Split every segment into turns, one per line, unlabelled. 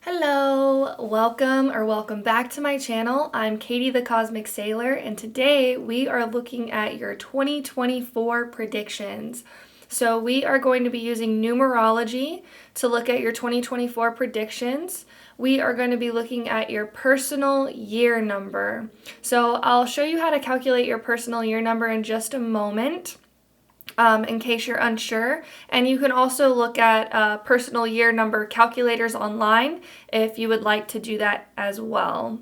Hello, welcome back to my channel. I'm Katie.the.cosmic.sailor, and today we are looking at your 2024 predictions. So we are going to be using numerology to look at your 2024 predictions. We are going to be looking at your personal year number. So I'll show you how to calculate your personal year number in just a moment. In case you're unsure. And you can also look at personal year number calculators online if you would like to do that as well.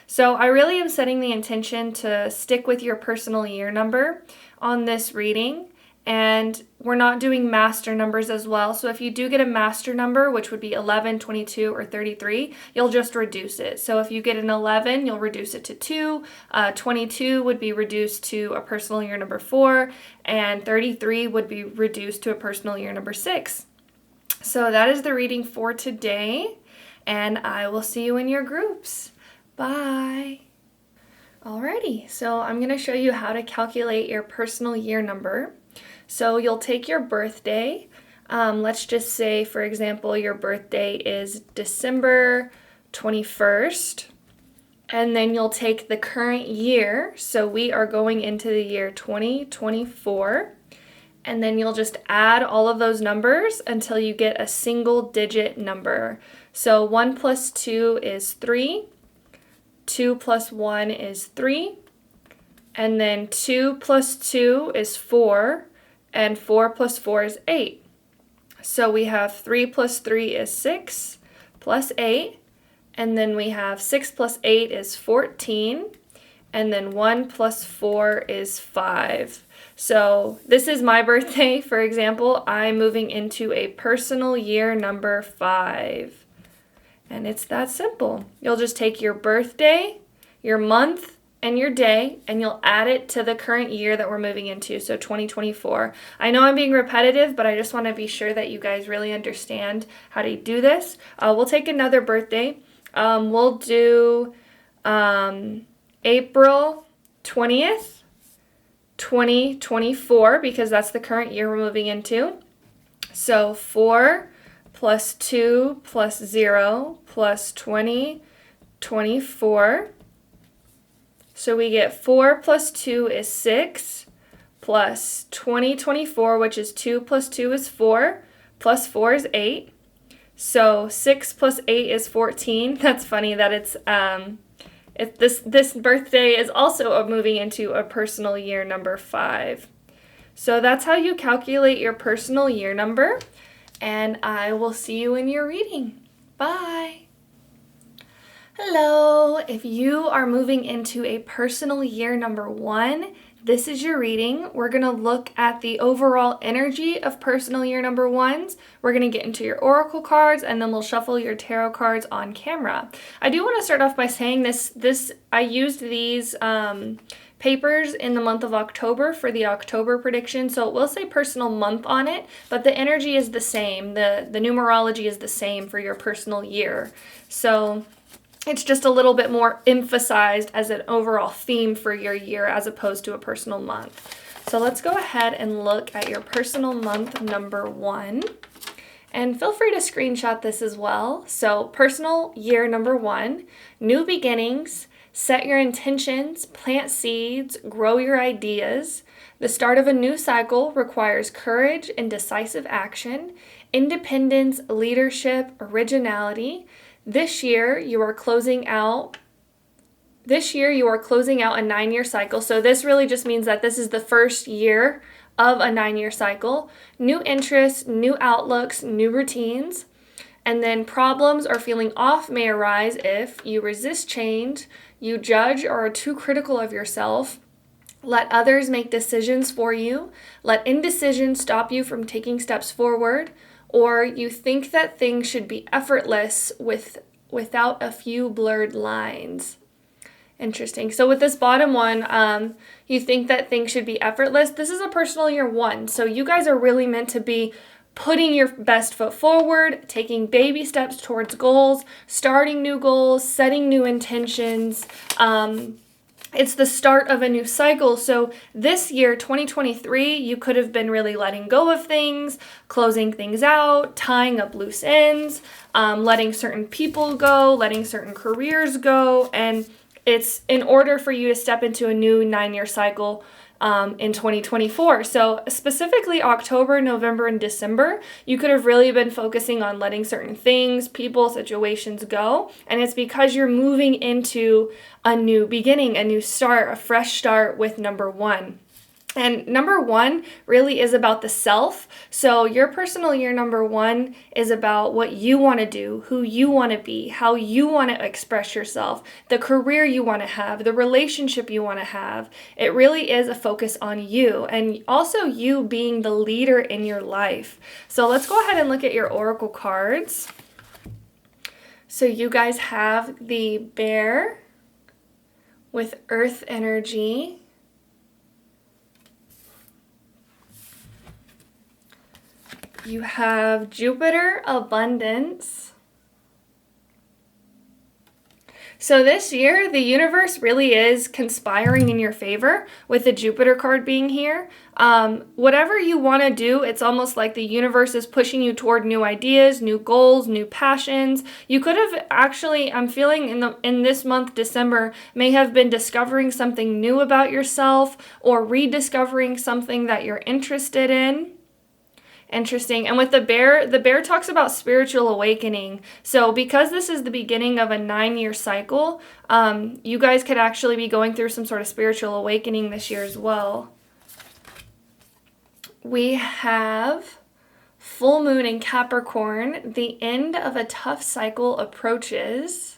So I really am setting the intention to stick with your personal year number on this reading. And we're not doing master numbers as well. So if you do get a master number, which would be 11, 22, or 33, you'll just reduce it. So if you get an 11, you'll reduce it to 2. 22 would be reduced to a personal year number 4. And 33 would be reduced to a personal year number 6. So that is the reading for today. And I will see you in your groups. Bye. Alrighty, so I'm going to show you how to calculate your personal year number. So you'll take your birthday. Let's just say, for example, your birthday is December 21st. And then you'll take the current year. So we are going into the year 2024. And then you'll just add all of those numbers until you get a single digit number. So 1 plus 2 is 3. 2 plus 1 is 3. And then 2 plus 2 is 4. And 4 plus 4 is 8. So we have 3 plus 3 is 6 plus 8. And then we have 6 plus 8 is 14. And then 1 plus 4 is 5. So this is my birthday, for example. I'm moving into a personal year number 5. And it's that simple. You'll just take your birthday, your month, and your day, and you'll add it to the current year that we're moving into, so 2024. I know I'm being repetitive, but I just want to be sure that you guys really understand how to do this. We'll take another birthday. We'll do April 20th, 2024, because that's the current year we're moving into. So 4 plus 2 plus 0 plus 2024. So we get 4 plus 2 is 6, plus 2024, which is 2 plus 2 is 4, plus 4 is 8. So 6 plus 8 is 14. That's funny that it's this birthday is also moving into a personal year number 5. So that's how you calculate your personal year number, and I will see you in your reading. Bye. Hello, if you are moving into a personal year number 1, this is your reading. We're going to look at the overall energy of personal year number 1s. We're going to get into your oracle cards, and then we'll shuffle your tarot cards on camera. I do want to start off by saying I used these papers in the month of October for the October prediction, so it will say personal month on it, but the energy is the same. The numerology is the same for your personal year. So it's just a little bit more emphasized as an overall theme for your year as opposed to a personal month. So let's go ahead and look at your personal month number 1. And feel free to screenshot this as well. So personal year number 1, new beginnings, set your intentions, plant seeds, grow your ideas. The start of a new cycle requires courage and decisive action, independence, leadership, originality. This year you are closing out a 9-year cycle. So this really just means that this is the first year of a 9-year cycle. New interests, new outlooks, new routines. And then problems or feeling off may arise if you resist change, you judge or are too critical of yourself, let others make decisions for you, let indecision stop you from taking steps forward, or you think that things should be effortless without a few blurred lines. Interesting. So with this bottom one, you think that things should be effortless. This is a personal year 1. So you guys are really meant to be putting your best foot forward, taking baby steps towards goals, starting new goals, setting new intentions. it's the start of a new cycle. So this year, 2023, you could have been really letting go of things, closing things out, tying up loose ends, letting certain people go, letting certain careers go. And it's in order for you to step into a new 9-year cycle in 2024. So specifically October, November, and December, you could have really been focusing on letting certain things, people, situations go. And it's because you're moving into a new beginning, a new start, a fresh start with number 1. And number 1 really is about the self. So your personal year number 1 is about what you want to do, who you want to be, how you want to express yourself, the career you want to have, the relationship you want to have. It really is a focus on you and also you being the leader in your life. So let's go ahead and look at your oracle cards. So you guys have the bear with earth energy. You have Jupiter, abundance. So this year, the universe really is conspiring in your favor with the Jupiter card being here. Whatever you want to do, it's almost like the universe is pushing you toward new ideas, new goals, new passions. You could have actually, I'm feeling in this month, December, may have been discovering something new about yourself or rediscovering something that you're interested in. Interesting. And with the bear talks about spiritual awakening. So because this is the beginning of a 9-year cycle, you guys could actually be going through some sort of spiritual awakening this year as well. We have full moon in Capricorn. The end of a tough cycle approaches.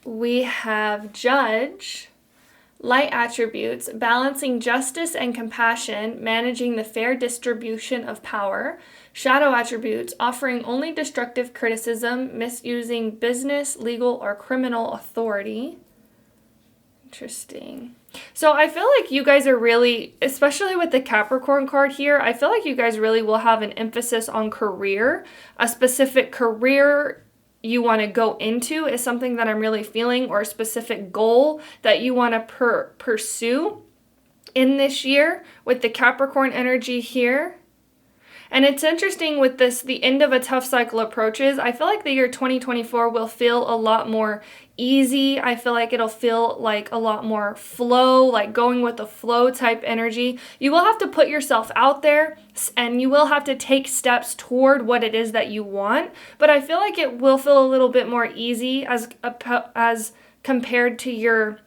We have Judge. Light attributes, balancing justice and compassion, managing the fair distribution of power. Shadow attributes, offering only destructive criticism, misusing business, legal, or criminal authority. Interesting. So I feel like you guys are really, especially with the Capricorn card here, I feel like you guys really will have an emphasis on career, a specific career you want to go into is something that I'm really feeling, or a specific goal that you want to pursue in this year with the Capricorn energy here. And it's interesting with this, the end of a tough cycle approaches. I feel like the year 2024 will feel a lot more easy. I feel like it'll feel like a lot more flow, like going with the flow type energy. You will have to put yourself out there and you will have to take steps toward what it is that you want. But I feel like it will feel a little bit more easy as compared to your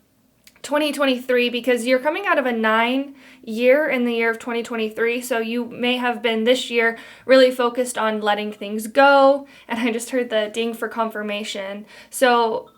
2023, because you're coming out of a 9-year in the year of 2023, so you may have been this year really focused on letting things go, and I just heard the ding for confirmation. So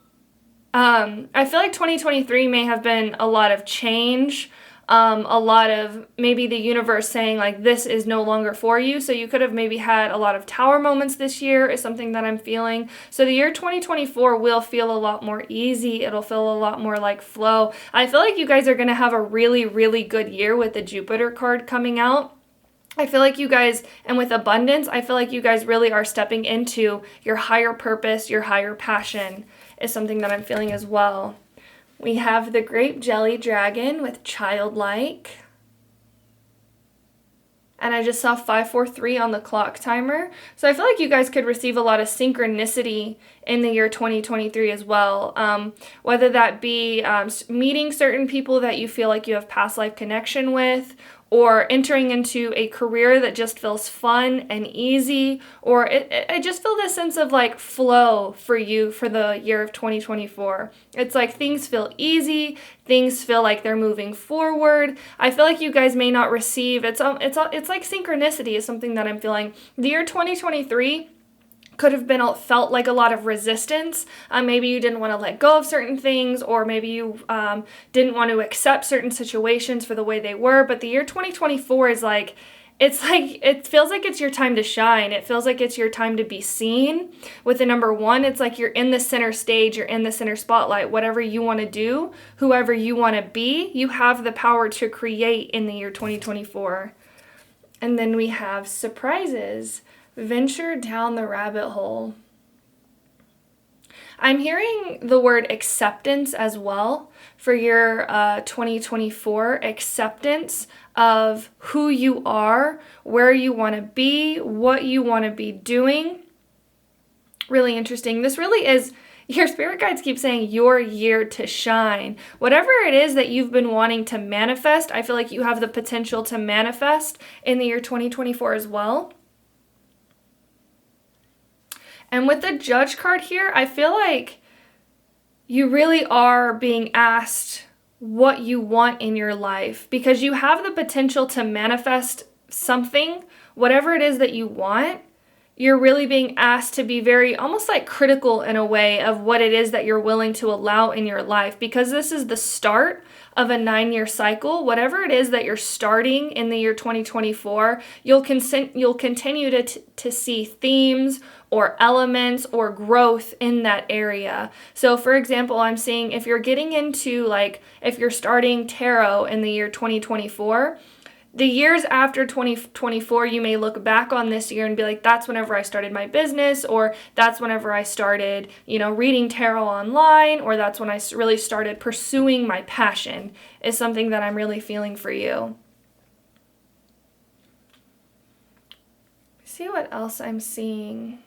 I feel like 2023 may have been a lot of change, a lot of maybe the universe saying like this is no longer for you. So you could have maybe had a lot of tower moments this year is something that I'm feeling. So the year 2024 will feel a lot more easy. It'll feel a lot more like flow. I feel like you guys are going to have a really, really good year with the Jupiter card coming out. I feel like you guys, and with abundance, I feel like you guys really are stepping into your higher purpose, your higher passion is something that I'm feeling as well. We have the grape jelly dragon with childlike. And I just saw 543 on the clock timer. So I feel like you guys could receive a lot of synchronicity in the year 2023 as well. Whether that be meeting certain people that you feel like you have past life connection with, or entering into a career that just feels fun and easy, or I just feel this sense of like flow for you for the year of 2024. It's like things feel easy, things feel like they're moving forward. I feel like you guys may not receive, it's like synchronicity is something that I'm feeling. The year 2023 could have been felt like a lot of resistance. Maybe you didn't want to let go of certain things, or maybe you didn't want to accept certain situations for the way they were. But the year 2024 is like, it feels like it's your time to shine. It feels like it's your time to be seen. With the number 1, it's like you're in the center stage, you're in the center spotlight. Whatever you want to do, whoever you want to be, you have the power to create in the year 2024. And then we have surprises. Venture down the rabbit hole. I'm hearing the word acceptance as well for your 2024, acceptance of who you are, where you want to be, what you want to be doing. Really interesting. This really is, your spirit guides keep saying, your year to shine. Whatever it is that you've been wanting to manifest, I feel like you have the potential to manifest in the year 2024 as well. And with the Judge card here, I feel like you really are being asked what you want in your life, because you have the potential to manifest something, whatever it is that you want. You're really being asked to be very almost like critical in a way of what it is that you're willing to allow in your life, because this is the start of a 9-year cycle. Whatever it is that you're starting in the year 2024, you'll continue to see themes or elements or growth in that area. So for example, I'm seeing if you're getting into if you're starting tarot in the year 2024, the years after 2024, you may look back on this year and be like, that's whenever I started my business, or that's whenever I started, reading tarot online, or that's when I really started pursuing my passion, is something that I'm really feeling for you. See what else I'm seeing.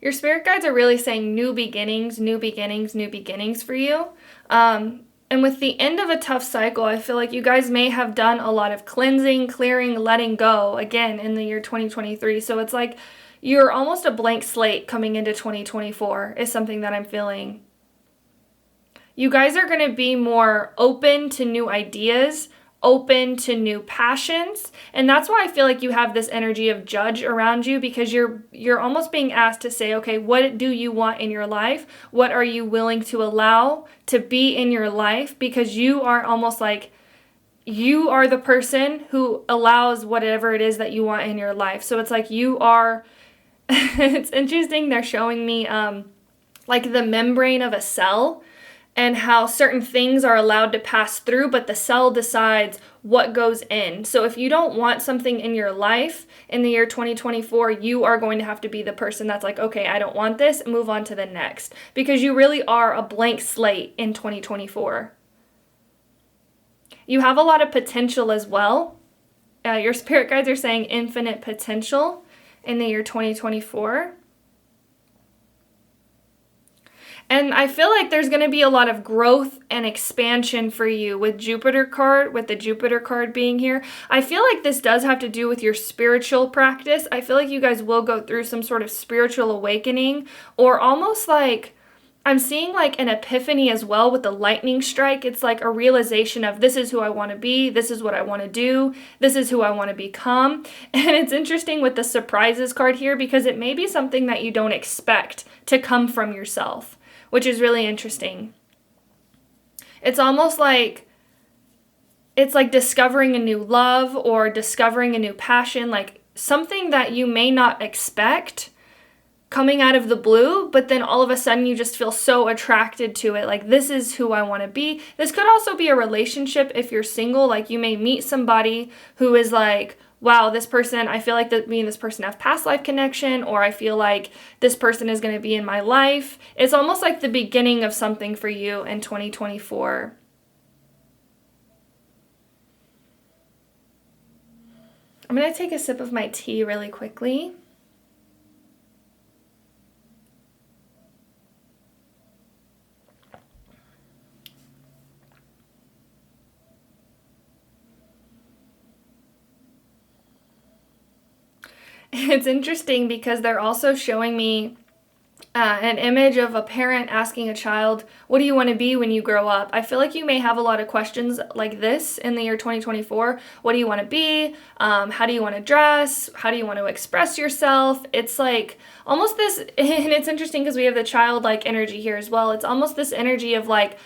Your spirit guides are really saying new beginnings, new beginnings, new beginnings for you. And with the end of a tough cycle, I feel like you guys may have done a lot of cleansing, clearing, letting go, again, in the year 2023. So it's like you're almost a blank slate coming into 2024 is something that I'm feeling. You guys are going to be more open to new ideas, open to new passions, and that's why I feel like you have this energy of Judge around you, because you're almost being asked to say, okay, what do you want in your life? What are you willing to allow to be in your life? Because you are almost like you are the person who allows whatever it is that you want in your life. So it's like you are it's interesting, they're showing me like the membrane of a cell, and how certain things are allowed to pass through, but the cell decides what goes in. So if you don't want something in your life in the year 2024, you are going to have to be the person that's like, okay, I don't want this, move on to the next. Because you really are a blank slate in 2024. You have a lot of potential as well. Your spirit guides are saying infinite potential in the year 2024. And I feel like there's going to be a lot of growth and expansion for you with the Jupiter card being here. I feel like this does have to do with your spiritual practice. I feel like you guys will go through some sort of spiritual awakening, or almost like I'm seeing like an epiphany as well with the lightning strike. It's like a realization of, this is who I want to be. This is what I want to do. This is who I want to become. And it's interesting with the surprises card here, because it may be something that you don't expect to come from yourself, which is really interesting. It's almost like it's like discovering a new love or discovering a new passion, like something that you may not expect coming out of the blue, but then all of a sudden you just feel so attracted to it. Like, this is who I want to be. This could also be a relationship if you're single. Like, you may meet somebody who is like, wow, this person, I feel like that me and this person have past life connection, or I feel like this person is going to be in my life. It's almost like the beginning of something for you in 2024. I'm going to take a sip of my tea really quickly. It's interesting because they're also showing me an image of a parent asking a child, what do you want to be when you grow up? I feel like you may have a lot of questions like this in the year 2024. What do you want to be? How do you want to dress? How do you want to express yourself? It's like almost this, and it's interesting because we have the childlike energy here as well. It's almost this energy of like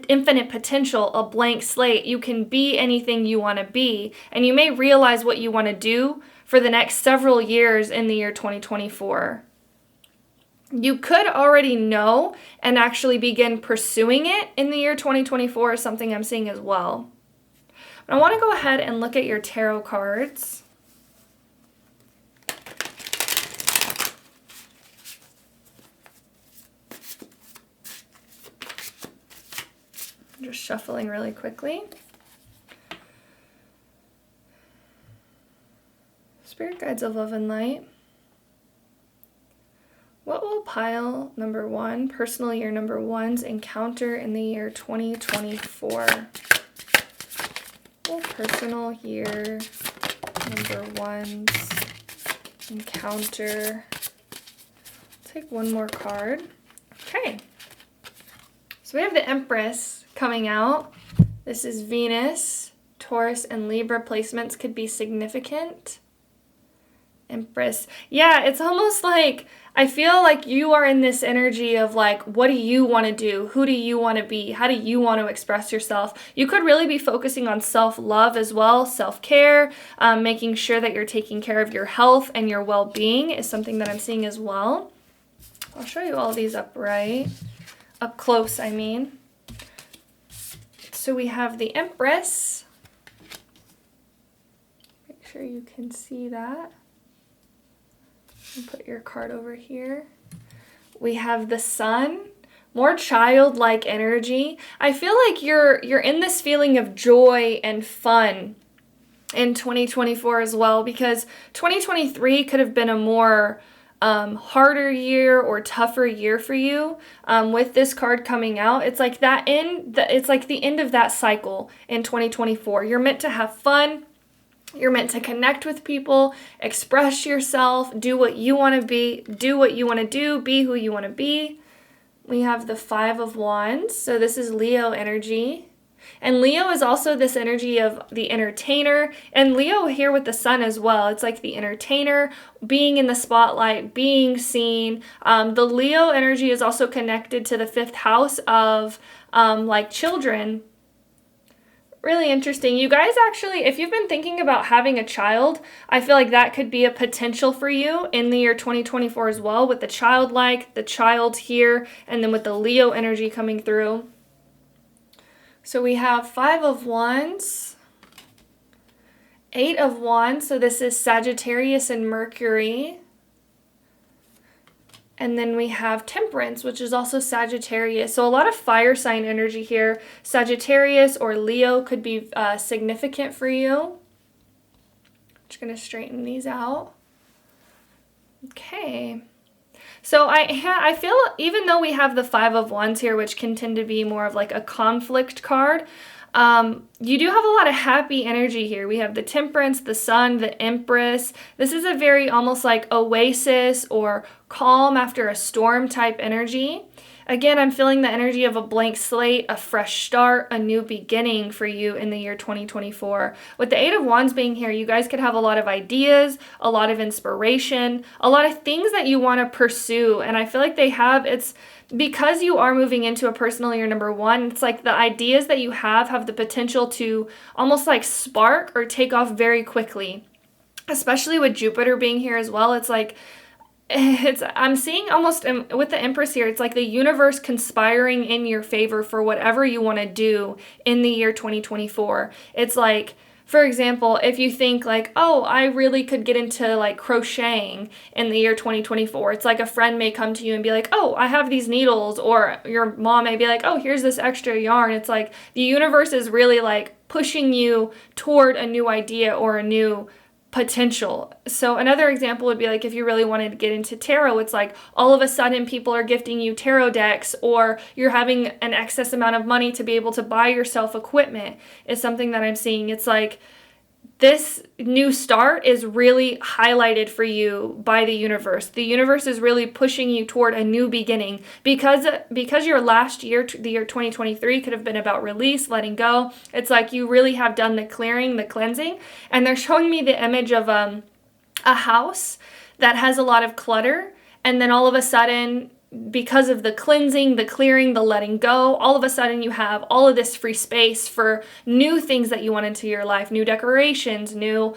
infinite potential, a blank slate. You can be anything you want to be, and you may realize what you want to do for the next several years in the year 2024. You could already know and actually begin pursuing it in the year 2024 is something I'm seeing as well. But I want to go ahead and look at your tarot cards. Just shuffling really quickly. Spirit guides of love and light. What will pile number 1, personal year number 1's encounter in the year 2024? What will personal year number 1's encounter? Take one more card. Okay. So we have the Empress coming out. This is Venus, Taurus, and Libra placements could be significant. Empress. Yeah, it's almost like I feel like you are in this energy of like, what do you want to do? Who do you want to be? How do you want to express yourself? You could really be focusing on self-love as well, self-care, making sure that you're taking care of your health and your well-being is something that I'm seeing as well. I'll show you all these up close, I mean. So we have the Empress. Make sure you can see that. And put your card over here. We have the Sun, more childlike energy. I feel like you're in this feeling of joy and fun in 2024 as well, because 2023 could have been a more harder year or tougher year for you. With this card coming out, it's like it's like the end of that cycle in 2024. You're meant to have fun. You're meant to connect with people, express yourself, do what you want to be, do what you want to do, be who you want to be. We have the 5 of Wands. So this is Leo energy. And Leo is also this energy of the entertainer. And Leo here with the Sun as well. It's like the entertainer, being in the spotlight, being seen. The Leo energy is also connected to the 5th house of like children. Really interesting. You guys actually, if you've been thinking about having a child, I feel like that could be a potential for you in the year 2024 as well, with the childlike, the child here, and then with the Leo energy coming through. So we have 5 of Wands, 8 of Wands, so this is Sagittarius and Mercury. And then we have Temperance, which is also Sagittarius. So a lot of fire sign energy here. Sagittarius or Leo could be significant for you. Just going to straighten these out. Okay. So I feel, even though we have the 5 of Wands here, which can tend to be more of like a conflict card, you do have a lot of happy energy here. We have the Temperance, the Sun, the Empress. This is a very almost like oasis or calm after a storm type energy. Again, I'm feeling the energy of a blank slate, a fresh start, a new beginning for you in the year 2024. With the 8 of Wands being here, you guys could have a lot of ideas, a lot of inspiration, a lot of things that you want to pursue. And I feel like it's because you are moving into a personal year number 1, it's like the ideas that you have the potential to almost like spark or take off very quickly. Especially with Jupiter being here as well, it's like, I'm seeing almost with the Empress here, it's like the universe conspiring in your favor for whatever you want to do in the year 2024. It's like, for example, if you think like, oh, I really could get into like crocheting in the year 2024, it's like a friend may come to you and be like, oh, I have these needles, or your mom may be like, oh, here's this extra yarn. It's like the universe is really like pushing you toward a new idea or a new potential. So another example would be like if you really wanted to get into tarot, it's like all of a sudden people are gifting you tarot decks, or you're having an excess amount of money to be able to buy yourself equipment is something that I'm seeing. It's like this new start is really highlighted for you by the universe. The universe is really pushing you toward a new beginning because your last year, the year 2023, could have been about release, letting go. It's like you really have done the clearing, the cleansing. And they're showing me the image of a house that has a lot of clutter. And then all of a sudden, because of the cleansing, the clearing, the letting go, all of a sudden you have all of this free space for new things that you want into your life, new decorations, new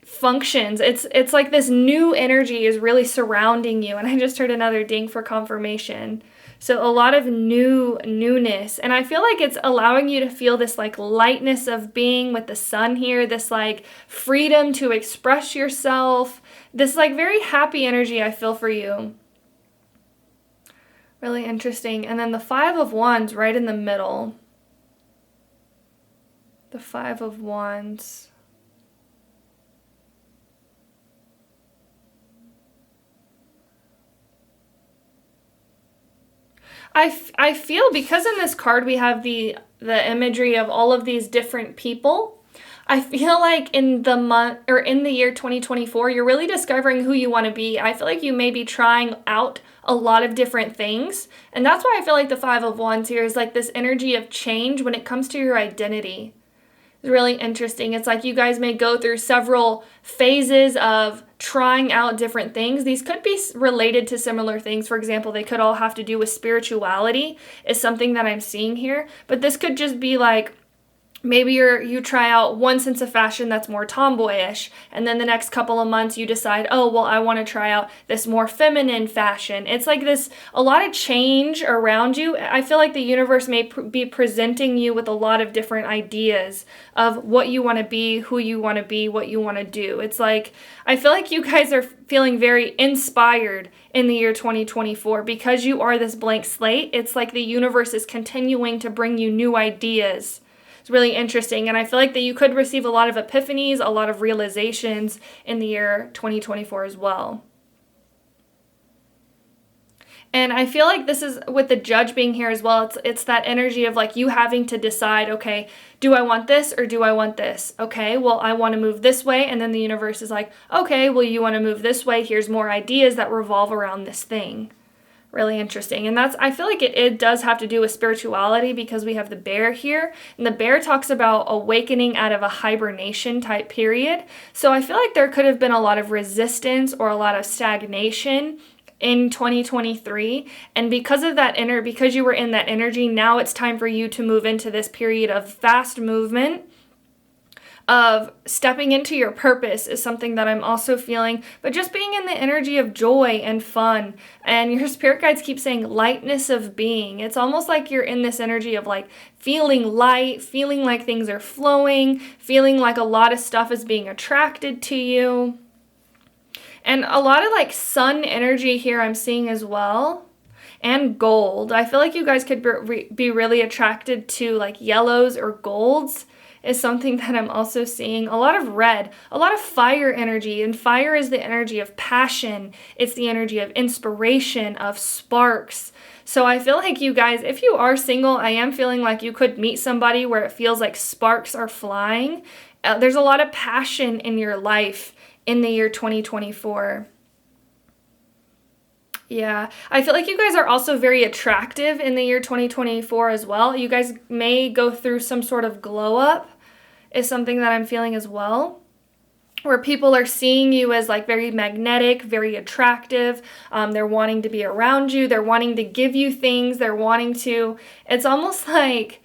functions. It's like this new energy is really surrounding you. And I just heard another ding for confirmation. So a lot of newness. And I feel like it's allowing you to feel this like lightness of being with the Sun here, this like freedom to express yourself, this like very happy energy I feel for you. Really interesting. And then the Five of Wands right in the middle. The Five of Wands. I feel because in this card we have the imagery of all of these different people. I feel like in the month or in the year 2024, you're really discovering who you want to be. I feel like you may be trying out a lot of different things. And that's why I feel like the Five of Wands here is like this energy of change when it comes to your identity. It's really interesting. It's like you guys may go through several phases of trying out different things. These could be related to similar things. For example, they could all have to do with spirituality is something that I'm seeing here. But this could just be like, maybe you try out one sense of fashion that's more tomboyish, and then the next couple of months you decide, oh, well, I want to try out this more feminine fashion. It's like this, a lot of change around you. I feel like the universe may be presenting you with a lot of different ideas of what you want to be, who you want to be, what you want to do. It's like, I feel like you guys are feeling very inspired in the year 2024 because you are this blank slate. It's like the universe is continuing to bring you new ideas. Really interesting, and I feel like that you could receive a lot of epiphanies, a lot of realizations in the year 2024 as well. And I feel like this is with the Judge being here as well. It's that energy of like you having to decide, okay, do I want this or do I want this? Okay, well, I want to move this way, and then the universe is like, okay, well, you want to move this way. Here's more ideas that revolve around this thing. Really interesting. And I feel like it does have to do with spirituality because we have the bear here. And the bear talks about awakening out of a hibernation type period. So I feel like there could have been a lot of resistance or a lot of stagnation in 2023. And because of that because you were in that energy, now it's time for you to move into this period of fast movement, of stepping into your purpose is something that I'm also feeling, but just being in the energy of joy and fun. And your spirit guides keep saying lightness of being. It's almost like you're in this energy of like feeling light, feeling like things are flowing, feeling like a lot of stuff is being attracted to you. And a lot of like sun energy here I'm seeing as well. And gold. I feel like you guys could be really attracted to like yellows or golds. Is something that I'm also seeing. A lot of red, a lot of fire energy, and fire is the energy of passion. It's the energy of inspiration, of sparks. So I feel like you guys, if you are single, I am feeling like you could meet somebody where it feels like sparks are flying. There's a lot of passion in your life in the year 2024. Yeah, I feel like you guys are also very attractive in the year 2024 as well. You guys may go through some sort of glow up is something that I'm feeling as well, where people are seeing you as like very magnetic, very attractive. They're wanting to be around you. They're wanting to give you things. It's almost like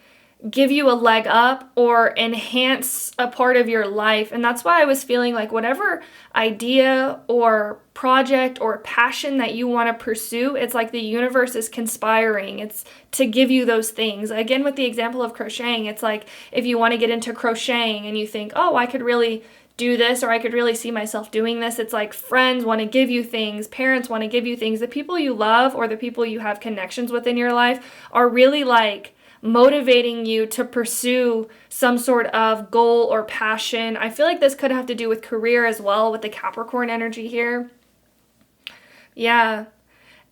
give you a leg up or enhance a part of your life. And that's why I was feeling like whatever idea or project or passion that you want to pursue, it's like the universe is conspiring. It's to give you those things. Again, with the example of crocheting, it's like if you want to get into crocheting and you think, oh, I could really do this or I could really see myself doing this. It's like friends want to give you things, parents want to give you things. The people you love or the people you have connections with in your life are really like motivating you to pursue some sort of goal or passion. I feel like this could have to do with career as well with the Capricorn energy here. Yeah.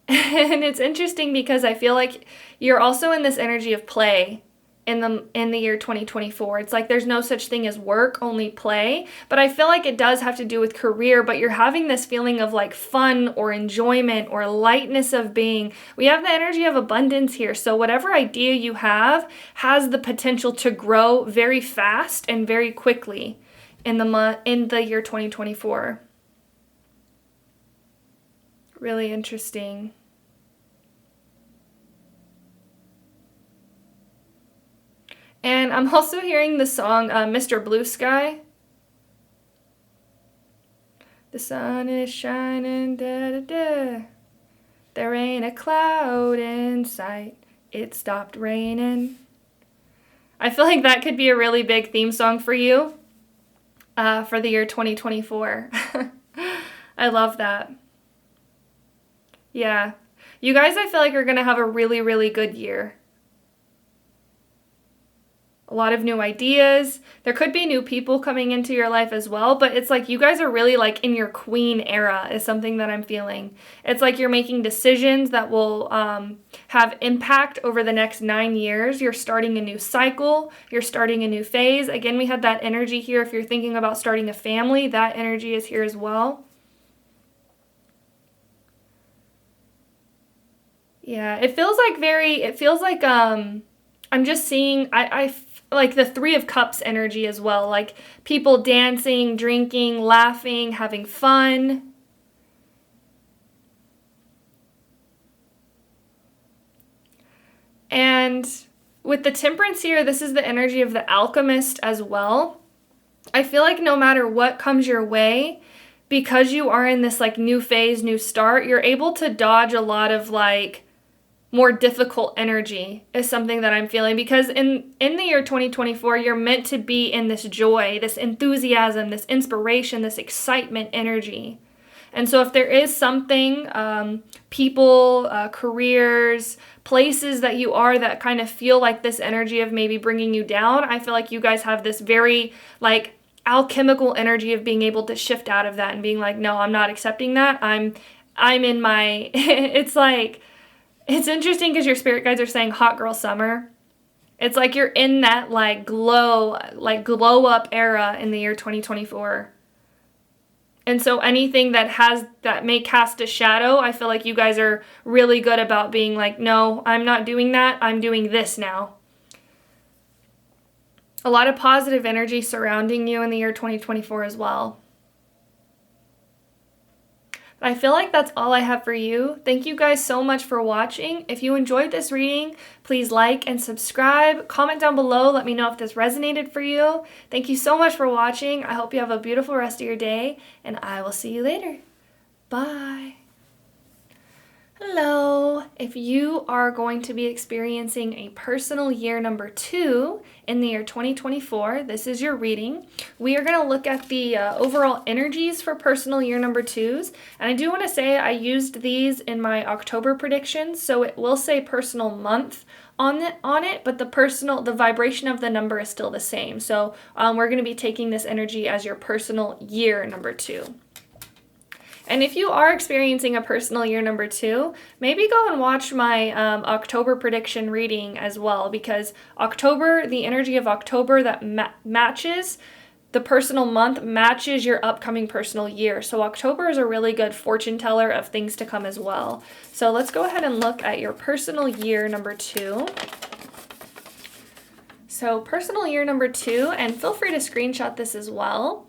And it's interesting because I feel like you're also in this energy of play in the year 2024. It's like there's no such thing as work, only play. But I feel like it does have to do with career, but you're having this feeling of like fun or enjoyment or lightness of being. We have the energy of abundance here. So whatever idea you have has the potential to grow very fast and very quickly in the year 2024. Really interesting. And I'm also hearing the song Mr. Blue Sky. The sun is shining, da da da. There ain't a cloud in sight. It stopped raining. I feel like that could be a really big theme song for you for the year 2024. I love that. Yeah. You guys, I feel like, are going to have a really, really good year. A lot of new ideas. There could be new people coming into your life as well, but it's like you guys are really like in your queen era is something that I'm feeling. It's like you're making decisions that will have impact over the next 9 years. You're starting a new cycle. You're starting a new phase. Again, we had that energy here. If you're thinking about starting a family, that energy is here as well. Yeah, it feels like I'm just seeing, I like the Three of Cups energy as well, like people dancing, drinking, laughing, having fun. And with the Temperance here, this is the energy of the Alchemist as well. I feel like no matter what comes your way, because you are in this like new phase, new start, you're able to dodge a lot of like more difficult energy is something that I'm feeling, because in the year 2024, you're meant to be in this joy, this enthusiasm, this inspiration, this excitement energy. And so if there is something, people, careers, places that you are that kind of feel like this energy of maybe bringing you down, I feel like you guys have this very like alchemical energy of being able to shift out of that and being like, no, I'm not accepting that. I'm in my, it's like, it's interesting because your spirit guides are saying hot girl summer. It's like you're in that like glow up era in the year 2024. And so anything that may cast a shadow, I feel like you guys are really good about being like, no, I'm not doing that. I'm doing this now. A lot of positive energy surrounding you in the year 2024 as well. I feel like that's all I have for you. Thank you guys so much for watching. If you enjoyed this reading, please like and subscribe. Comment down below. Let me know if this resonated for you. Thank you so much for watching. I hope you have a beautiful rest of your day, and I will see you later. Bye. Hello. If you are going to be experiencing a personal year number 2 in the year 2024, this is your reading. We are going to look at the overall energies for personal year number 2s. And I do want to say I used these in my October predictions, so it will say personal month on it, but the vibration of the number is still the same. So we're going to be taking this energy as your personal year number 2. And if you are experiencing a personal year number 2, maybe go and watch my October prediction reading as well, because October, the energy of October that matches the personal month matches your upcoming personal year. So October is a really good fortune teller of things to come as well. So let's go ahead and look at your personal year number 2. So personal year number 2, and feel free to screenshot this as well.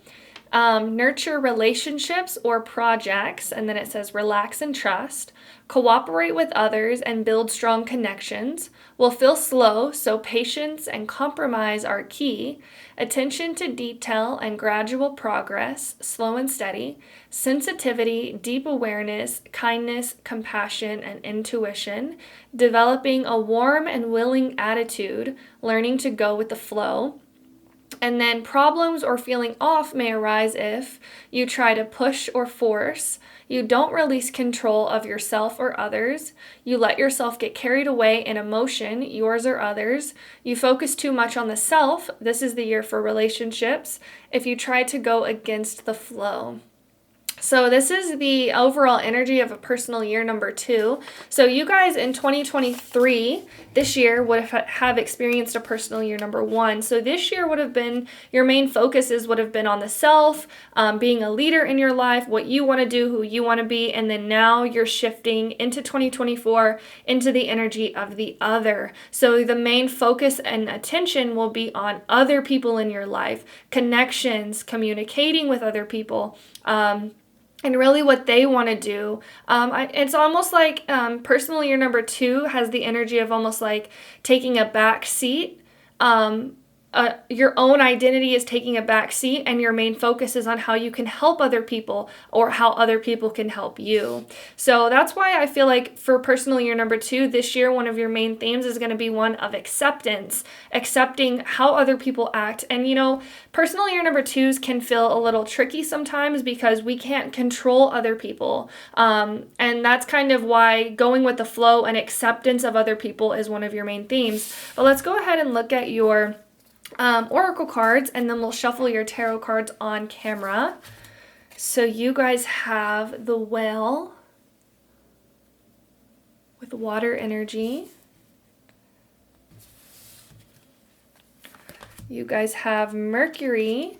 Nurture relationships or projects, and then it says relax and trust, cooperate with others and build strong connections, will feel slow, so patience and compromise are key, attention to detail and gradual progress, slow and steady, sensitivity, deep awareness, kindness, compassion, and intuition, developing a warm and willing attitude, learning to go with the flow. And then problems or feeling off may arise if you try to push or force, you don't release control of yourself or others, you let yourself get carried away in emotion, yours or others, you focus too much on the self, this is the year for relationships, if you try to go against the flow. So this is the overall energy of a personal year number 2. So you guys in 2023, this year would have experienced a personal year number 1. So this year would have been, your main focuses would have been on the self, being a leader in your life, what you want to do, who you want to be. And then now you're shifting into 2024 into the energy of the other. So the main focus and attention will be on other people in your life, connections, communicating with other people, and really what they want to do. It's almost like personal year number 2 has the energy of almost like taking a back seat your own identity is taking a back seat and your main focus is on how you can help other people or how other people can help you. So that's why I feel like for personal year number 2 this year, one of your main themes is going to be one of acceptance, accepting how other people act. And you know, personal year number 2s can feel a little tricky sometimes because we can't control other people. And that's kind of why going with the flow and acceptance of other people is one of your main themes. But let's go ahead and look at your oracle cards, and then we'll shuffle your tarot cards on camera. So you guys have the Whale with water energy. You guys have Mercury.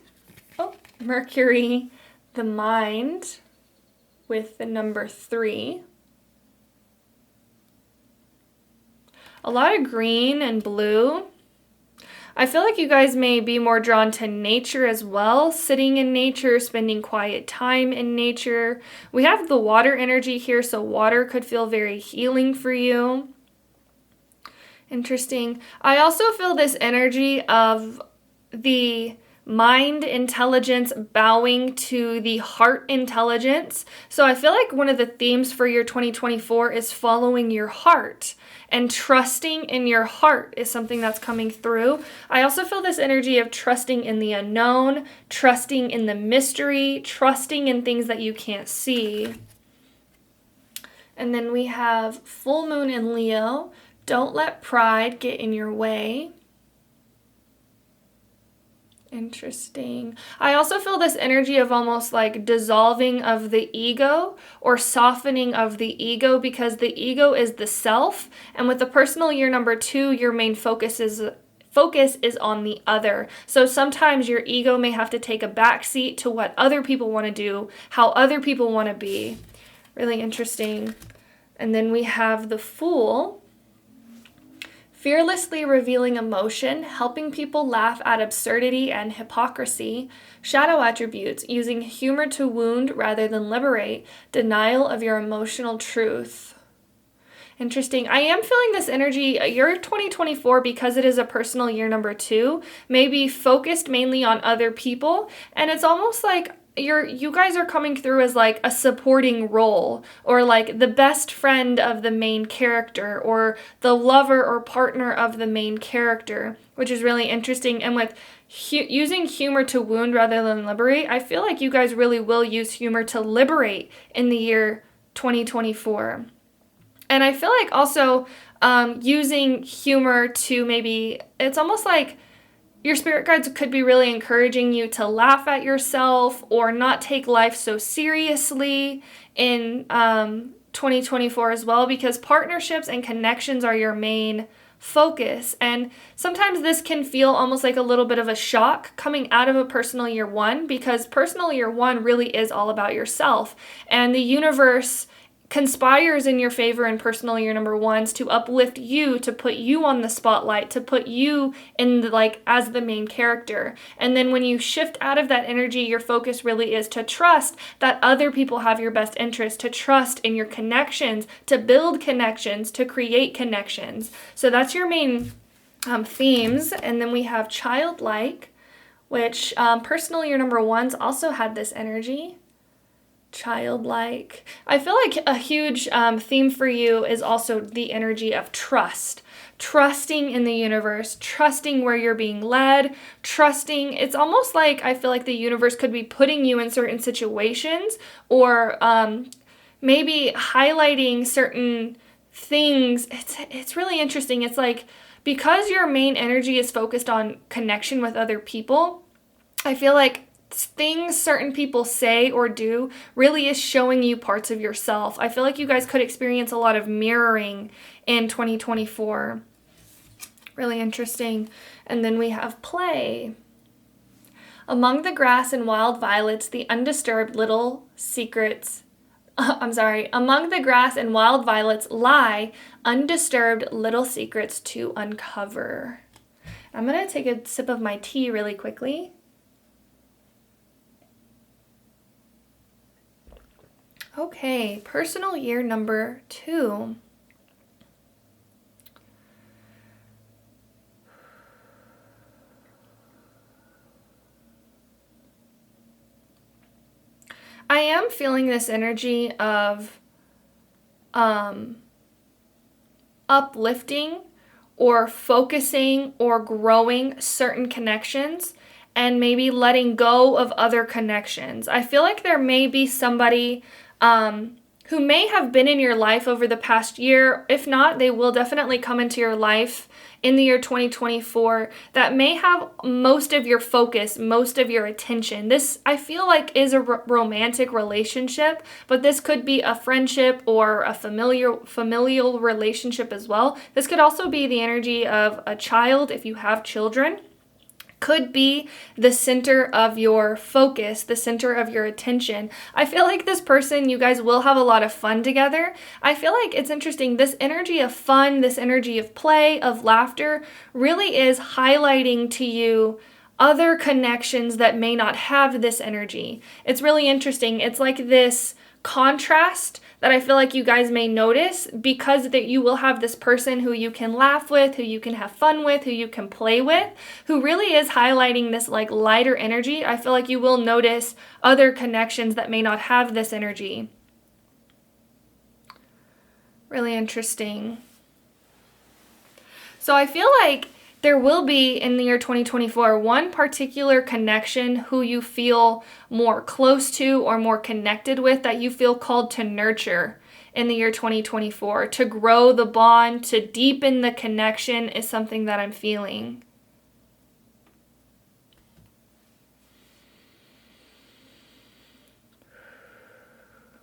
Mercury, the Mind, with the number 3. A lot of green and blue. I feel like you guys may be more drawn to nature as well, sitting in nature, spending quiet time in nature. We have the water energy here, so water could feel very healing for you. Interesting. I also feel this energy of the mind intelligence bowing to the heart intelligence. So I feel like one of the themes for your 2024 is following your heart. And trusting in your heart is something that's coming through. I also feel this energy of trusting in the unknown, trusting in the mystery, trusting in things that you can't see. And then we have full moon in Leo. Don't let pride get in your way. Interesting. I also feel this energy of almost like dissolving of the ego or softening of the ego, because the ego is the self. And with the personal year number 2, your main focus is on the other. So sometimes your ego may have to take a backseat to what other people want to do, how other people want to be. Really interesting. And then we have the Fool. Fearlessly revealing emotion, helping people laugh at absurdity and hypocrisy, shadow attributes, using humor to wound rather than liberate, denial of your emotional truth. Interesting. I am feeling this energy. Your 2024, because it is a personal year number 2, may be focused mainly on other people, and it's almost like you guys are coming through as like a supporting role, or like the best friend of the main character, or the lover or partner of the main character, which is really interesting. And with using humor to wound rather than liberate, I feel like you guys really will use humor to liberate in the year 2024. And I feel like also using humor to maybe, it's almost like your spirit guides could be really encouraging you to laugh at yourself or not take life so seriously in 2024 as well, because partnerships and connections are your main focus. And sometimes this can feel almost like a little bit of a shock coming out of a personal year 1, because personal year 1 really is all about yourself. And the universe conspires in your favor in personal year number 1s to uplift you, to put you on the spotlight, to put you in the, like, as the main character. And then when you shift out of that energy, your focus really is to trust that other people have your best interest, to trust in your connections, to build connections, to create connections. So that's your main themes. And then we have childlike, which personal year number 1s also had this energy. Childlike. I feel like a huge theme for you is also the energy of trust. Trusting in the universe, trusting where you're being led, trusting. It's almost like I feel like the universe could be putting you in certain situations, or maybe highlighting certain things. It's really interesting. It's like, because your main energy is focused on connection with other people, I feel like things certain people say or do really is showing you parts of yourself. I feel like you guys could experience a lot of mirroring in 2024. Really interesting. And then we have play. Among the grass and wild violets, the undisturbed little secrets. Among the grass and wild violets lie undisturbed little secrets to uncover. I'm going to take a sip of my tea really quickly. Okay, personal year number 2. I am feeling this energy of uplifting or focusing or growing certain connections and maybe letting go of other connections. I feel like there may be somebody who may have been in your life over the past year. If not, they will definitely come into your life in the year 2024 that may have most of your focus, most of your attention. This, I feel like, is a romantic relationship, but this could be a friendship or a familial relationship as well. This could also be the energy of a child if you have children. Could be the center of your focus, the center of your attention. I feel like this person, you guys will have a lot of fun together. I feel like it's interesting. This energy of fun, this energy of play, of laughter, really is highlighting to you other connections that may not have this energy. It's really interesting. It's like this contrast that I feel like you guys may notice, because that you will have this person who you can laugh with, who you can have fun with, who you can play with, who really is highlighting this like lighter energy. I feel like you will notice other connections that may not have this energy. Really interesting. So I feel like there will be, in the year 2024, one particular connection who you feel more close to or more connected with, that you feel called to nurture in the year 2024. To grow the bond, to deepen the connection is something that I'm feeling.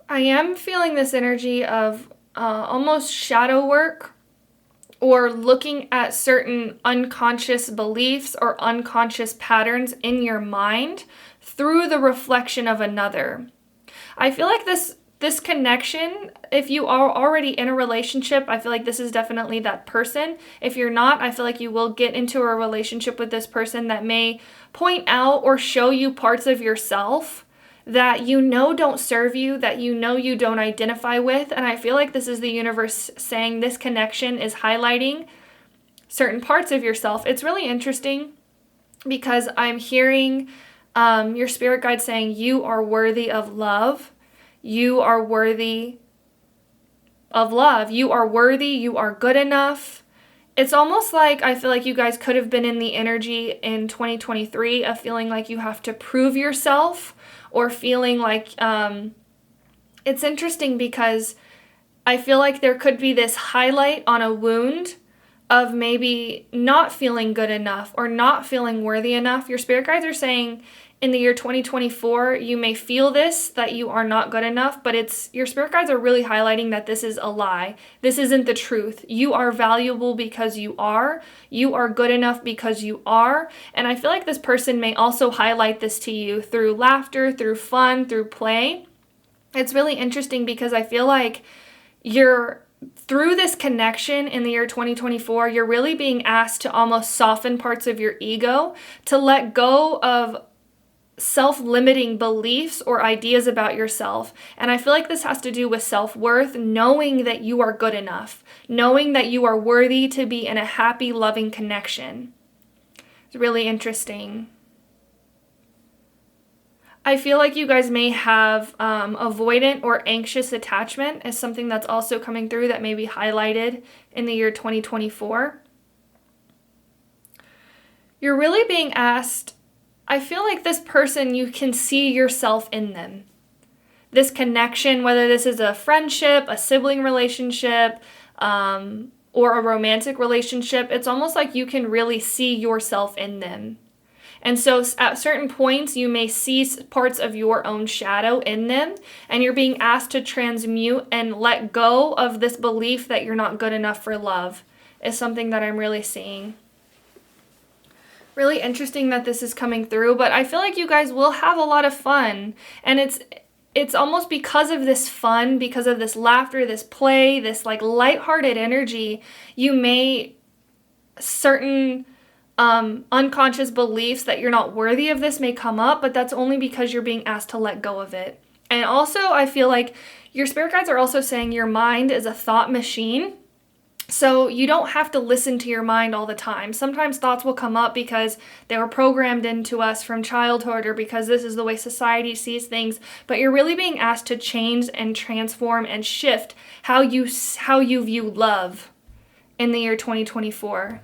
I am feeling this energy of almost shadow work, or looking at certain unconscious beliefs or unconscious patterns in your mind through the reflection of another. I feel like this connection, if you are already in a relationship, I feel like this is definitely that person. If you're not, I feel like you will get into a relationship with this person that may point out or show you parts of yourself that you know don't serve you, that you know you don't identify with. And I feel like this is the universe saying this connection is highlighting certain parts of yourself. It's really interesting because I'm hearing your spirit guide saying you are worthy of love. You are worthy of love. You are worthy. You are good enough. It's almost like I feel like you guys could have been in the energy in 2023 of feeling like you have to prove yourself, or feeling like, it's interesting because I feel like there could be this highlight on a wound of maybe not feeling good enough or not feeling worthy enough. Your spirit guides are saying in the year 2024, you may feel this, that you are not good enough, but your spirit guides are really highlighting that this is a lie. This isn't the truth. You are valuable because you are. You are good enough because you are. And I feel like this person may also highlight this to you through laughter, through fun, through play. It's really interesting because I feel like through this connection in the year 2024, you're really being asked to almost soften parts of your ego, to let go of self-limiting beliefs or ideas about yourself. And I feel like this has to do with self-worth, knowing that you are good enough, knowing that you are worthy to be in a happy, loving connection. It's really interesting. I feel like you guys may have avoidant or anxious attachment as something that's also coming through that may be highlighted in the year 2024. You're really being asked, I feel like this person, you can see yourself in them. This connection, whether this is a friendship, a sibling relationship, or a romantic relationship, it's almost like you can really see yourself in them. And so at certain points, you may see parts of your own shadow in them, and you're being asked to transmute and let go of this belief that you're not good enough for love, is something that I'm really seeing. Really interesting that this is coming through, but I feel like you guys will have a lot of fun. And it's almost because of this fun, because of this laughter, this play, this like lighthearted energy, you may certain unconscious beliefs that you're not worthy of this may come up, but that's only because you're being asked to let go of it. And also, I feel like your spirit guides are also saying your mind is a thought machine. So you don't have to listen to your mind all the time. Sometimes thoughts will come up because they were programmed into us from childhood or because this is the way society sees things. But you're really being asked to change and transform and shift how you view love in the year 2024.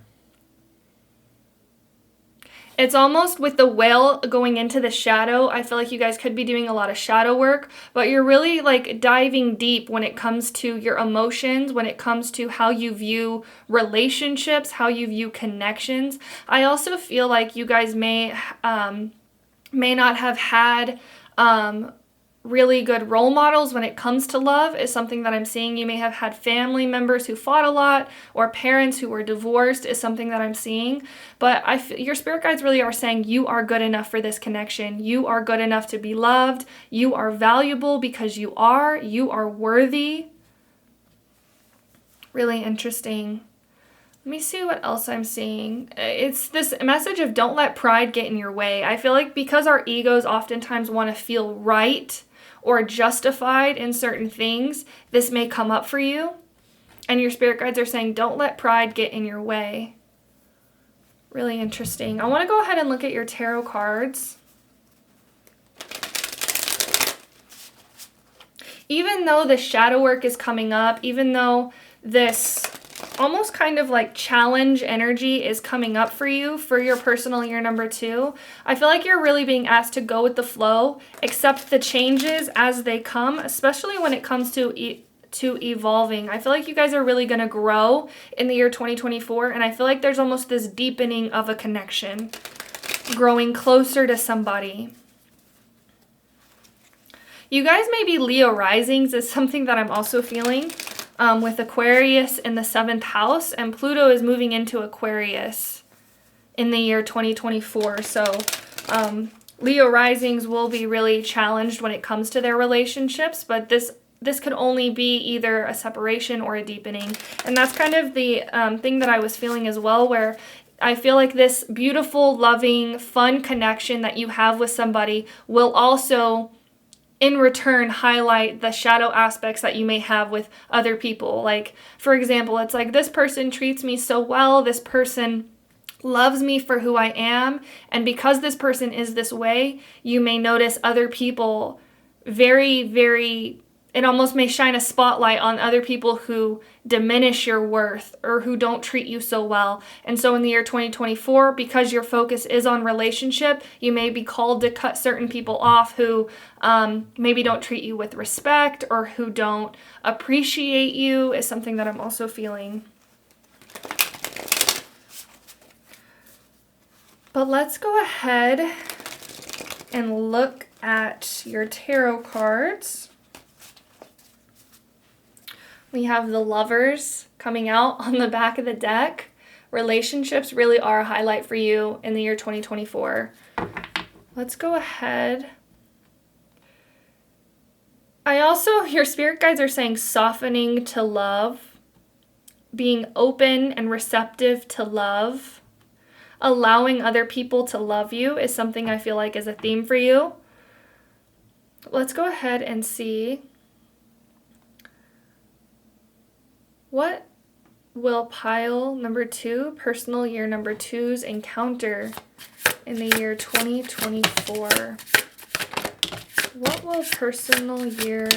It's almost with the whale going into the shadow. I feel like you guys could be doing a lot of shadow work, but you're really like diving deep when it comes to your emotions, when it comes to how you view relationships, how you view connections. I also feel like you guys may not have had really good role models when it comes to love is something that I'm seeing. You may have had family members who fought a lot or parents who were divorced is something that I'm seeing. But your spirit guides really are saying you are good enough for this connection. You are good enough to be loved. You are valuable because you are worthy. Really interesting. Let me see what else I'm seeing. It's this message of don't let pride get in your way. I feel like because our egos oftentimes want to feel right or justified in certain things, this may come up for you. And your spirit guides are saying, don't let pride get in your way. Really interesting. I want to go ahead and look at your tarot cards. Even though the shadow work is coming up, even though this almost kind of like challenge energy is coming up for you for your personal year number 2. I feel like you're really being asked to go with the flow, accept the changes as they come, especially when it comes to evolving. I feel like you guys are really going to grow in the year 2024, and I feel like there's almost this deepening of a connection, growing closer to somebody. You guys may be Leo risings is something that I'm also feeling. With Aquarius in the 7th house, and Pluto is moving into Aquarius in the year 2024. So Leo risings will be really challenged when it comes to their relationships, but this could only be either a separation or a deepening. And that's kind of the thing that I was feeling as well, where I feel like this beautiful, loving, fun connection that you have with somebody will also in return highlight the shadow aspects that you may have with other people. Like, for example, it's like this person treats me so well, this person loves me for who I am, and because this person is this way, you may notice other people it almost may shine a spotlight on other people who diminish your worth or who don't treat you so well. And so in the year 2024, because your focus is on relationship, you may be called to cut certain people off who maybe don't treat you with respect or who don't appreciate you is something that I'm also feeling. But let's go ahead and look at your tarot cards. We have the Lovers coming out on the back of the deck. Relationships really are a highlight for you in the year 2024. Let's go ahead. Your spirit guides are saying softening to love, being open and receptive to love, allowing other people to love you is something I feel like is a theme for you. Let's go ahead and see. What will pile number 2, personal year number 2's encounter in the year 2024? What will personal year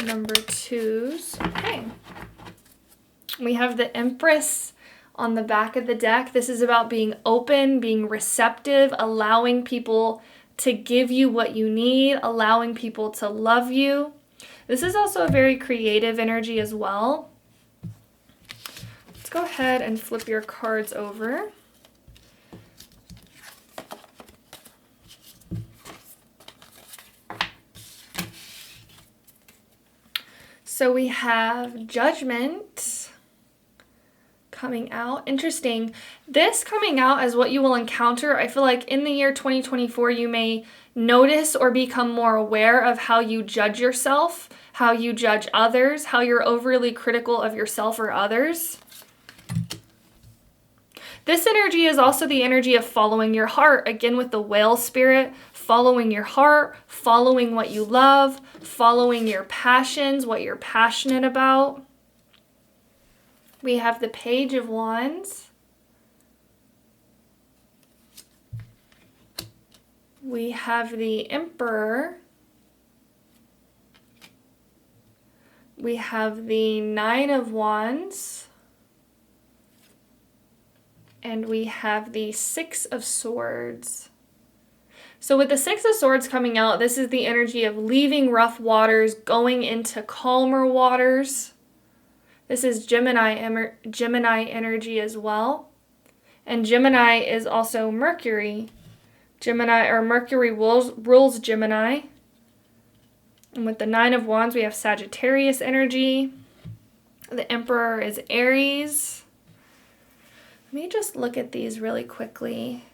number 2's? Okay. We have the Empress on the back of the deck. This is about being open, being receptive, allowing people to give you what you need, allowing people to love you. This is also a very creative energy as well. Let's go ahead and flip your cards over. So we have Judgment coming out. Interesting. This coming out as what you will encounter. I feel like in the year 2024, you may notice or become more aware of how you judge yourself, how you judge others, how you're overly critical of yourself or others. This energy is also the energy of following your heart. Again, with the whale spirit, following your heart, following what you love, following your passions, what you're passionate about. We have the Page of Wands. We have the Emperor. We have the Nine of Wands. And we have the Six of Swords. So with the Six of Swords coming out, this is the energy of leaving rough waters, going into calmer waters. This is Gemini energy as well. And Gemini is also Mercury. Mercury rules Gemini. And with the Nine of Wands, we have Sagittarius energy. The Emperor is Aries. Let me just look at these really quickly.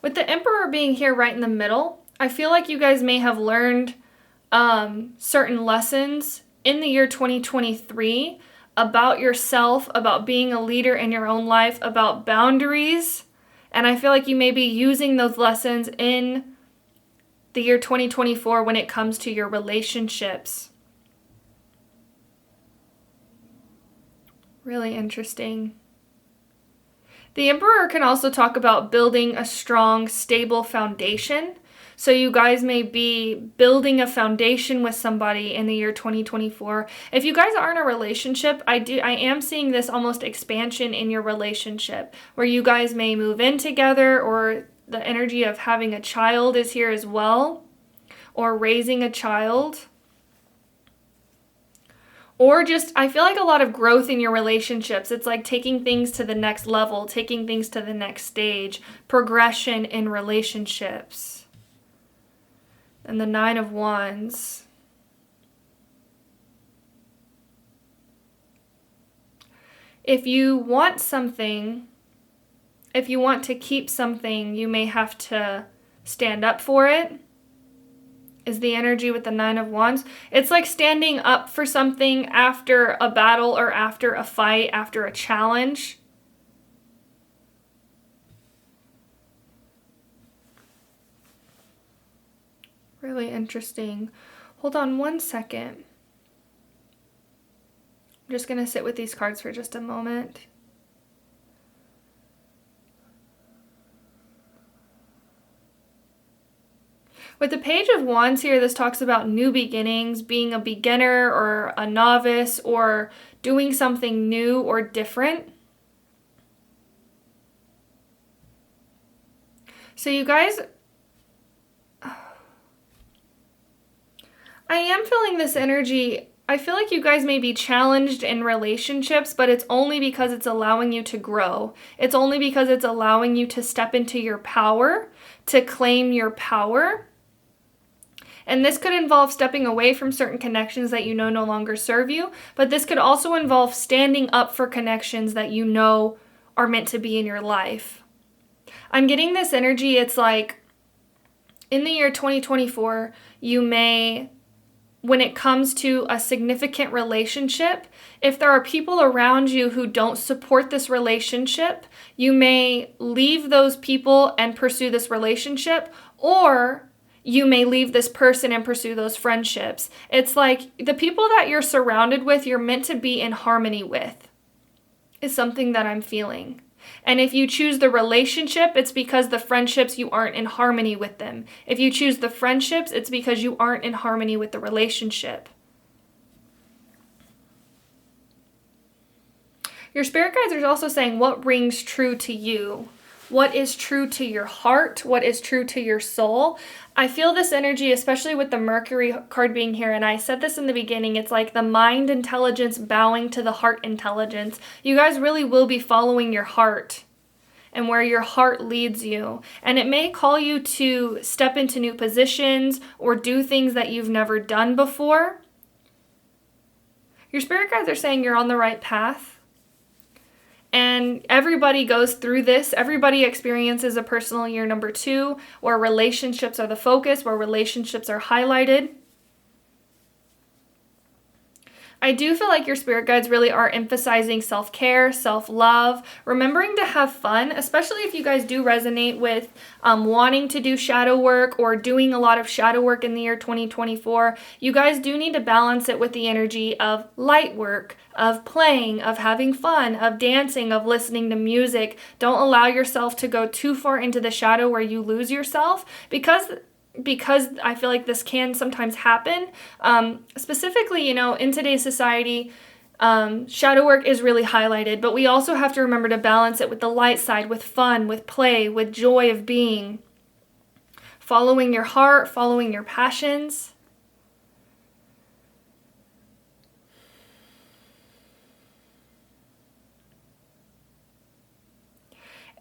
With the Emperor being here right in the middle, I feel like you guys may have learned certain lessons in the year 2023 about yourself, about being a leader in your own life, about boundaries. And I feel like you may be using those lessons in the year 2024 when it comes to your relationships. Really interesting. The Emperor can also talk about building a strong, stable foundation. So you guys may be building a foundation with somebody in the year 2024. If you guys are in a relationship, I am seeing this almost expansion in your relationship where you guys may move in together, or the energy of having a child is here as well, or raising a child. Or just, I feel like a lot of growth in your relationships. It's like taking things to the next level, taking things to the next stage, progression in relationships. And the Nine of Wands. If you want something, if you want to keep something, you may have to stand up for it. Is the energy with the Nine of Wands. It's like standing up for something after a battle or after a fight, after a challenge. Really interesting. Hold on one second. I'm just going to sit with these cards for just a moment. With the Page of Wands here, this talks about new beginnings, being a beginner or a novice, or doing something new or different. So you guys, I am feeling this energy. I feel like you guys may be challenged in relationships, but it's only because it's allowing you to grow. It's only because it's allowing you to step into your power, to claim your power. And this could involve stepping away from certain connections that you know no longer serve you, but this could also involve standing up for connections that you know are meant to be in your life. I'm getting this energy, it's like in the year 2024, you may, when it comes to a significant relationship, if there are people around you who don't support this relationship, you may leave those people and pursue this relationship, or you may leave this person and pursue those friendships. It's like the people that you're surrounded with, you're meant to be in harmony with, is something that I'm feeling. And if you choose the relationship, it's because the friendships, you aren't in harmony with them. If you choose the friendships, it's because you aren't in harmony with the relationship. Your spirit guides are also saying what rings true to you. What is true to your heart? What is true to your soul? I feel this energy, especially with the Mercury card being here, and I said this in the beginning, it's like the mind intelligence bowing to the heart intelligence. You guys really will be following your heart and where your heart leads you. And it may call you to step into new positions or do things that you've never done before. Your spirit guides are saying you're on the right path. And everybody goes through this. Everybody experiences a personal year number 2 where relationships are the focus, where relationships are highlighted. I do feel like your spirit guides really are emphasizing self-care, self-love, remembering to have fun, especially if you guys do resonate with wanting to do shadow work or doing a lot of shadow work in the year 2024. You guys do need to balance it with the energy of light work, of playing, of having fun, of dancing, of listening to music. Don't allow yourself to go too far into the shadow where you lose yourself, because I feel like this can sometimes happen. Specifically, in today's society, shadow work is really highlighted, but we also have to remember to balance it with the light side, with fun, with play, with joy of being, following your heart, following your passions.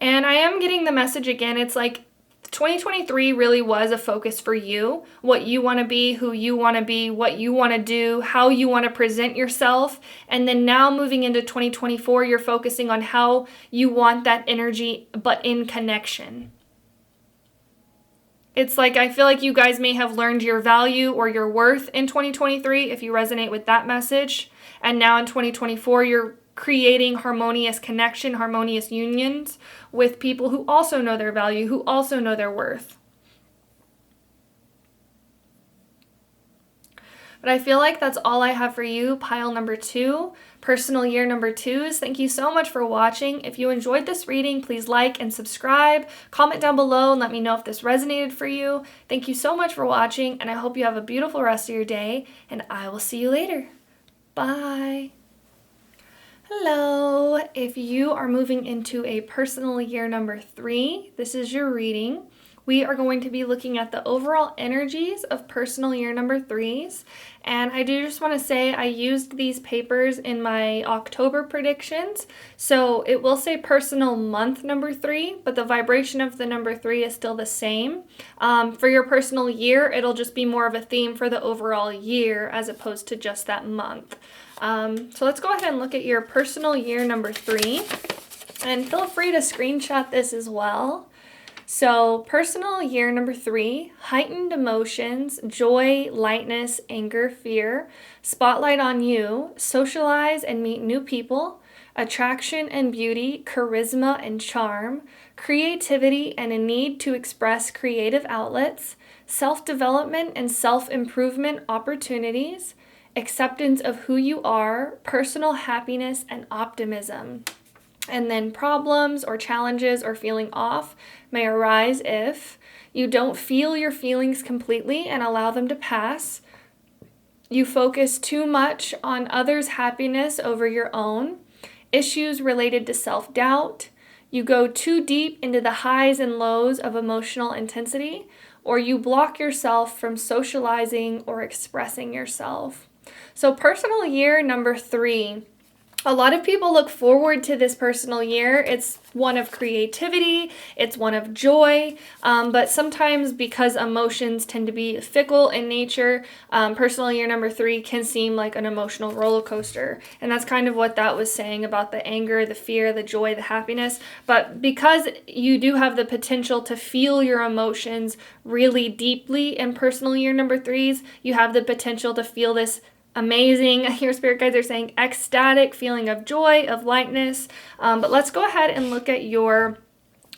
And I am getting the message again. It's like 2023 really was a focus for you, what you want to be, who you want to be, what you want to do, how you want to present yourself. And then now moving into 2024, you're focusing on how you want that energy, but in connection. It's like, I feel like you guys may have learned your value or your worth in 2023 if you resonate with that message. And now in 2024, you're creating harmonious connection, harmonious unions with people who also know their value, who also know their worth. But I feel like that's all I have for you, pile number 2, personal year number 2s. Thank you so much for watching. If you enjoyed this reading, please like and subscribe. Comment down below and let me know if this resonated for you. Thank you so much for watching, and I hope you have a beautiful rest of your day, and I will see you later. Bye. Hello, if you are moving into a personal year number 3, this is your reading. We are going to be looking at the overall energies of personal year number 3s. And I do just want to say I used these papers in my October predictions. So it will say personal month number 3, but the vibration of the number 3 is still the same. For your personal year, it'll just be more of a theme for the overall year as opposed to just that month. So let's go ahead and look at your personal year number 3, and feel free to screenshot this as well. So personal year number 3, heightened emotions, joy, lightness, anger, fear, spotlight on you, socialize and meet new people, attraction and beauty, charisma and charm, creativity and a need to express creative outlets, self-development and self-improvement opportunities, acceptance of who you are, personal happiness, and optimism. And then problems or challenges or feeling off may arise if you don't feel your feelings completely and allow them to pass. You focus too much on others' happiness over your own. Issues related to self-doubt. You go too deep into the highs and lows of emotional intensity, or you block yourself from socializing or expressing yourself. So personal year number 3. A lot of people look forward to this personal year. It's one of creativity, it's one of joy, but sometimes because emotions tend to be fickle in nature, personal year number 3 can seem like an emotional roller coaster. And that's kind of what that was saying about the anger, the fear, the joy, the happiness. But because you do have the potential to feel your emotions really deeply in personal year number 3s, you have the potential to feel this amazing, your spirit guides are saying ecstatic feeling of joy, of lightness. But let's go ahead and look at your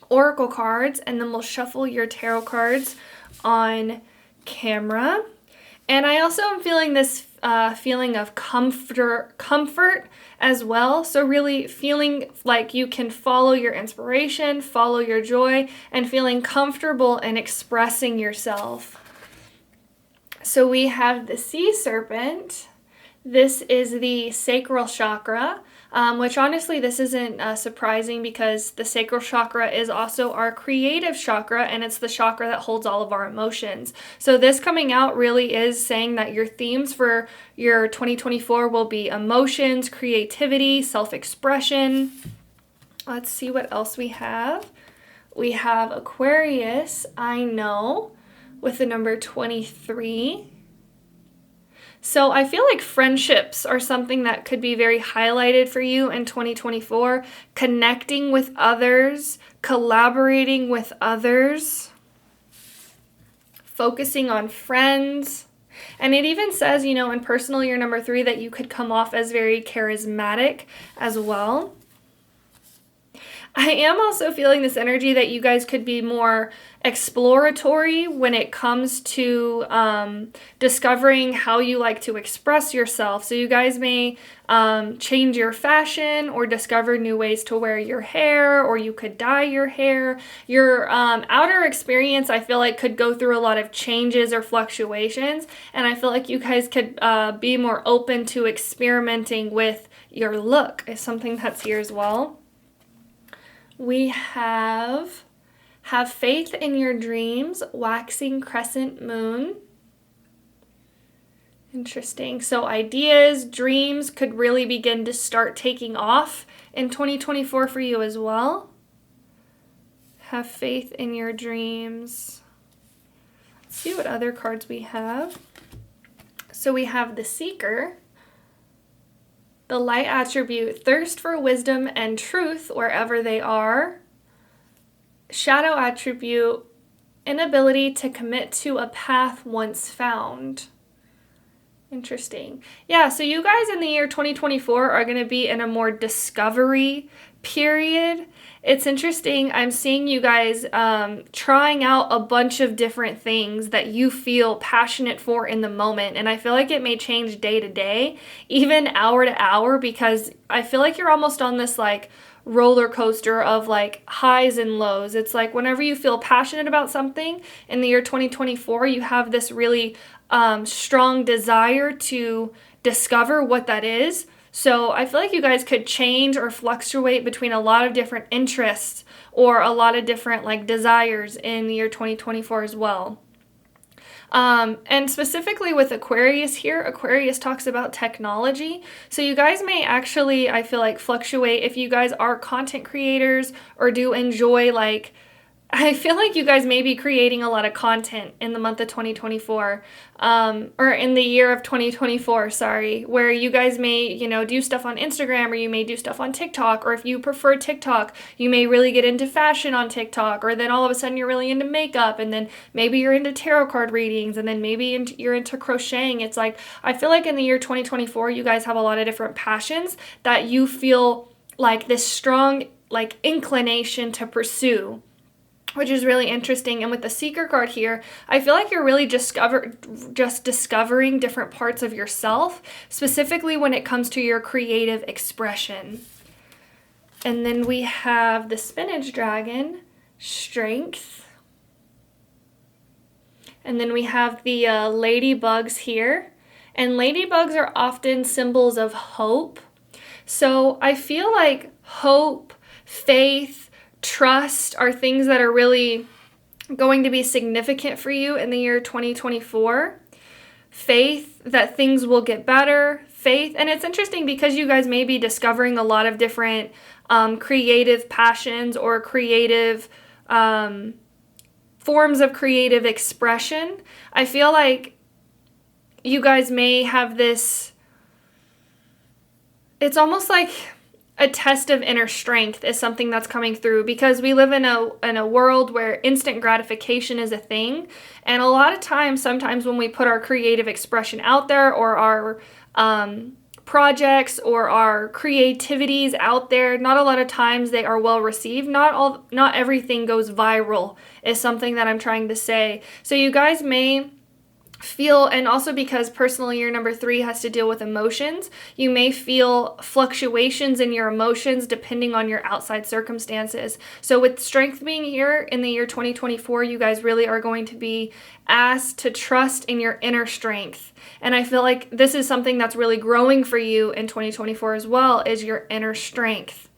oracle cards, and then we'll shuffle your tarot cards on camera. And I also am feeling this feeling of comfort as well. So really feeling like you can follow your inspiration, follow your joy, and feeling comfortable in expressing yourself. So we have the sea serpent. This is the sacral chakra, which honestly this isn't surprising because the sacral chakra is also our creative chakra, and it's the chakra that holds all of our emotions. So this coming out really is saying that your themes for your 2024 will be emotions, creativity, self-expression. Let's see what else we have. We have Aquarius, I know, with the number 23. So I feel like friendships are something that could be very highlighted for you in 2024. Connecting with others, collaborating with others, focusing on friends. And it even says, you know, in personal year number 3 that you could come off as very charismatic as well. I am also feeling this energy that you guys could be more exploratory when it comes to discovering how you like to express yourself. So you guys may change your fashion or discover new ways to wear your hair, or you could dye your hair. Your outer experience, I feel like, could go through a lot of changes or fluctuations, and I feel like you guys could be more open to experimenting with your look is something that's here as well. We have faith in your dreams, waxing crescent moon. Interesting. So ideas, dreams could really begin to start taking off in 2024 for you as well. Have faith in your dreams. Let's see what other cards we have. So we have the Seeker. The light attribute, thirst for wisdom and truth wherever they are. Shadow attribute, inability to commit to a path once found. Interesting. Yeah, so you guys in the year 2024 are going to be in a more discovery period. It's interesting. I'm seeing you guys trying out a bunch of different things that you feel passionate for in the moment. And I feel like it may change day to day, even hour to hour, because I feel like you're almost on this like roller coaster of like highs and lows. It's like whenever you feel passionate about something in the year 2024, you have this really strong desire to discover what that is. So I feel like you guys could change or fluctuate between a lot of different interests or a lot of different like desires in the year 2024 as well. And specifically with Aquarius here, Aquarius talks about technology. So you guys may actually, I feel like, fluctuate if you guys are content creators or do enjoy like, I feel like you guys may be creating a lot of content in the month of 2024, or in the year of 2024, sorry, where you guys may, you know, do stuff on Instagram, or you may do stuff on TikTok, or if you prefer TikTok, you may really get into fashion on TikTok, or then all of a sudden you're really into makeup, and then maybe you're into tarot card readings, and then maybe you're into crocheting. It's like, I feel like in the year 2024, you guys have a lot of different passions that you feel like this strong, like, inclination to pursue, which is really interesting. And with the Seeker card here, I feel like you're really just discovering different parts of yourself, specifically when it comes to your creative expression. And then we have the Spinach Dragon, Strength. And then we have the ladybugs here. And ladybugs are often symbols of hope. So I feel like hope, faith, trust are things that are really going to be significant for you in the year 2024. Faith that things will get better. Faith, and it's interesting because you guys may be discovering a lot of different creative passions or creative forms of creative expression. I feel like you guys may have this, it's almost like a test of inner strength is something that's coming through, because we live in a world where instant gratification is a thing. And a lot of times, sometimes when we put our creative expression out there, or our projects or our creativities out there, not a lot of times they are well received. Not everything goes viral is something that I'm trying to say. So you guys may feel, and also because personal year number 3 has to deal with emotions, you may feel fluctuations in your emotions depending on your outside circumstances. So with strength being here in the year 2024, you guys really are going to be asked to trust in your inner strength. And I feel like this is something that's really growing for you in 2024 as well, is your inner strength.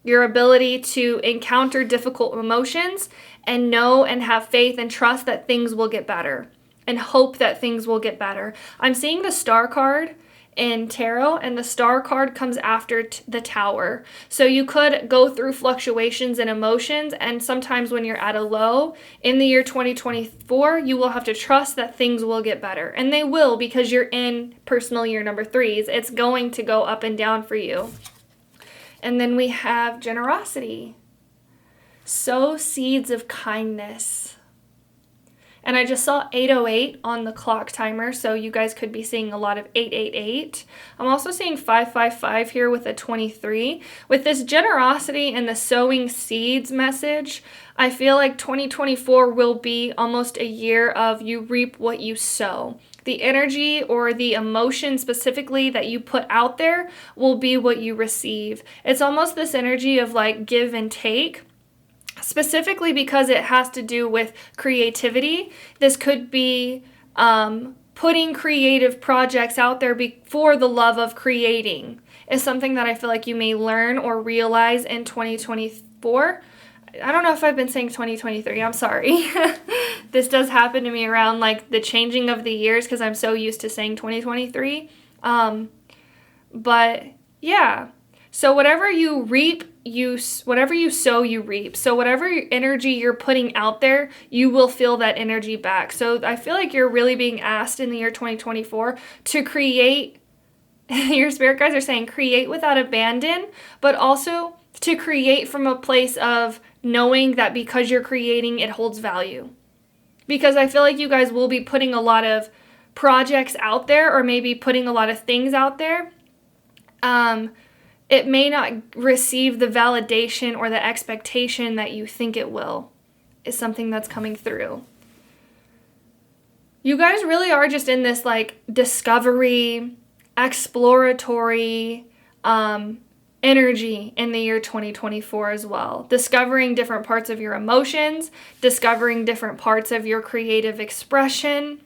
Your ability to encounter difficult emotions and know and have faith and trust that things will get better, and hope that things will get better. I'm seeing the Star card in tarot, and the Star card comes after the Tower. So you could go through fluctuations in emotions, and sometimes when you're at a low in the year 2024, you will have to trust that things will get better. And they will, because you're in personal year number 3s. It's going to go up and down for you. And then we have generosity. Sow seeds of kindness. And I just saw 808 on the clock timer, so you guys could be seeing a lot of 888. I'm also seeing 555 here with a 23. With this generosity and the sowing seeds message, I feel like 2024 will be almost a year of you reap what you sow. The energy or the emotion specifically that you put out there will be what you receive. It's almost this energy of like give and take. Specifically because it has to do with creativity. This could be putting creative projects out there for the love of creating is something that I feel like you may learn or realize in 2024. I don't know if I've been saying 2023. I'm sorry. This does happen to me around like the changing of the years because I'm so used to saying 2023. But yeah. So whatever you reap, whatever you sow, you reap. So whatever energy you're putting out there, you will feel that energy back. So I feel like you're really being asked in the year 2024 to create, your spirit guides are saying create without abandon, but also to create from a place of knowing that because you're creating, it holds value. Because I feel like you guys will be putting a lot of projects out there or maybe putting a lot of things out there. It may not receive the validation or the expectation that you think it will, is something that's coming through. You guys really are just in this like discovery, exploratory energy in the year 2024 as well. Discovering different parts of your emotions, discovering different parts of your creative expression.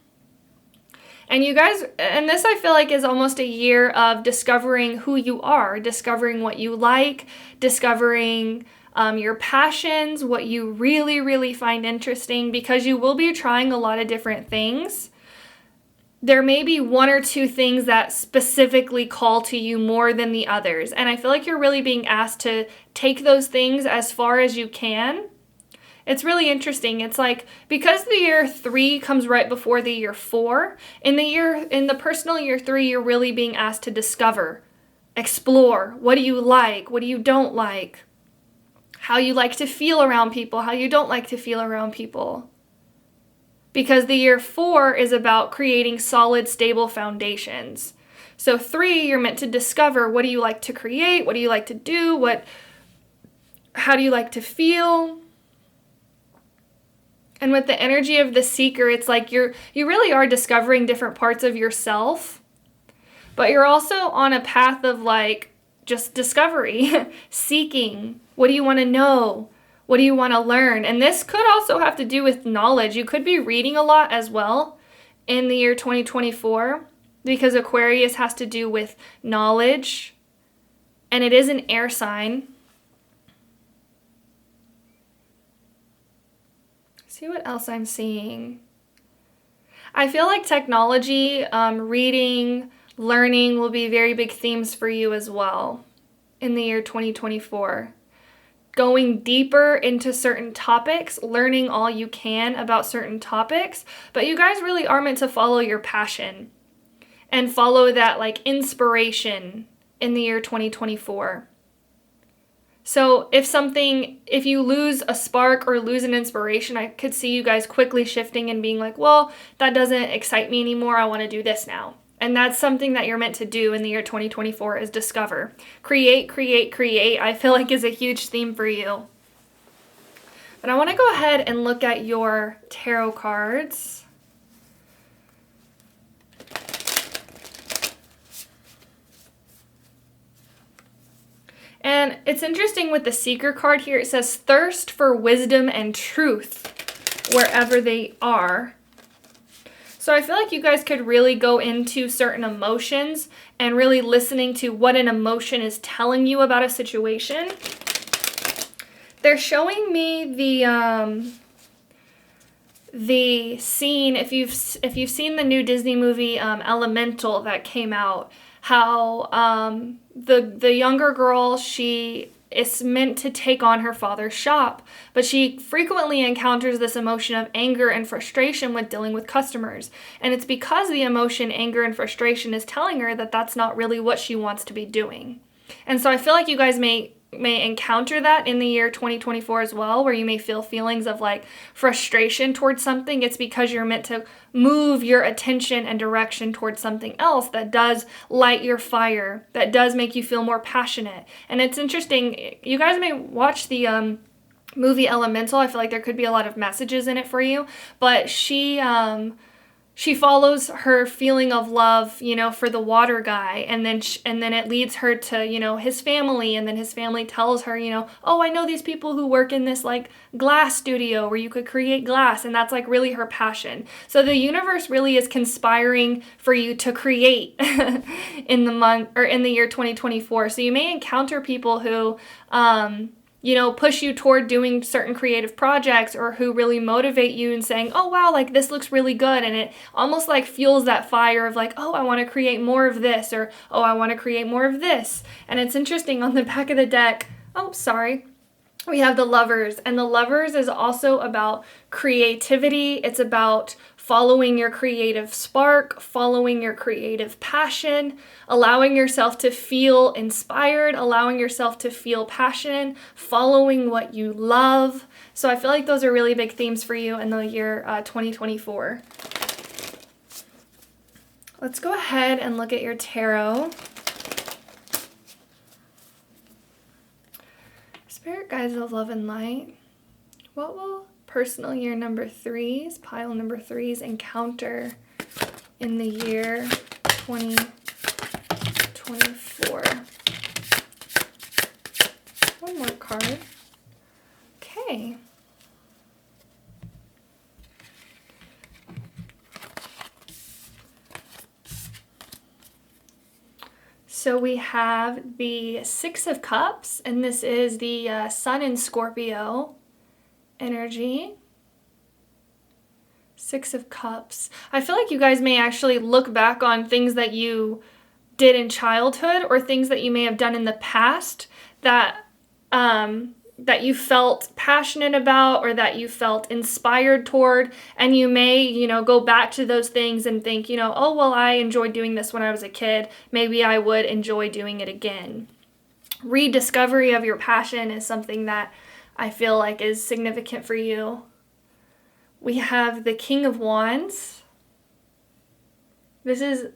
And you guys, and this I feel like is almost a year of discovering who you are, discovering what you like, discovering your passions, what you really, really find interesting, because you will be trying a lot of different things. There may be one or two things that specifically call to you more than the others. And I feel like you're really being asked to take those things as far as you can. It's really interesting. It's like, because the year 3 comes right before the year 4, in the personal year 3, you're really being asked to discover, explore. What do you like? What do you don't like? How you like to feel around people, how you don't like to feel around people. Because the year 4 is about creating solid, stable foundations. So 3, you're meant to discover, what do you like to create? What do you like to do? How do you like to feel? And with the energy of the seeker, it's like you really are discovering different parts of yourself, but you're also on a path of like just discovery, seeking. What do you want to know? What do you want to learn? And this could also have to do with knowledge. You could be reading a lot as well in the year 2024 because Aquarius has to do with knowledge, and it is an air sign. See what else I'm seeing. I feel like technology, reading, learning will be very big themes for you as well in the year 2024. Going deeper into certain topics, learning all you can about certain topics, but you guys really are meant to follow your passion and follow that like inspiration in the year 2024. So if you lose a spark or lose an inspiration, I could see you guys quickly shifting and being like, well, that doesn't excite me anymore. I want to do this now. And that's something that you're meant to do in the year 2024 is discover. Create, create, create, I feel like is a huge theme for you. But I want to go ahead and look at your tarot cards. And it's interesting with the Seeker card here. It says thirst for wisdom and truth wherever they are. So I feel like you guys could really go into certain emotions and really listening to what an emotion is telling you about a situation. They're showing me the scene, if you've seen the new Disney movie Elemental that came out, how the younger girl, she is meant to take on her father's shop, but she frequently encounters this emotion of anger and frustration with dealing with customers. And it's because the emotion, anger, and frustration is telling her that that's not really what she wants to be doing. And so I feel like you guys may may encounter that in the year 2024 as well, where you may feel feelings of like frustration towards something. It's because you're meant to move your attention and direction towards something else that does light your fire, that does make you feel more passionate. And it's interesting, you guys may watch the movie Elemental. I feel like there could be a lot of messages in it for you, but she follows her feeling of love, you know, for the water guy, and then it leads her to, you know, his family, and then his family tells her, you know, oh, I know these people who work in this like glass studio where you could create glass, and that's like really her passion. So the universe really is conspiring for you to create in the month or in the year 2024. So you may encounter people who you know, push you toward doing certain creative projects, or who really motivate you and saying, oh, wow, like this looks really good. And it almost like fuels that fire of like, oh, I want to create more of this, or, oh, I want to create more of this. And it's interesting, on the back of the deck, we have the Lovers, and the Lovers is also about creativity. It's about following your creative spark, following your creative passion, allowing yourself to feel inspired, allowing yourself to feel passion, following what you love. So I feel like those are really big themes for you in the year 2024. Let's go ahead and look at your tarot. Spirit guides of love and light. What will personal year number 3's, pile number 3's, encounter in the year 2024? One more card. Okay. So we have the Six of Cups, and this is the Sun in Scorpio energy. Six of Cups. I feel like you guys may actually look back on things that you did in childhood, or things that you may have done in the past that that you felt passionate about, or that you felt inspired toward, and you may, you know, go back to those things and think, you know, oh, well, I enjoyed doing this when I was a kid. Maybe I would enjoy doing it again. Rediscovery of your passion is something that I feel like is significant for you. We have the King of Wands. This is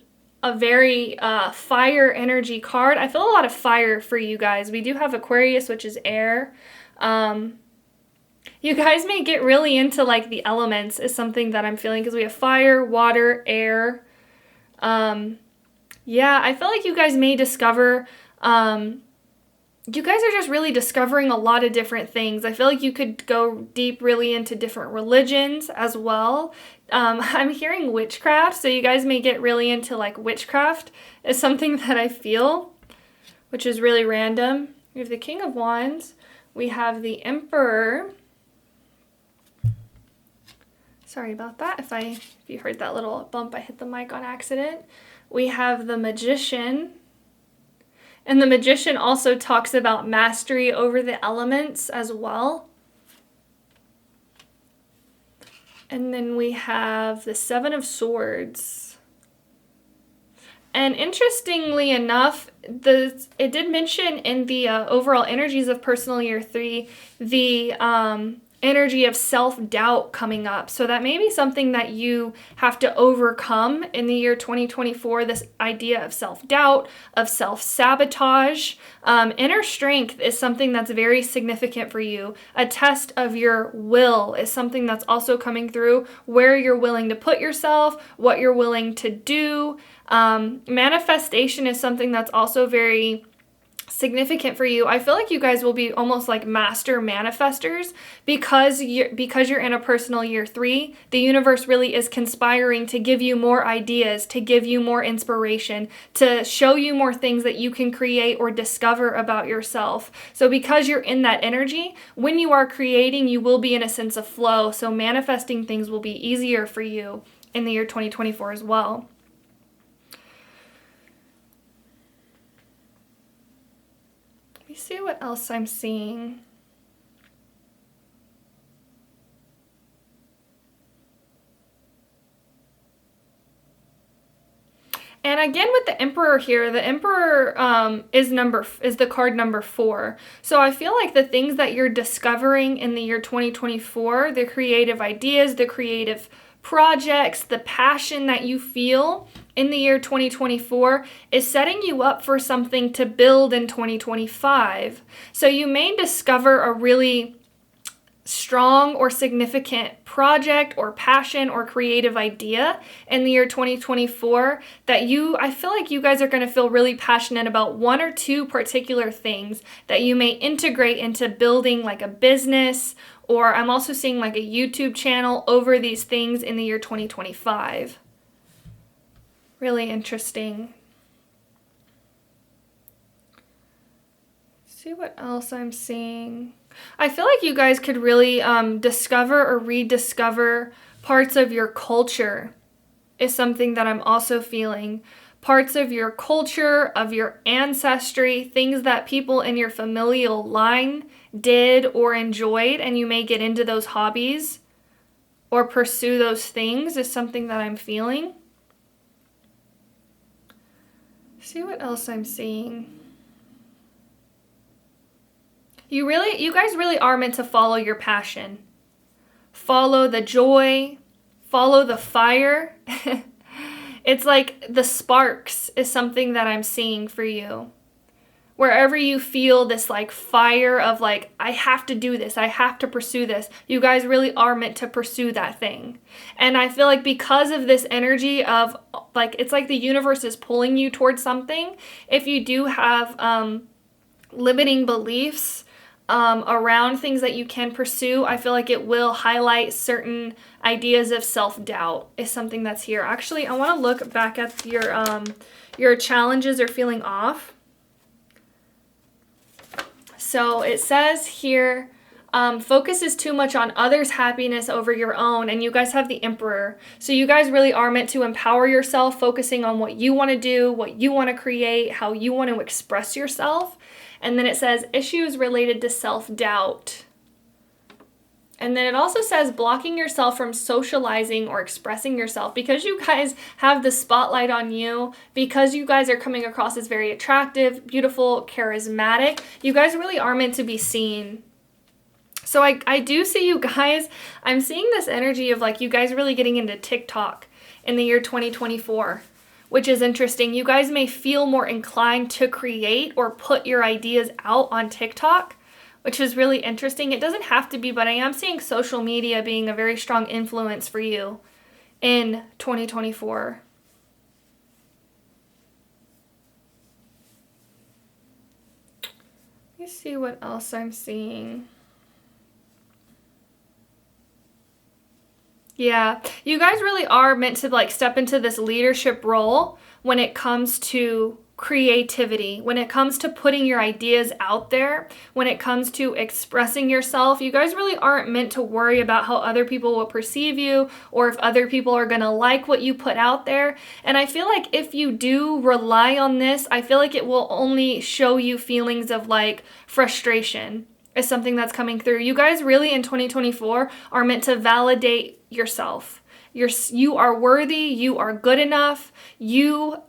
a very fire energy card. I feel a lot of fire for you guys. We do have Aquarius, which is air. You guys may get really into like the elements is something that I'm feeling, because we have fire, water, air. Yeah, I feel like you guys may discover, you guys are just really discovering a lot of different things. I feel like you could go deep really into different religions as well. I'm hearing witchcraft, so you guys may get really into like witchcraft is something that I feel, which is really random. We have the King of Wands. We have the Emperor. Sorry about that. If you heard that little bump, I hit the mic on accident. We have the Magician. And the Magician also talks about mastery over the elements as well. And then we have the Seven of Swords. And interestingly enough, it did mention in the overall energies of personal year 3, the energy of self-doubt coming up. So that may be something that you have to overcome in the year 2024, this idea of self-doubt, of self-sabotage. Inner strength is something that's very significant for you. A test of your will is something that's also coming through, where you're willing to put yourself, what you're willing to do. Manifestation is something that's also very significant for you. I feel like you guys will be almost like master manifestors because you're in a personal year 3. The universe really is conspiring to give you more ideas, to give you more inspiration, to show you more things that you can create or discover about yourself. So because you're in that energy, when you are creating, you will be in a sense of flow. So manifesting things will be easier for you in the year 2024 as well. See what else I'm seeing. And again, with the Emperor here, the Emperor is the card number 4. So I feel like the things that you're discovering in the year 2024, the creative ideas, the creative projects, the passion that you feel in the year 2024 is setting you up for something to build in 2025. So you may discover a really strong or significant project or passion or creative idea in the year 2024 that I feel like you guys are going to feel really passionate about one or two particular things that you may integrate into building like a business, or I'm also seeing like a YouTube channel over these things in the year 2025. Really interesting. Let's see what else I'm seeing. I feel like you guys could really discover or rediscover parts of your culture is something that I'm also feeling. Parts of your culture, of your ancestry, things that people in your familial line did or enjoyed, and you may get into those hobbies or pursue those things is something that I'm feeling. See what else I'm seeing. You guys really are meant to follow your passion. Follow the joy, follow the fire. It's like the sparks is something that I'm seeing for you. Wherever you feel this like fire of like, I have to do this, I have to pursue this, you guys really are meant to pursue that thing. And I feel like because of this energy of like, it's like the universe is pulling you towards something. If you do have limiting beliefs around things that you can pursue, I feel like it will highlight certain ideas of self-doubt is something that's here. Actually, I want to look back at your challenges or feeling off. So it says here, focus is too much on others' happiness over your own, and you guys have the Emperor. So you guys really are meant to empower yourself, focusing on what you want to do, what you want to create, how you want to express yourself. And then it says issues related to self-doubt. And then it also says blocking yourself from socializing or expressing yourself because you guys have the spotlight on you, because you guys are coming across as very attractive, beautiful, charismatic. You guys really are meant to be seen. So I do see you guys, I'm seeing this energy of like you guys really getting into TikTok in the year 2024. Which is interesting. You guys may feel more inclined to create or put your ideas out on TikTok, which is really interesting. It doesn't have to be, but I am seeing social media being a very strong influence for you in 2024. Let me see what else I'm seeing. Yeah, you guys really are meant to like step into this leadership role when it comes to creativity, when it comes to putting your ideas out there, when it comes to expressing yourself. You guys really aren't meant to worry about how other people will perceive you or if other people are going to like what you put out there. And I feel like if you do rely on this, I feel like it will only show you feelings of like frustration is something that's coming through. You guys really in 2024 are meant to validate yourself. You are worthy, you are good enough, you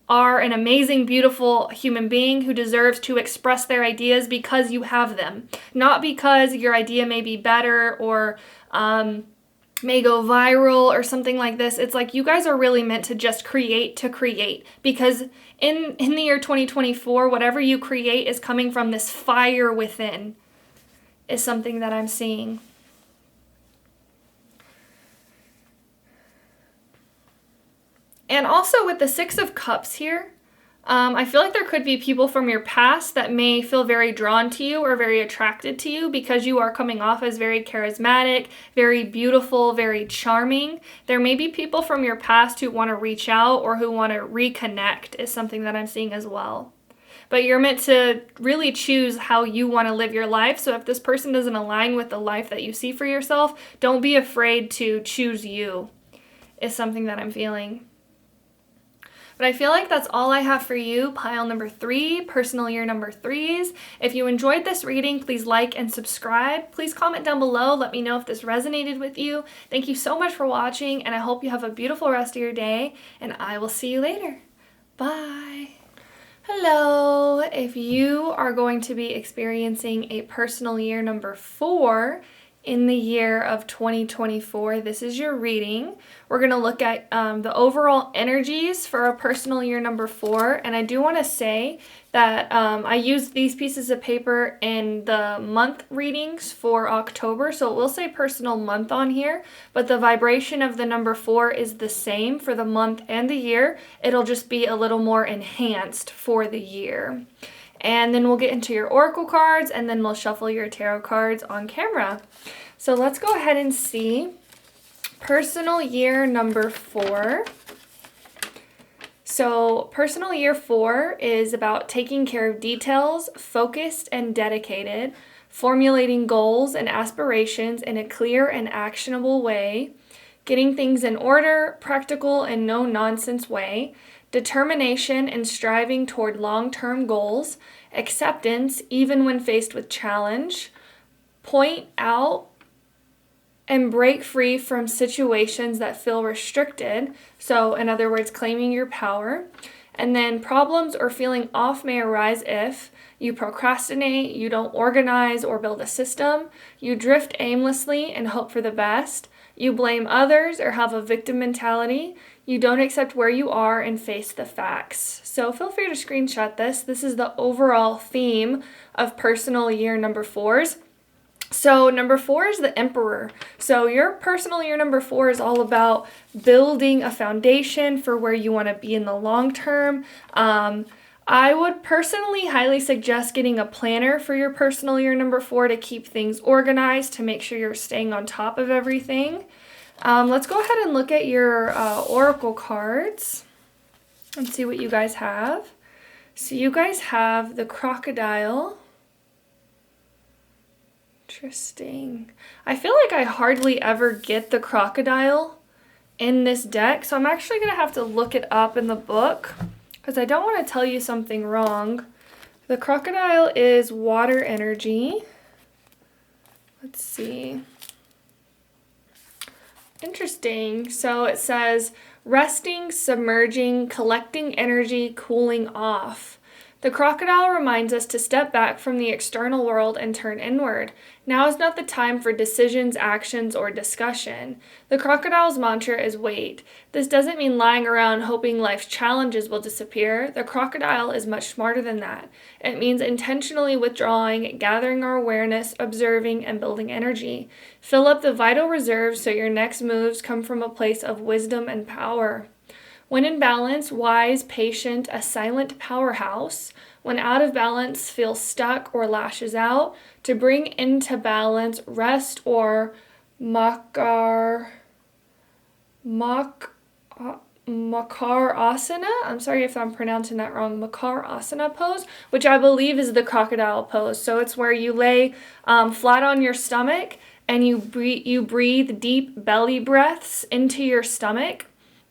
are an amazing, beautiful human being who deserves to express their ideas because you have them. Not because your idea may be better or may go viral or something like this. It's like you guys are really meant to just create because in the year 2024, whatever you create is coming from this fire within is something that I'm seeing. And also with the Six of Cups here, I feel like there could be people from your past that may feel very drawn to you or very attracted to you because you are coming off as very charismatic, very beautiful, very charming. There may be people from your past who want to reach out or who want to reconnect is something that I'm seeing as well. But you're meant to really choose how you want to live your life. So if this person doesn't align with the life that you see for yourself, don't be afraid to choose you is something that I'm feeling. But I feel like that's all I have for you, pile number 3, personal year number 3s. If you enjoyed this reading, please like and subscribe. Please comment down below. Let me know if this resonated with you. Thank you so much for watching, and I hope you have a beautiful rest of your day, and I will see you later. Bye. Hello. If you are going to be experiencing a personal year number 4 in the year of 2024, this is your reading. We're going to look at the overall energies for a personal year number 4. And I do want to say that I used these pieces of paper in the month readings for October. So it will say personal month on here, but the vibration of the number 4 is the same for the month and the year. It'll just be a little more enhanced for the year. And then we'll get into your oracle cards, and then we'll shuffle your tarot cards on camera. So let's go ahead and see personal year number 4. So personal year 4 is about taking care of details, focused and dedicated, formulating goals and aspirations in a clear and actionable way, getting things in order, practical and no-nonsense way, determination and striving toward long-term goals, acceptance even when faced with challenge, point out and break free from situations that feel restricted. So in other words, claiming your power. And then problems or feeling off may arise if you procrastinate, you don't organize or build a system, you drift aimlessly and hope for the best, you blame others or have a victim mentality, you don't accept where you are and face the facts. So feel free to screenshot this. This is the overall theme of personal year number 4s. So number 4 is the Emperor. So your personal year number 4 is all about building a foundation for where you want to be in the long term. I would personally highly suggest getting a planner for your personal year number 4 to keep things organized, to make sure you're staying on top of everything. Let's go ahead and look at your oracle cards and see what you guys have. So you guys have the crocodile. Interesting. I feel like I hardly ever get the crocodile in this deck, so I'm actually going to have to look it up in the book because I don't want to tell you something wrong. The crocodile is water energy. Let's see. Interesting. So it says resting, submerging, collecting energy, cooling off. The crocodile reminds us to step back from the external world and turn inward. Now is not the time for decisions, actions, or discussion. The crocodile's mantra is wait. This doesn't mean lying around hoping life's challenges will disappear. The crocodile is much smarter than that. It means intentionally withdrawing, gathering our awareness, observing, and building energy. Fill up the vital reserves so your next moves come from a place of wisdom and power. When in balance, wise, patient, a silent powerhouse. When out of balance, feels stuck or lashes out. To bring into balance, rest or makar asana. I'm sorry if I'm pronouncing that wrong. Makar asana pose, which I believe is the crocodile pose. So it's where you lay flat on your stomach and you breathe deep belly breaths into your stomach.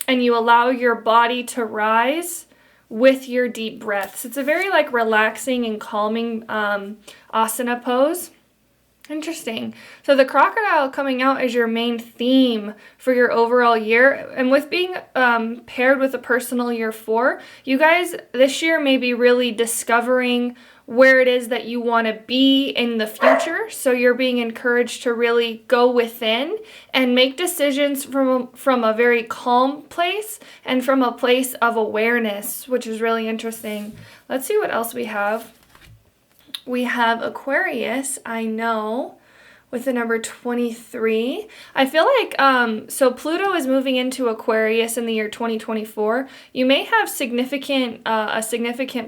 And you allow your body to rise with your deep breaths. It's a very relaxing and calming asana pose. Interesting. So the crocodile coming out as your main theme for your overall year. And with being paired with a personal year 4, you guys this year may be really discovering where it is that you want to be in the future. So you're being encouraged to really go within and make decisions from a very calm place and from a place of awareness, which is really interesting. Let's see what else we have. We have Aquarius, I know, with the number 23. I feel like, so Pluto is moving into Aquarius in the year 2024. You may have a significant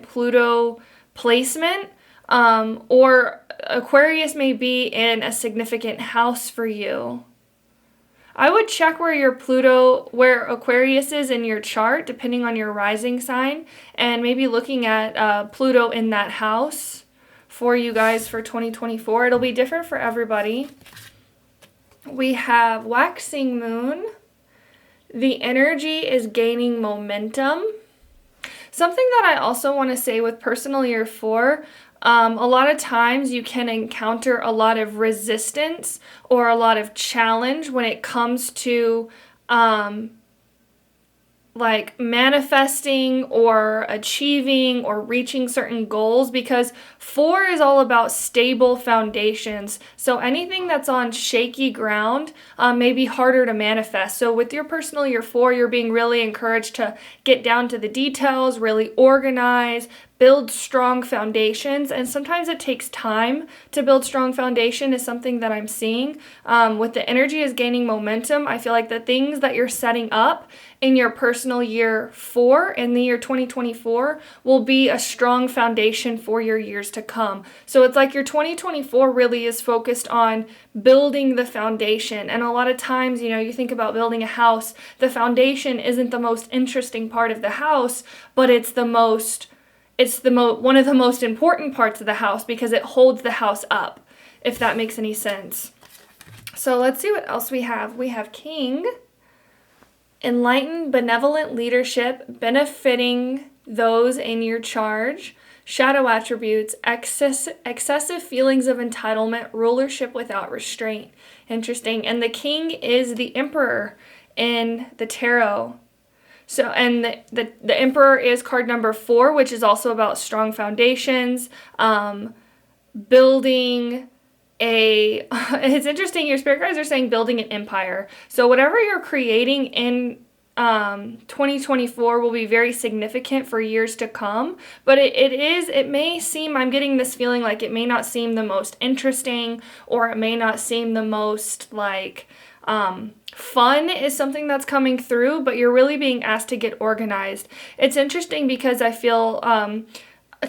Pluto placement, or Aquarius may be in a significant house for you. I would check where Aquarius is in your chart, depending on your rising sign, and maybe looking at Pluto in that house for you guys for 2024. It'll be different for everybody. We have waxing moon. The energy is gaining momentum. Something that I also want to say with personal year 4, a lot of times you can encounter a lot of resistance or a lot of challenge when it comes to like manifesting or achieving or reaching certain goals, because 4 is all about stable foundations. So anything that's on shaky ground may be harder to manifest. So with your personal year 4, you're being really encouraged to get down to the details, really organize, build strong foundations. And sometimes it takes time to build strong foundation, is something that I'm seeing. With the energy is gaining momentum, I feel like the things that you're setting up in your personal year 4, in the year 2024, will be a strong foundation for your years to come. So it's like your 2024 really is focused on building the foundation. And a lot of times, you think about building a house, the foundation isn't the most interesting part of the house, but it's one of the most important parts of the house, because it holds the house up, if that makes any sense. So let's see what else we have. We have King, enlightened, benevolent leadership, benefiting those in your charge, shadow attributes, excessive feelings of entitlement, rulership without restraint. Interesting. And the King is the Emperor in the tarot. So, and the Emperor is card number 4, which is also about strong foundations, building it's interesting, your spirit guides are saying building an empire. So whatever you're creating in 2024 will be very significant for years to come, but it may seem, I'm getting this feeling like it may not seem the most interesting, or it may not seem the most like, fun is something that's coming through, but you're really being asked to get organized. It's interesting because I feel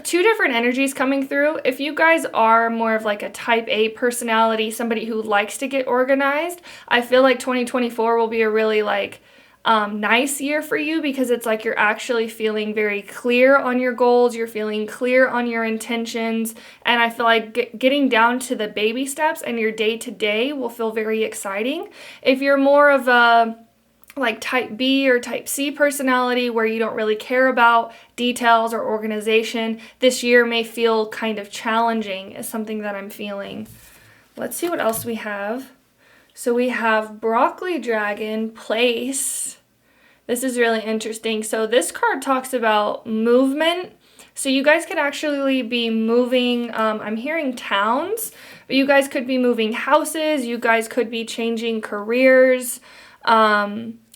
2 different energies coming through. If you guys are more of like a type A personality, somebody who likes to get organized, I feel like 2024 will be a really like nice year for you, because it's like you're actually feeling very clear on your goals, you're feeling clear on your intentions, and I feel like getting down to the baby steps and your day-to-day will feel very exciting. If you're more of a like type B or type C personality, where you don't really care about details or organization, this year may feel kind of challenging, is something that I'm feeling. Let's see what else we have. So we have Broccoli Dragon, place. This is really interesting. So this card talks about movement. So you guys could actually be moving, I'm hearing towns, but you guys could be moving houses, you guys could be changing careers.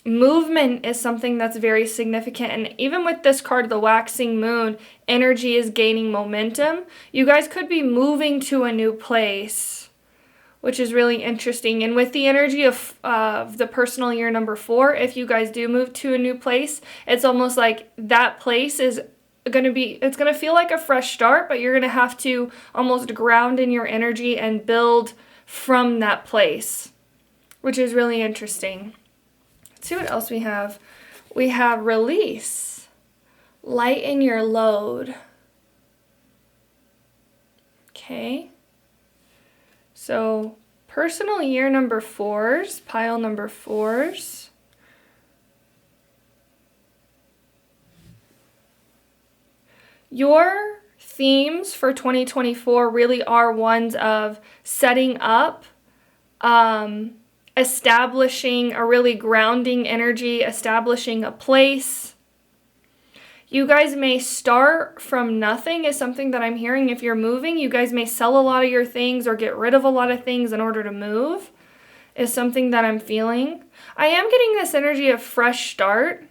Movement is something that's very significant, and even with this card, the waxing moon, energy is gaining momentum. You guys could be moving to a new place, which is really interesting. And with the energy of the personal year number 4, if you guys do move to a new place, it's almost like that place is it's going to feel like a fresh start, but you're going to have to almost ground in your energy and build from that place, which is really interesting. Let's see what else we have. We have release, lighten your load. Okay. So personal year number 4s, pile number 4s. Your themes for 2024 really are ones of setting up, establishing a really grounding energy, establishing a place. You guys may start from nothing is something that I'm hearing. If you're moving, you guys may sell a lot of your things or get rid of a lot of things in order to move is something that I'm feeling. I am getting this energy of fresh start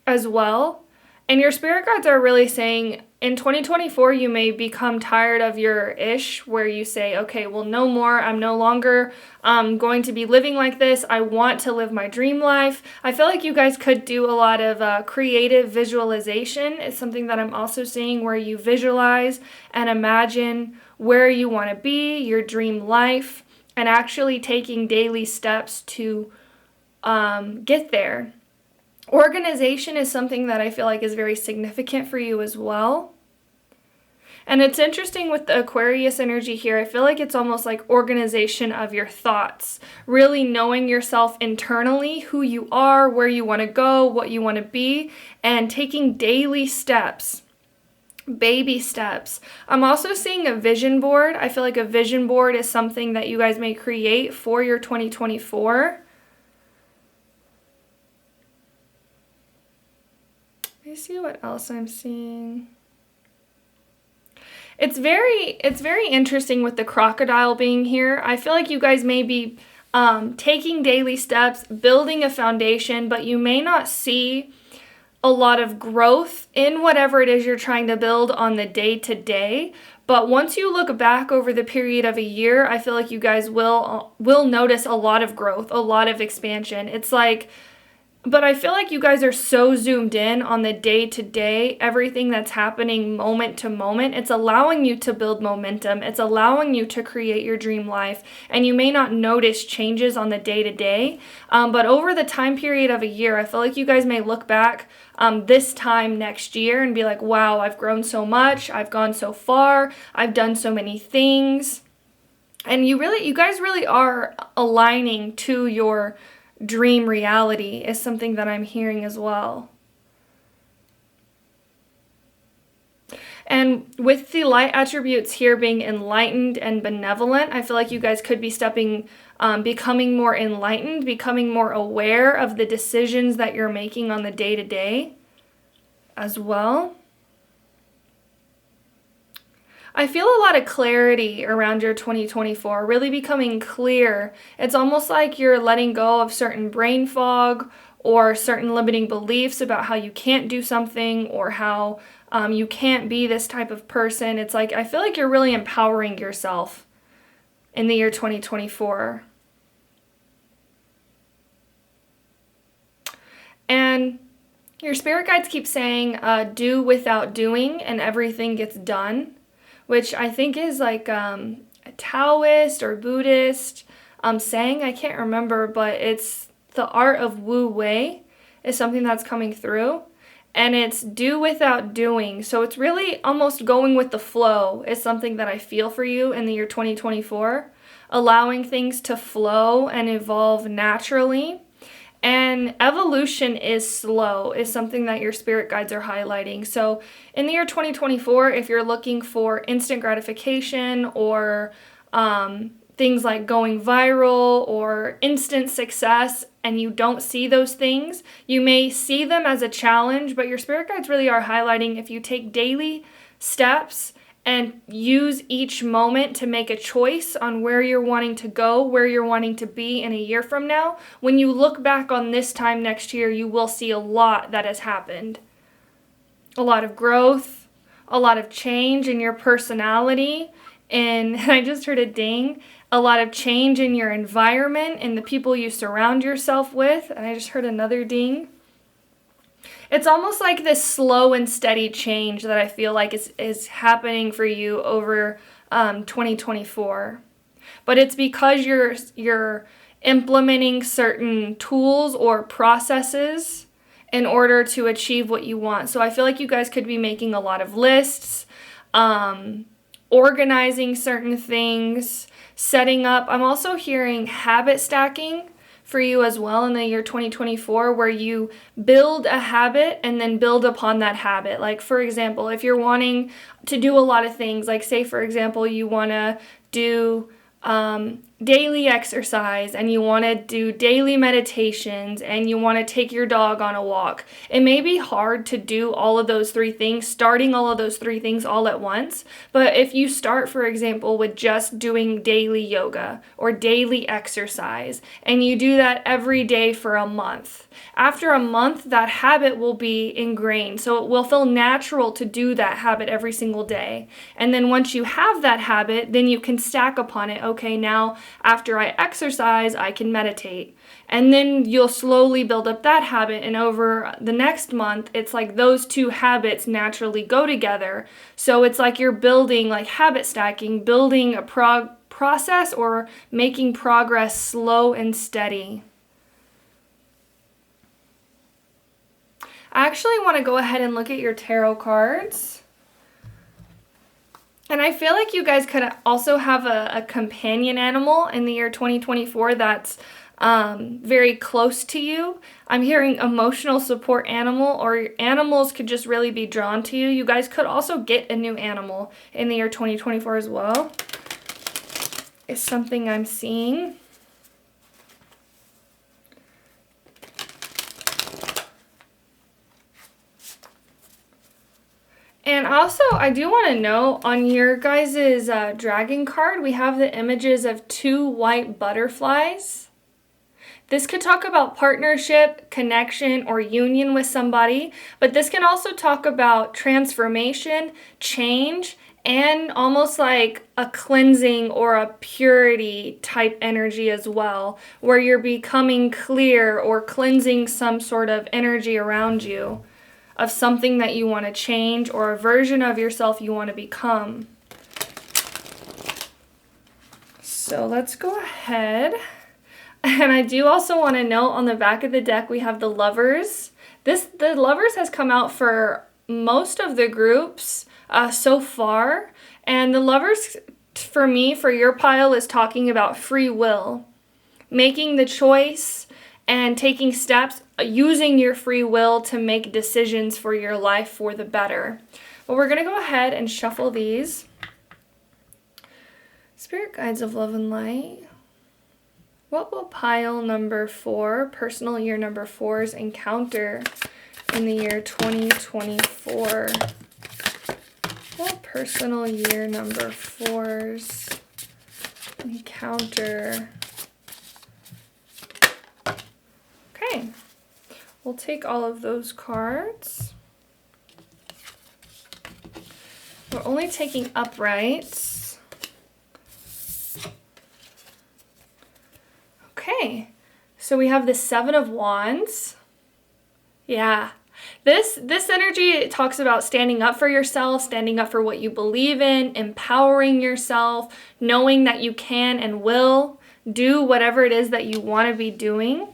as well. And your spirit guides are really saying in 2024, you may become tired of your ish, where you say, okay, well, no more. I'm no longer going to be living like this. I want to live my dream life. I feel like you guys could do a lot of creative visualization. It's something that I'm also seeing, where you visualize and imagine where you want to be, your dream life, and actually taking daily steps to get there. Organization is something that I feel like is very significant for you as well. And it's interesting with the Aquarius energy here. I feel like it's almost like organization of your thoughts, really knowing yourself internally, who you are, where you want to go, what you want to be, and taking daily steps, baby steps. I'm also seeing a vision board. I feel like a vision board is something that you guys may create for your 2024. me see what else I'm seeing. It's very interesting with the crocodile being here. I feel like you guys may be taking daily steps, building a foundation, but you may not see a lot of growth in whatever it is you're trying to build on the day-to-day. But once you look back over the period of a year, I feel like you guys will notice a lot of growth, a lot of expansion. It's like, but I feel like you guys are so zoomed in on the day-to-day, everything that's happening moment to moment. It's allowing you to build momentum. It's allowing you to create your dream life. And you may not notice changes on the day-to-day, but over the time period of a year, I feel like you guys may look back this time next year and be like, wow, I've grown so much. I've gone so far. I've done so many things. And you guys really are aligning to your dream reality is something that I'm hearing as well. And with the light attributes here being enlightened and benevolent, I feel like you guys could be becoming more enlightened, becoming more aware of the decisions that you're making on the day-to-day as well. I feel a lot of clarity around your 2024, really becoming clear. It's almost like you're letting go of certain brain fog or certain limiting beliefs about how you can't do something or how you can't be this type of person. It's like, I feel like you're really empowering yourself in the year 2024. And your spirit guides keep saying, do without doing and everything gets done, which I think is like a Taoist or Buddhist saying. I can't remember, but it's the art of Wu Wei is something that's coming through. And it's do without doing. So it's really almost going with the flow is something that I feel for you in the year 2024. Allowing things to flow and evolve naturally. And evolution is slow, is something that your spirit guides are highlighting. So in the year 2024, if you're looking for instant gratification or things like going viral or instant success, and you don't see those things, you may see them as a challenge, but your spirit guides really are highlighting if you take daily steps and use each moment to make a choice on where you're wanting to go, where you're wanting to be in a year from now. When you look back on this time next year, you will see a lot that has happened. A lot of growth, a lot of change in your personality, and I just heard a ding, a lot of change in your environment and the people you surround yourself with, and I just heard another ding. It's almost like this slow and steady change that I feel like is happening for you over 2024. But it's because you're implementing certain tools or processes in order to achieve what you want. So I feel like you guys could be making a lot of lists, organizing certain things, setting up. I'm also hearing habit stacking for you as well in the year 2024, where you build a habit and then build upon that habit. Like, for example, if you're wanting to do a lot of things, like say, for example, you want to do daily exercise and you want to do daily meditations and you want to take your dog on a walk. It may be hard to do all of those three things, starting all of those three things all at once. But if you start, for example, with just doing daily yoga or daily exercise, and you do that every day for a month, after a month, that habit will be ingrained. So it will feel natural to do that habit every single day. And then once you have that habit, then you can stack upon it. Okay, now after I exercise, I can meditate. And then you'll slowly build up that habit. And over the next month, it's like those two habits naturally go together. So it's like you're building, like habit stacking, building a process or making progress slow and steady. I actually want to go ahead and look at your tarot cards. And I feel like you guys could also have a companion animal in the year 2024 that's very close to you. I'm hearing emotional support animal, or animals could just really be drawn to you. You guys could also get a new animal in the year 2024 as well. It's something I'm seeing. And also, I do want to know on your guys' dragon card, we have the images of 2 white butterflies. This could talk about partnership, connection, or union with somebody, but this can also talk about transformation, change, and almost like a cleansing or a purity type energy as well, where you're becoming clear or cleansing some sort of energy around you of something that you want to change or a version of yourself you want to become. So let's go ahead. And I do also want to note on the back of the deck, we have the Lovers. The Lovers has come out for most of the groups so far. And the Lovers, for me, for your pile, is talking about free will. Making the choice and taking steps, using your free will to make decisions for your life for the better. But we're going to go ahead and shuffle these. Spirit Guides of Love and Light. What will pile number 4, personal year number 4's encounter in the year 2024? What personal year number 4's encounter? Okay, we'll take all of those cards. We're only taking uprights. Okay, so we have the 7 of Wands. Yeah, this energy talks about standing up for yourself, standing up for what you believe in, empowering yourself, knowing that you can and will do whatever it is that you want to be doing.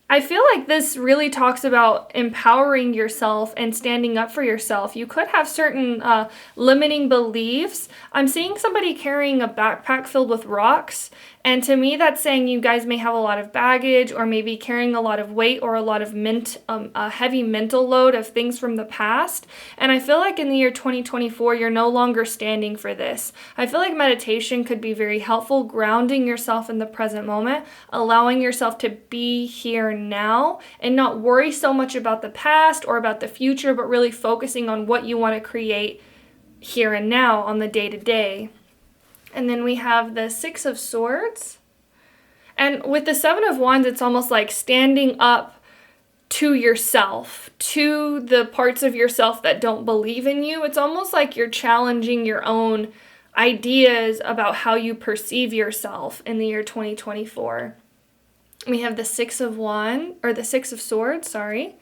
I feel like this really talks about empowering yourself and standing up for yourself. You could have certain limiting beliefs. I'm seeing somebody carrying a backpack filled with rocks, and to me that's saying you guys may have a lot of baggage or maybe carrying a lot of weight or a lot of a heavy mental load of things from the past. And I feel like in the year 2024, you're no longer standing for this. I feel like meditation could be very helpful, grounding yourself in the present moment, allowing yourself to be here now and not worry so much about the past or about the future, but really focusing on what you want to create here and now on the day-to-day. And then we have the 6 of Swords. And with the 7 of Wands, it's almost like standing up to yourself, to the parts of yourself that don't believe in you. It's almost like you're challenging your own ideas about how you perceive yourself in the year 2024. We have the 6 of Wands, or the 6 of Swords, sorry.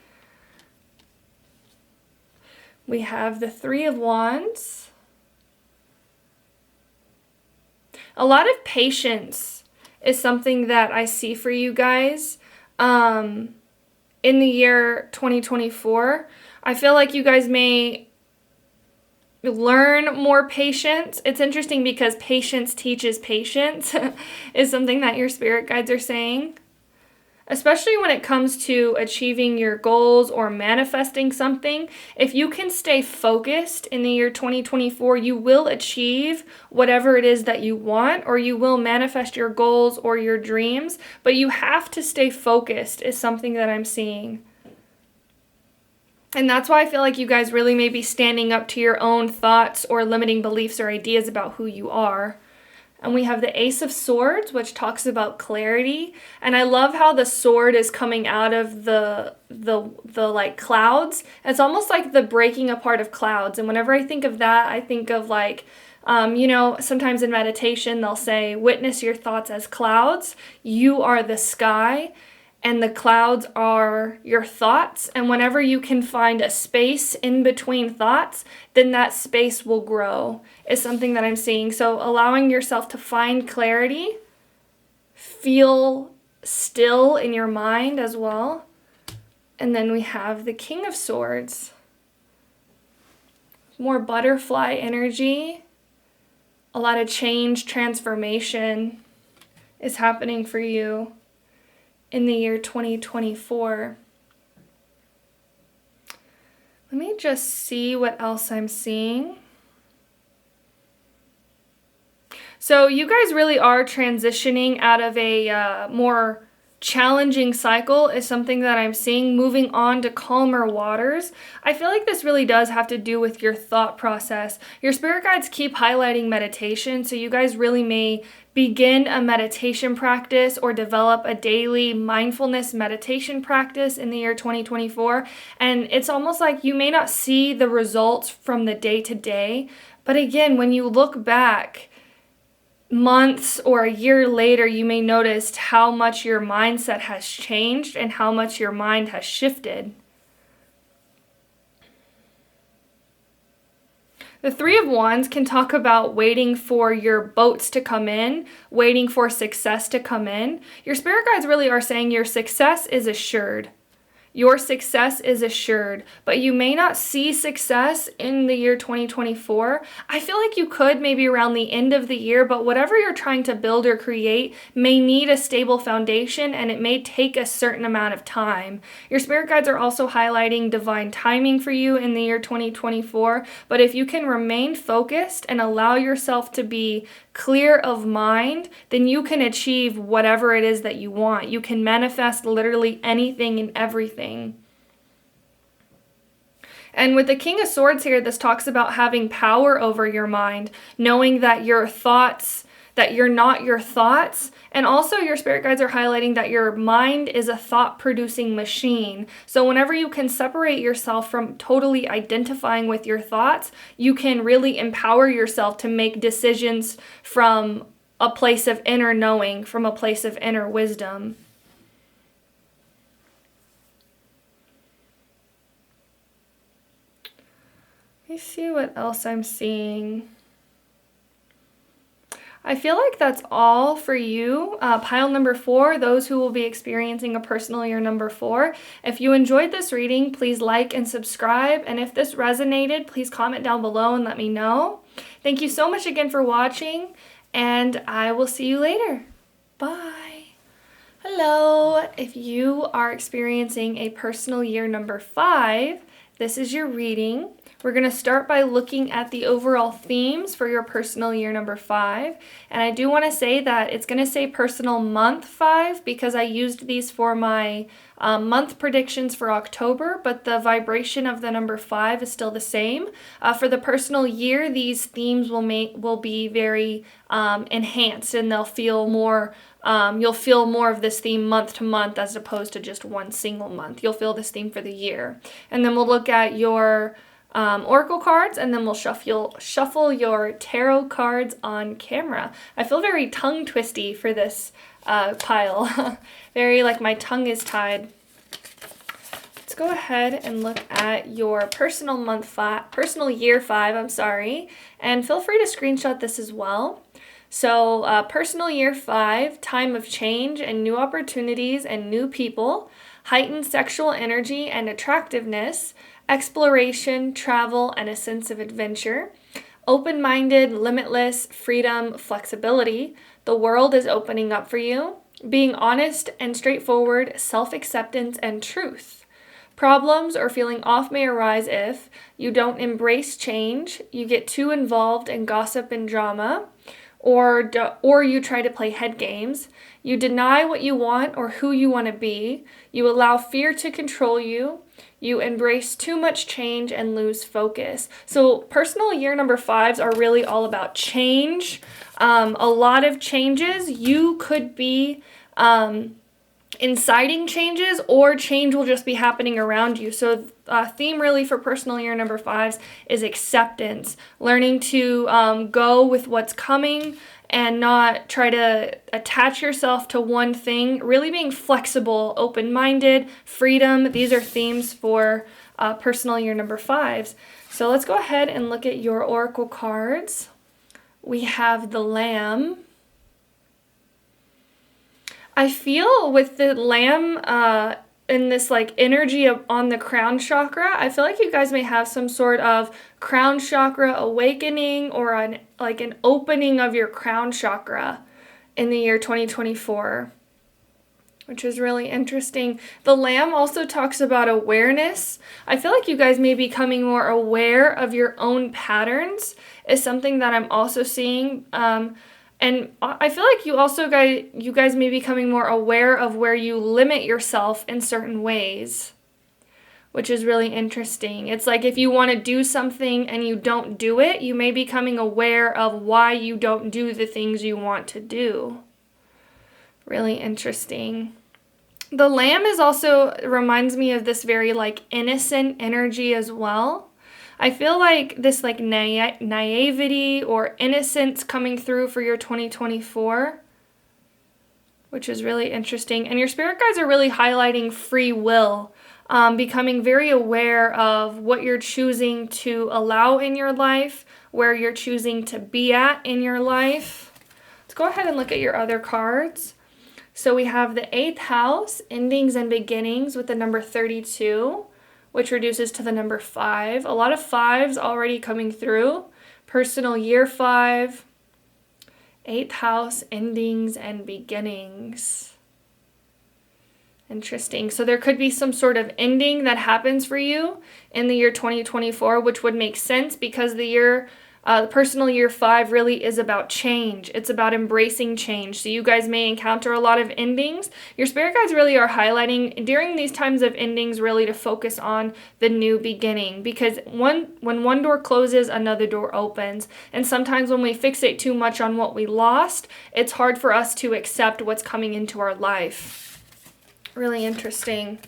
We have the 3 of Wands. A lot of patience is something that I see for you guys in the year 2024. I feel like you guys may learn more patience. It's interesting because patience teaches patience is something that your spirit guides are saying. Especially when it comes to achieving your goals or manifesting something, if you can stay focused in the year 2024, you will achieve whatever it is that you want, or you will manifest your goals or your dreams, but you have to stay focused is something that I'm seeing. And that's why I feel like you guys really may be standing up to your own thoughts or limiting beliefs or ideas about who you are. And we have the Ace of Swords, which talks about clarity. And I love how the sword is coming out of the like clouds. It's almost like the breaking apart of clouds. And whenever I think of that, I think of like, sometimes in meditation, they'll say, witness your thoughts as clouds. You are the sky, and the clouds are your thoughts. And whenever you can find a space in between thoughts, then that space will grow, is something that I'm seeing. So allowing yourself to find clarity, feel still in your mind as well. And then we have the King of Swords. More butterfly energy. A lot of change, transformation is happening for you in the year 2024. Let me just see what else I'm seeing. So you guys really are transitioning out of a more challenging cycle is something that I'm seeing. Moving on to calmer waters. I feel like this really does have to do with your thought process. Your spirit guides keep highlighting meditation, so you guys really may begin a meditation practice or develop a daily mindfulness meditation practice in the year 2024. And it's almost like you may not see the results from the day to day, but again, when you look back months or a year later, you may notice how much your mindset has changed and how much your mind has shifted. The Three of Wands can talk about waiting for your boats to come in, waiting for success to come in. Your spirit guides really are saying your success is assured. Your success is assured, but you may not see success in the year 2024. I feel like you could maybe around the end of the year, but whatever you're trying to build or create may need a stable foundation, and it may take a certain amount of time. Your spirit guides are also highlighting divine timing for you in the year 2024, but if you can remain focused and allow yourself to be clear of mind, then you can achieve whatever it is that you want. You can manifest literally anything and everything. And with the King of Swords here, this talks about having power over your mind, knowing that your thoughts, that you're not your thoughts. And also your spirit guides are highlighting that your mind is a thought-producing machine. So whenever you can separate yourself from totally identifying with your thoughts, you can really empower yourself to make decisions from a place of inner knowing, from a place of inner wisdom. Let me see what else I'm seeing. I feel like that's all for you. Pile number 4, those who will be experiencing a personal year number 4. If you enjoyed this reading, please like and subscribe. And if this resonated, please comment down below and let me know. Thank you so much again for watching, and I will see you later. Bye. Hello. If you are experiencing a personal year number 5, this is your reading. We're going to start by looking at the overall themes for your personal year number 5. And I do want to say that it's going to say personal month 5 because I used these for my month predictions for October, but the vibration of the number 5 is still the same. For the personal year, these themes will be very enhanced, and they'll feel more you'll feel more of this theme month to month as opposed to just one single month. You'll feel this theme for the year. And then we'll look at your oracle cards, and then we'll shuffle your tarot cards on camera. I feel very tongue twisty for this pile. Very like my tongue is tied. Let's go ahead and look at your personal year 5, and feel free to screenshot this as well. So personal year 5, time of change and new opportunities and new people, heightened sexual energy and attractiveness, exploration, travel, and a sense of adventure, open-minded, limitless, freedom, flexibility. The world is opening up for you. Being honest and straightforward, self-acceptance, and truth. Problems or feeling off may arise if you don't embrace change, you get too involved in gossip and drama, or you try to play head games. You deny what you want or who you want to be. You allow fear to control you. You embrace too much change and lose focus. So personal year number 5s are really all about change. A lot of changes. You could be inciting changes, or change will just be happening around you. So theme really for personal year number 5s is acceptance. Learning to go with what's coming and not try to attach yourself to one thing. Really being flexible, open-minded, freedom. These are themes for personal year number 5s. So let's go ahead and look at your oracle cards. We have the Lamb. I feel with the Lamb in this like energy on the crown chakra, I feel like you guys may have some sort of crown chakra awakening or an opening of your crown chakra in the year 2024, which is really interesting. The Lamb also talks about awareness. I feel like you guys may be becoming more aware of your own patterns is something that I'm also seeing. And I feel like you guys may be becoming more aware of where you limit yourself in certain ways, which is really interesting. It's like if you want to do something and you don't do it, you may be becoming aware of why you don't do the things you want to do. Really interesting. The lamb reminds me of this very like innocent energy as well. I feel like this like naivety or innocence coming through for your 2024, which is really interesting. And your spirit guides are really highlighting free will, becoming very aware of what you're choosing to allow in your life, where you're choosing to be at in your life. Let's go ahead and look at your other cards. So we have the 8th house, endings and beginnings, with the number 32. Which reduces to the number 5. A lot of 5s already coming through. Personal year 5. 8th house, endings and beginnings. Interesting. So there could be some sort of ending that happens for you in the year 2024, which would make sense because the personal year 5 really is about change. It's about embracing change. So you guys may encounter a lot of endings. Your spirit guides really are highlighting during these times of endings really to focus on the new beginning, because when one door closes, another door opens. And sometimes when we fixate too much on what we lost, it's hard for us to accept what's coming into our life. Really interesting.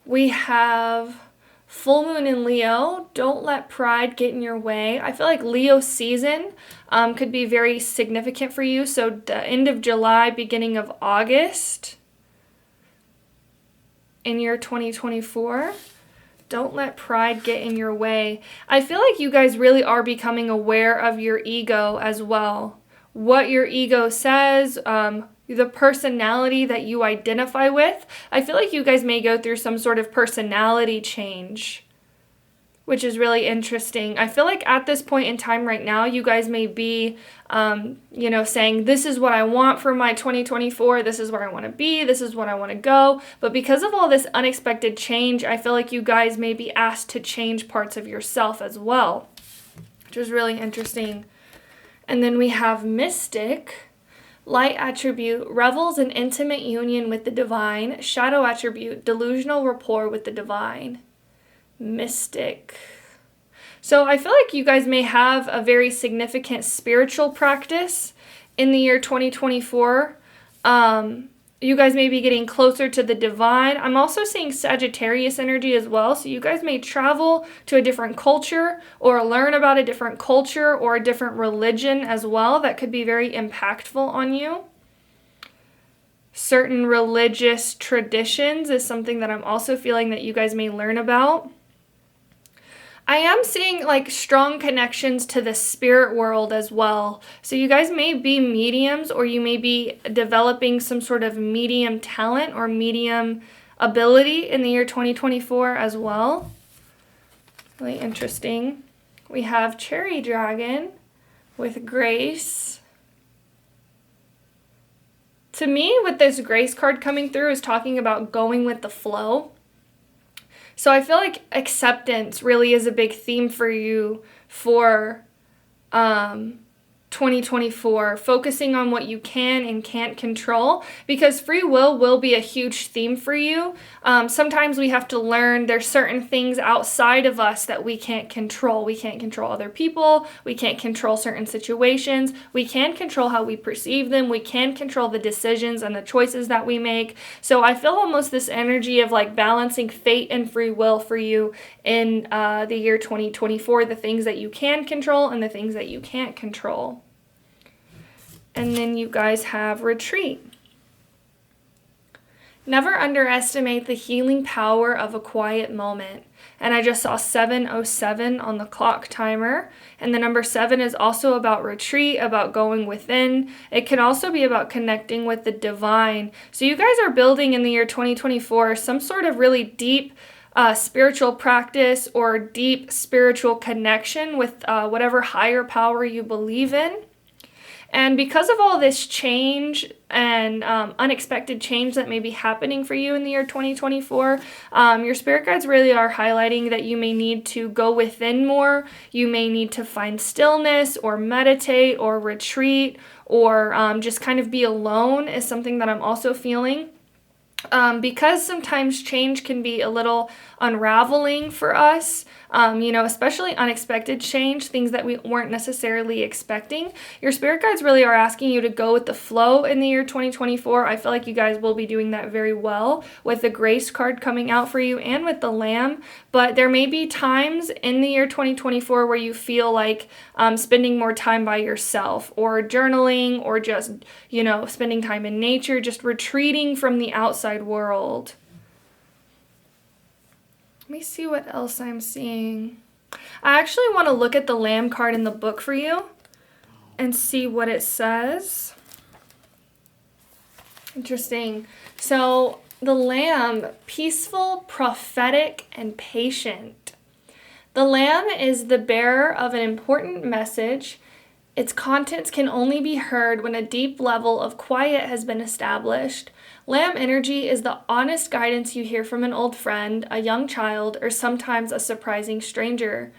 We have full moon in Leo. Don't let pride get in your way. I feel like Leo season could be very significant for you. So the end of July, beginning of August in year 2024. Don't let pride get in your way. I feel like you guys really are becoming aware of your ego as well. What your ego says, the personality that you identify with. I feel like you guys may go through some sort of personality change, which is really interesting. I feel like at this point in time right now, you guys may be, saying, this is what I want for my 2024. This is where I want to be. This is what I want to go. But because of all this unexpected change, I feel like you guys may be asked to change parts of yourself as well, which is really interesting. And then we have mystic. Light attribute, revels in intimate union with the divine. Shadow attribute, delusional rapport with the divine. Mystic. So I feel like you guys may have a very significant spiritual practice in the year 2024. You guys may be getting closer to the divine. I'm also seeing Sagittarius energy as well. So you guys may travel to a different culture or learn about a different culture or a different religion as well. That could be very impactful on you. Certain religious traditions is something that I'm also feeling that you guys may learn about. I am seeing like strong connections to the spirit world as well. So you guys may be mediums, or you may be developing some sort of medium talent or medium ability in the year 2024 as well. Really interesting. We have Cherry Dragon with Grace. To me, with this Grace card coming through, is talking about going with the flow. So I feel like acceptance really is a big theme for you for 2024, focusing on what you can and can't control, because free will be a huge theme for you. Sometimes we have to learn there's certain things outside of us that we can't control. We can't control other people. We can't control certain situations. We can control how we perceive them. We can control the decisions and the choices that we make. So I feel almost this energy of like balancing fate and free will for you in the year 2024, the things that you can control and the things that you can't control. And then you guys have retreat. Never underestimate the healing power of a quiet moment. And I just saw 7:07 on the clock timer. And the number 7 is also about retreat, about going within. It can also be about connecting with the divine. So you guys are building in the year 2024 some sort of really deep spiritual practice or deep spiritual connection with whatever higher power you believe in. And because of all this change and unexpected change that may be happening for you in the year 2024, your spirit guides really are highlighting that you may need to go within more. You may need to find stillness or meditate or retreat or just kind of be alone is something that I'm also feeling. Because sometimes change can be a little unraveling for us, especially unexpected change, things that we weren't necessarily expecting. Your spirit guides really are asking you to go with the flow in the year 2024. I feel like you guys will be doing that very well with the Grace card coming out for you and with the Lamb. But there may be times in the year 2024 where you feel like spending more time by yourself, or journaling, or just, spending time in nature, just retreating from the outside world. Let me see what else I'm seeing. I actually want to look at the Lamb card in the book for you and see what it says. Interesting. So the Lamb, peaceful, prophetic, and patient. The Lamb is the bearer of an important message. Its contents can only be heard when a deep level of quiet has been established. Lamb energy is the honest guidance you hear from an old friend, a young child, or sometimes a surprising stranger.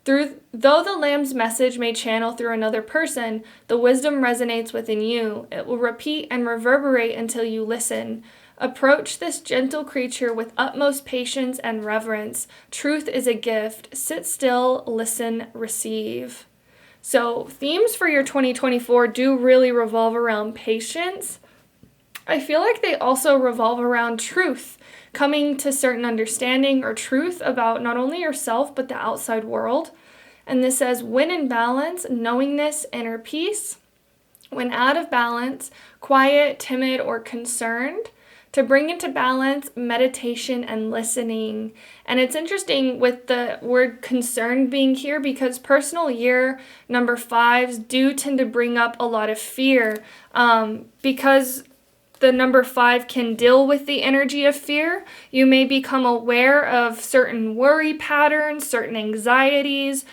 Though the Lamb's message may channel through another person, the wisdom resonates within you. It will repeat and reverberate until you listen. Approach this gentle creature with utmost patience and reverence. Truth is a gift. Sit still, listen, receive. So themes for your 2024 do really revolve around patience. I feel like they also revolve around truth, coming to certain understanding or truth about not only yourself but the outside world. And this says, when in balance, knowingness, inner peace. When out of balance, quiet, timid, or concerned. To bring into balance, meditation and listening. And it's interesting with the word concerned being here, because personal year number 5s do tend to bring up a lot of fear, because the number 5 can deal with the energy of fear. You may become aware of certain worry patterns, certain anxieties,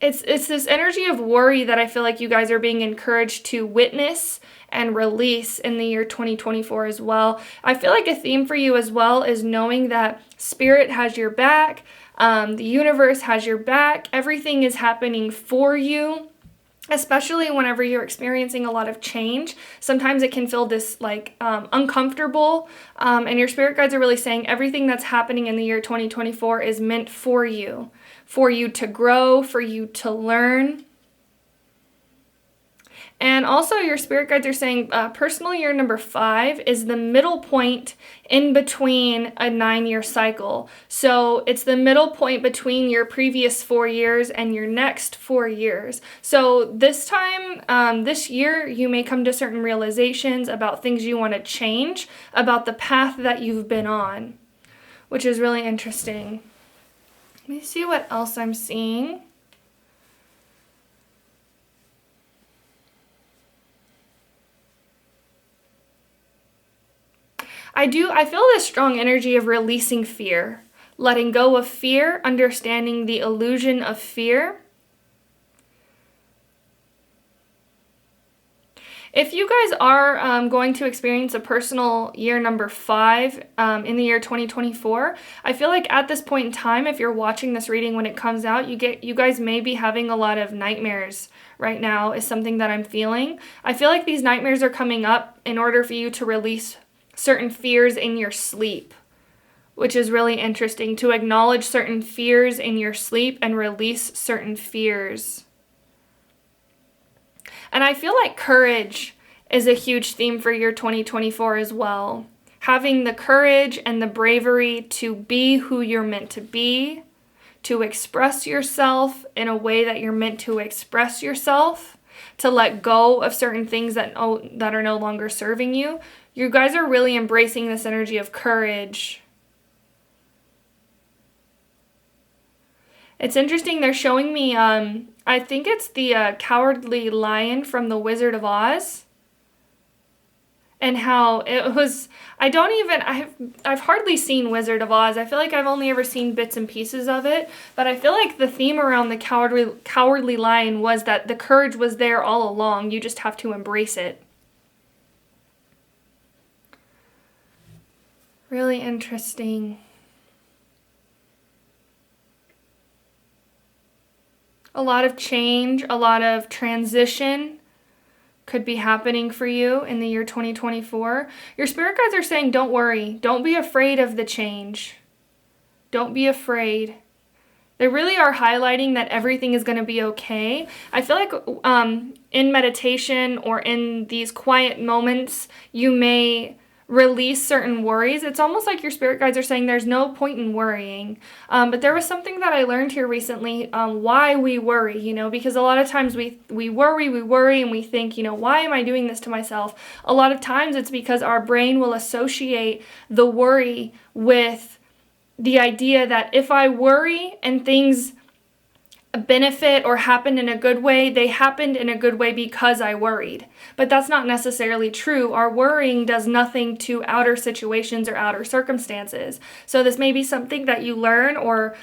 it's this energy of worry that I feel like you guys are being encouraged to witness and release in the year 2024 as well. I feel like a theme for you as well is knowing that spirit has your back, the universe has your back, everything is happening for you. Especially whenever you're experiencing a lot of change, sometimes it can feel this uncomfortable, and your spirit guides are really saying everything that's happening in the year 2024 is meant for you to grow, for you to learn. And also your spirit guides are saying personal year number 5 is the middle point in between a 9-year cycle. So it's the middle point between your previous 4 years and your next 4 years. So this time, this year, you may come to certain realizations about things you want to change, about the path that you've been on, which is really interesting. Let me see what else I'm seeing. I feel this strong energy of releasing fear, letting go of fear, understanding the illusion of fear. If you guys are going to experience a personal year number 5 in the year 2024, I feel like at this point in time, if you're watching this reading when it comes out, you guys may be having a lot of nightmares right now, is something that I'm feeling. I feel like these nightmares are coming up in order for you to release certain fears in your sleep, which is really interesting, to acknowledge certain fears in your sleep and release certain fears. And I feel like courage is a huge theme for your 2024 as well. Having the courage and the bravery to be who you're meant to be, to express yourself in a way that you're meant to express yourself, to let go of certain things that are no longer serving you. You guys are really embracing this energy of courage. It's interesting, they're showing me, I think it's the Cowardly Lion from The Wizard of Oz. And how it was, I've hardly seen Wizard of Oz. I feel like I've only ever seen bits and pieces of it. But I feel like the theme around the Cowardly Lion was that the courage was there all along. You just have to embrace it. Really interesting. A lot of change, a lot of transition could be happening for you in the year 2024. Your spirit guides are saying, don't worry. Don't be afraid of the change. Don't be afraid. They really are highlighting that everything is going to be okay. I feel like in meditation or in these quiet moments, you may release certain worries. It's almost like your spirit guides are saying there's no point in worrying. But there was something that I learned here recently, why we worry, because a lot of times we worry and we think, why am I doing this to myself? A lot of times it's because our brain will associate the worry with the idea that if I worry and things benefit or happen in a good way, they happened in a good way because I worried. But that's not necessarily true. Our worrying does nothing to outer situations or outer circumstances. So this may be something that you learn or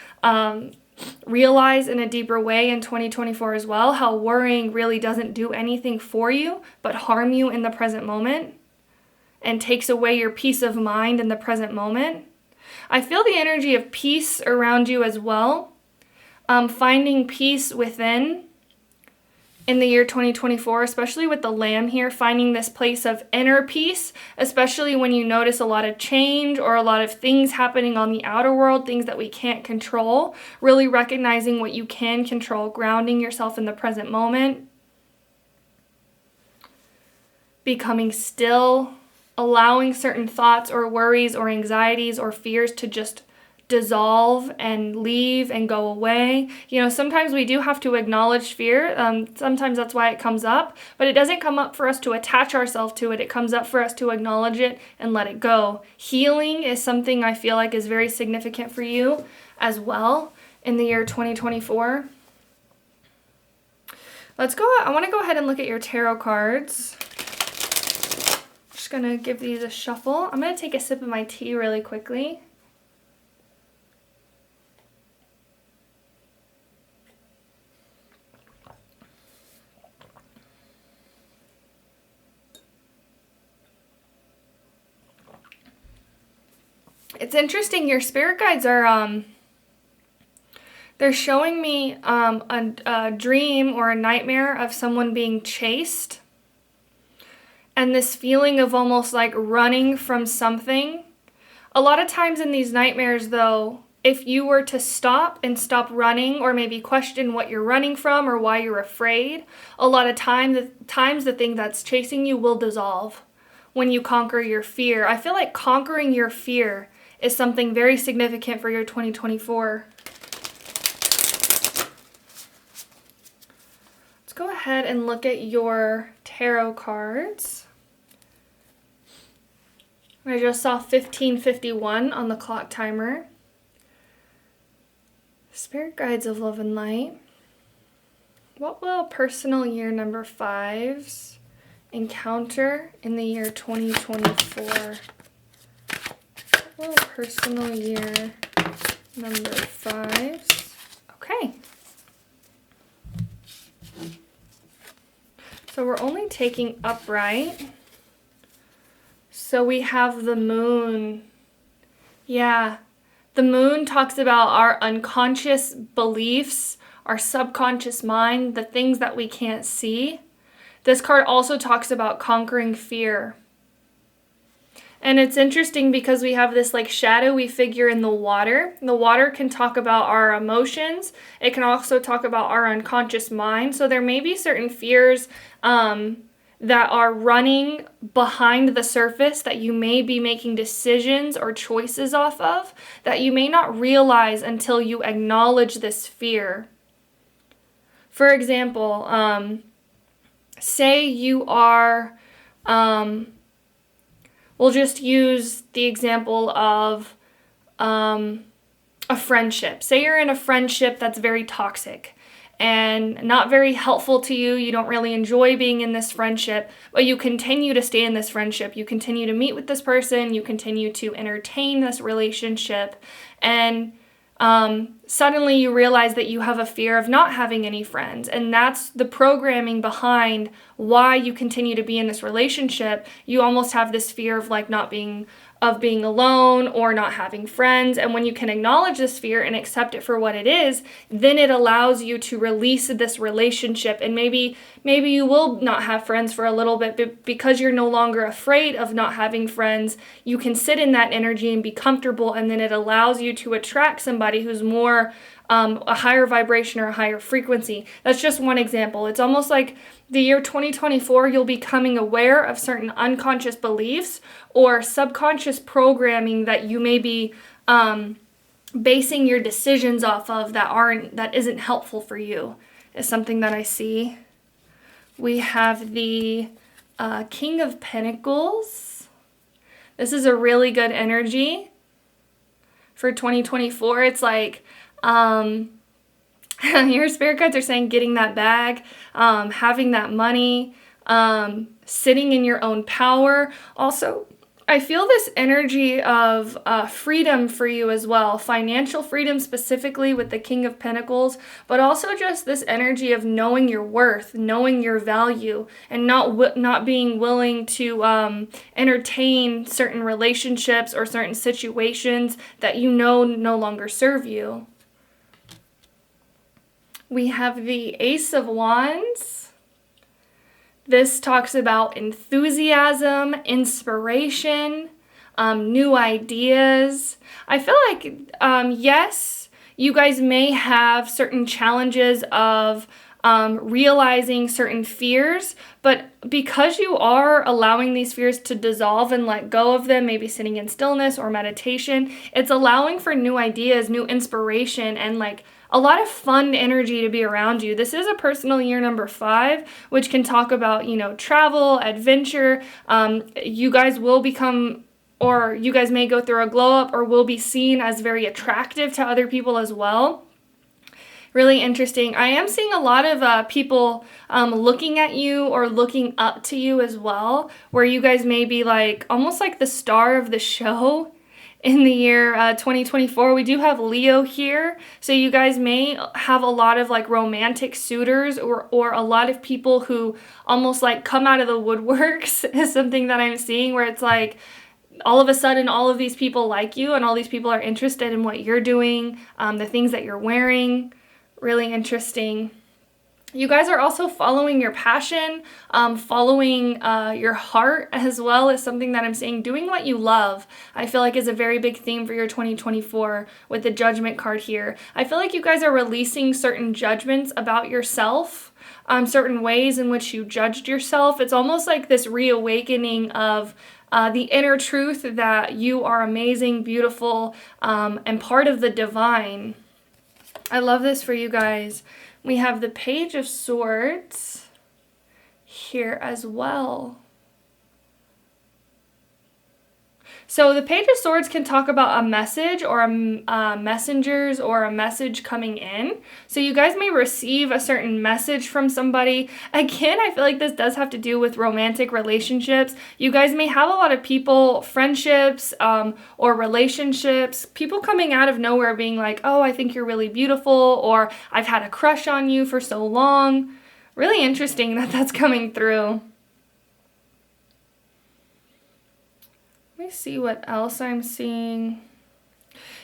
realize in a deeper way in 2024 as well, how worrying really doesn't do anything for you but harm you in the present moment and takes away your peace of mind in the present moment. I feel the energy of peace around you as well. Finding peace within in the year 2024, especially with the Lamb here, finding this place of inner peace, especially when you notice a lot of change or a lot of things happening on the outer world, things that we can't control, really recognizing what you can control, grounding yourself in the present moment, becoming still, allowing certain thoughts or worries or anxieties or fears to just dissolve and leave and go away. Sometimes we do have to acknowledge fear. Sometimes that's why it comes up, but it doesn't come up for us to attach ourselves to it. It comes up for us to acknowledge it and let it go. Healing is something I feel like is very significant for you as well in the year 2024. I want to go ahead and look at your tarot cards. Just going to give these a shuffle. I'm going to take a sip of my tea really quickly. It's interesting, your spirit guides are, they're showing me a dream or a nightmare of someone being chased. And this feeling of almost like running from something. A lot of times in these nightmares though, if you were to stop running or maybe question what you're running from or why you're afraid, a lot of times the thing that's chasing you will dissolve when you conquer your fear. I feel like conquering your fear is something very significant for your 2024. Let's go ahead and look at your tarot cards. I just saw 1551 on the clock timer. Spirit guides of love and light. What will personal year number 5s encounter in the year 2024? Well, personal year number 5s. Okay. So we're only taking upright. So we have the moon. Yeah. The moon talks about our unconscious beliefs, our subconscious mind, the things that we can't see. This card also talks about conquering fear. And it's interesting because we have this like shadowy figure in the water. The water can talk about our emotions. It can also talk about our unconscious mind. So there may be certain fears that are running behind the surface that you may be making decisions or choices off of that you may not realize until you acknowledge this fear. For example, say you are... We'll just use the example of a friendship. Say you're in a friendship that's very toxic and not very helpful to you. You don't really enjoy being in this friendship, but you continue to stay in this friendship. You continue to meet with this person. You continue to entertain this relationship. And suddenly you realize that you have a fear of not having any friends. And that's the programming behind why you continue to be in this relationship. You almost have this fear of like being alone or not having friends. And when you can acknowledge this fear and accept it for what it is, then it allows you to release this relationship. And maybe you will not have friends for a little bit, but because you're no longer afraid of not having friends, you can sit in that energy and be comfortable. And then it allows you to attract somebody who's more a higher vibration or a higher frequency. That's just one example. It's almost like the year 2024, you'll be becoming aware of certain unconscious beliefs or subconscious programming that you may be basing your decisions off of that isn't helpful for you, is something that I see. We have the King of Pentacles. This is a really good energy for 2024. It's like, your spirit guides are saying getting that bag, having that money, sitting in your own power. Also, I feel this energy of freedom for you as well. Financial freedom specifically with the King of Pentacles, but also just this energy of knowing your worth, knowing your value, and not being willing to entertain certain relationships or certain situations that you know no longer serve you. We have the Ace of Wands. This talks about enthusiasm, inspiration, new ideas. I feel like, yes, you guys may have certain challenges of realizing certain fears, but because you are allowing these fears to dissolve and let go of them, maybe sitting in stillness or meditation, it's allowing for new ideas, new inspiration, and like a lot of fun energy to be around you. This is a personal year number 5, which can talk about, travel, adventure. You guys will become, or you guys may go through a glow up or will be seen as very attractive to other people as well. Really interesting. I am seeing a lot of people looking at you or looking up to you as well, where you guys may be like almost like the star of the show. In the year 2024, we do have Leo here, so you guys may have a lot of like romantic suitors or a lot of people who almost like come out of the woodworks is something that I'm seeing, where it's like all of a sudden all of these people like you and all these people are interested in what you're doing, the things that you're wearing. Really interesting. You guys are also following your passion, following your heart as well is something that I'm seeing. Doing what you love, I feel like is a very big theme for your 2024 with the Judgment card here. I feel like you guys are releasing certain judgments about yourself, certain ways in which you judged yourself. It's almost like this reawakening of the inner truth that you are amazing, beautiful, and part of the divine. I love this for you guys. We have the Page of Swords here as well. So the Page of Swords can talk about a message or messengers or a message coming in. So you guys may receive a certain message from somebody. Again, I feel like this does have to do with romantic relationships. You guys may have a lot of people, friendships, or relationships, people coming out of nowhere being like, oh, I think you're really beautiful, or I've had a crush on you for so long. Really interesting that that's coming through. Let me see what else I'm seeing.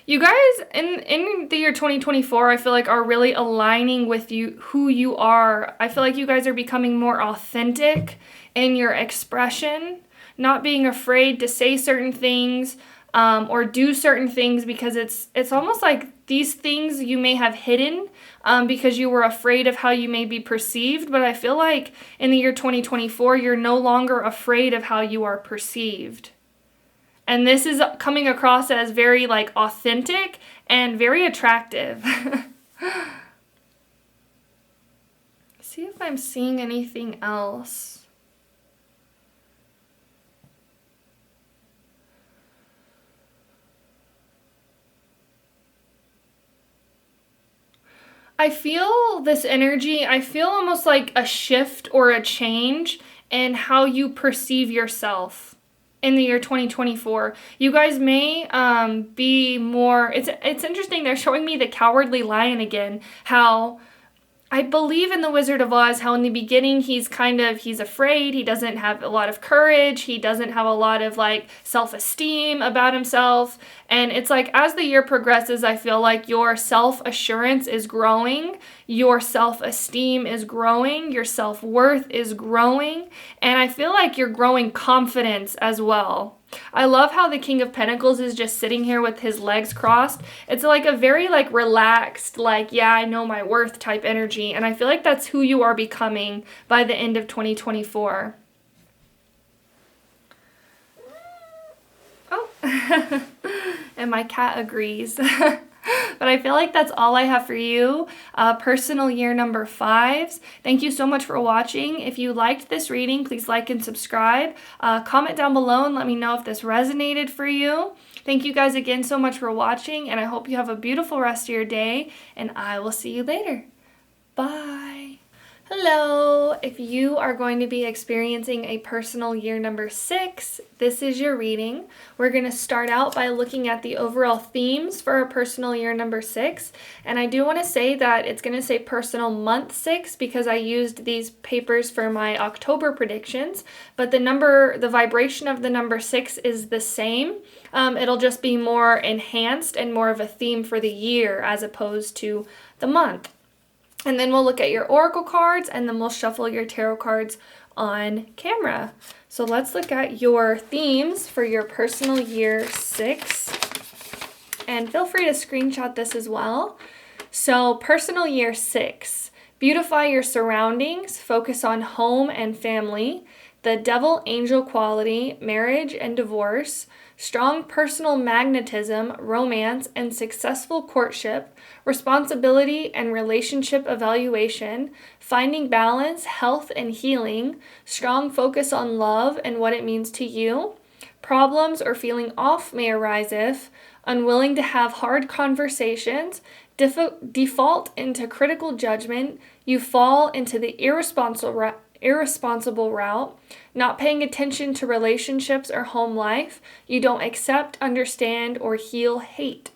You guys in the year 2024, I feel like are really aligning with you, who you are. I feel like you guys are becoming more authentic in your expression, not being afraid to say certain things or do certain things, because it's almost like these things you may have hidden because you were afraid of how you may be perceived. But I feel like in the year 2024, you're no longer afraid of how you are perceived. And this is coming across as very like authentic and very attractive. See if I'm seeing anything else. I feel this energy, I feel almost like a shift or a change in how you perceive yourself. in the year 2024. You guys may be more, it's interesting, they're showing me the Cowardly Lion again, how I believe in the Wizard of Oz, how in the beginning he's afraid, he doesn't have a lot of courage, he doesn't have a lot of like self-esteem about himself. And it's like as the year progresses, I feel like your self-assurance is growing, your self-esteem is growing, your self-worth is growing, and I feel like you're growing confidence as well. I love how the King of Pentacles is just sitting here with his legs crossed. It's like a very like relaxed, like, yeah, I know my worth type energy. And I feel like that's who you are becoming by the end of 2024. Oh, and my cat agrees. But I feel like that's all I have for you. Personal year number 5s. Thank you so much for watching. If you liked this reading, please like and subscribe. Comment down below and let me know if this resonated for you. Thank you guys again so much for watching, and I hope you have a beautiful rest of your day, and I will see you later. Bye. Hello! If you are going to be experiencing a personal year number 6, this is your reading. We're going to start out by looking at the overall themes for a personal year number 6. And I do want to say that it's going to say personal month 6 because I used these papers for my October predictions. But the vibration of the number 6 is the same. It'll just be more enhanced and more of a theme for the year as opposed to the month. And then we'll look at your oracle cards, and then we'll shuffle your tarot cards on camera. So let's look at your themes for your personal year 6. And feel free to screenshot this as well. So personal year 6, beautify your surroundings, focus on home and family, the devil angel quality, marriage and divorce, strong personal magnetism, romance and successful courtship, responsibility and relationship evaluation, finding balance, health and healing, strong focus on love and what it means to you. Problems or feeling off may arise if unwilling to have hard conversations, default into critical judgment, you fall into the irresponsible route, not paying attention to relationships or home life, you don't accept, understand, or heal hate.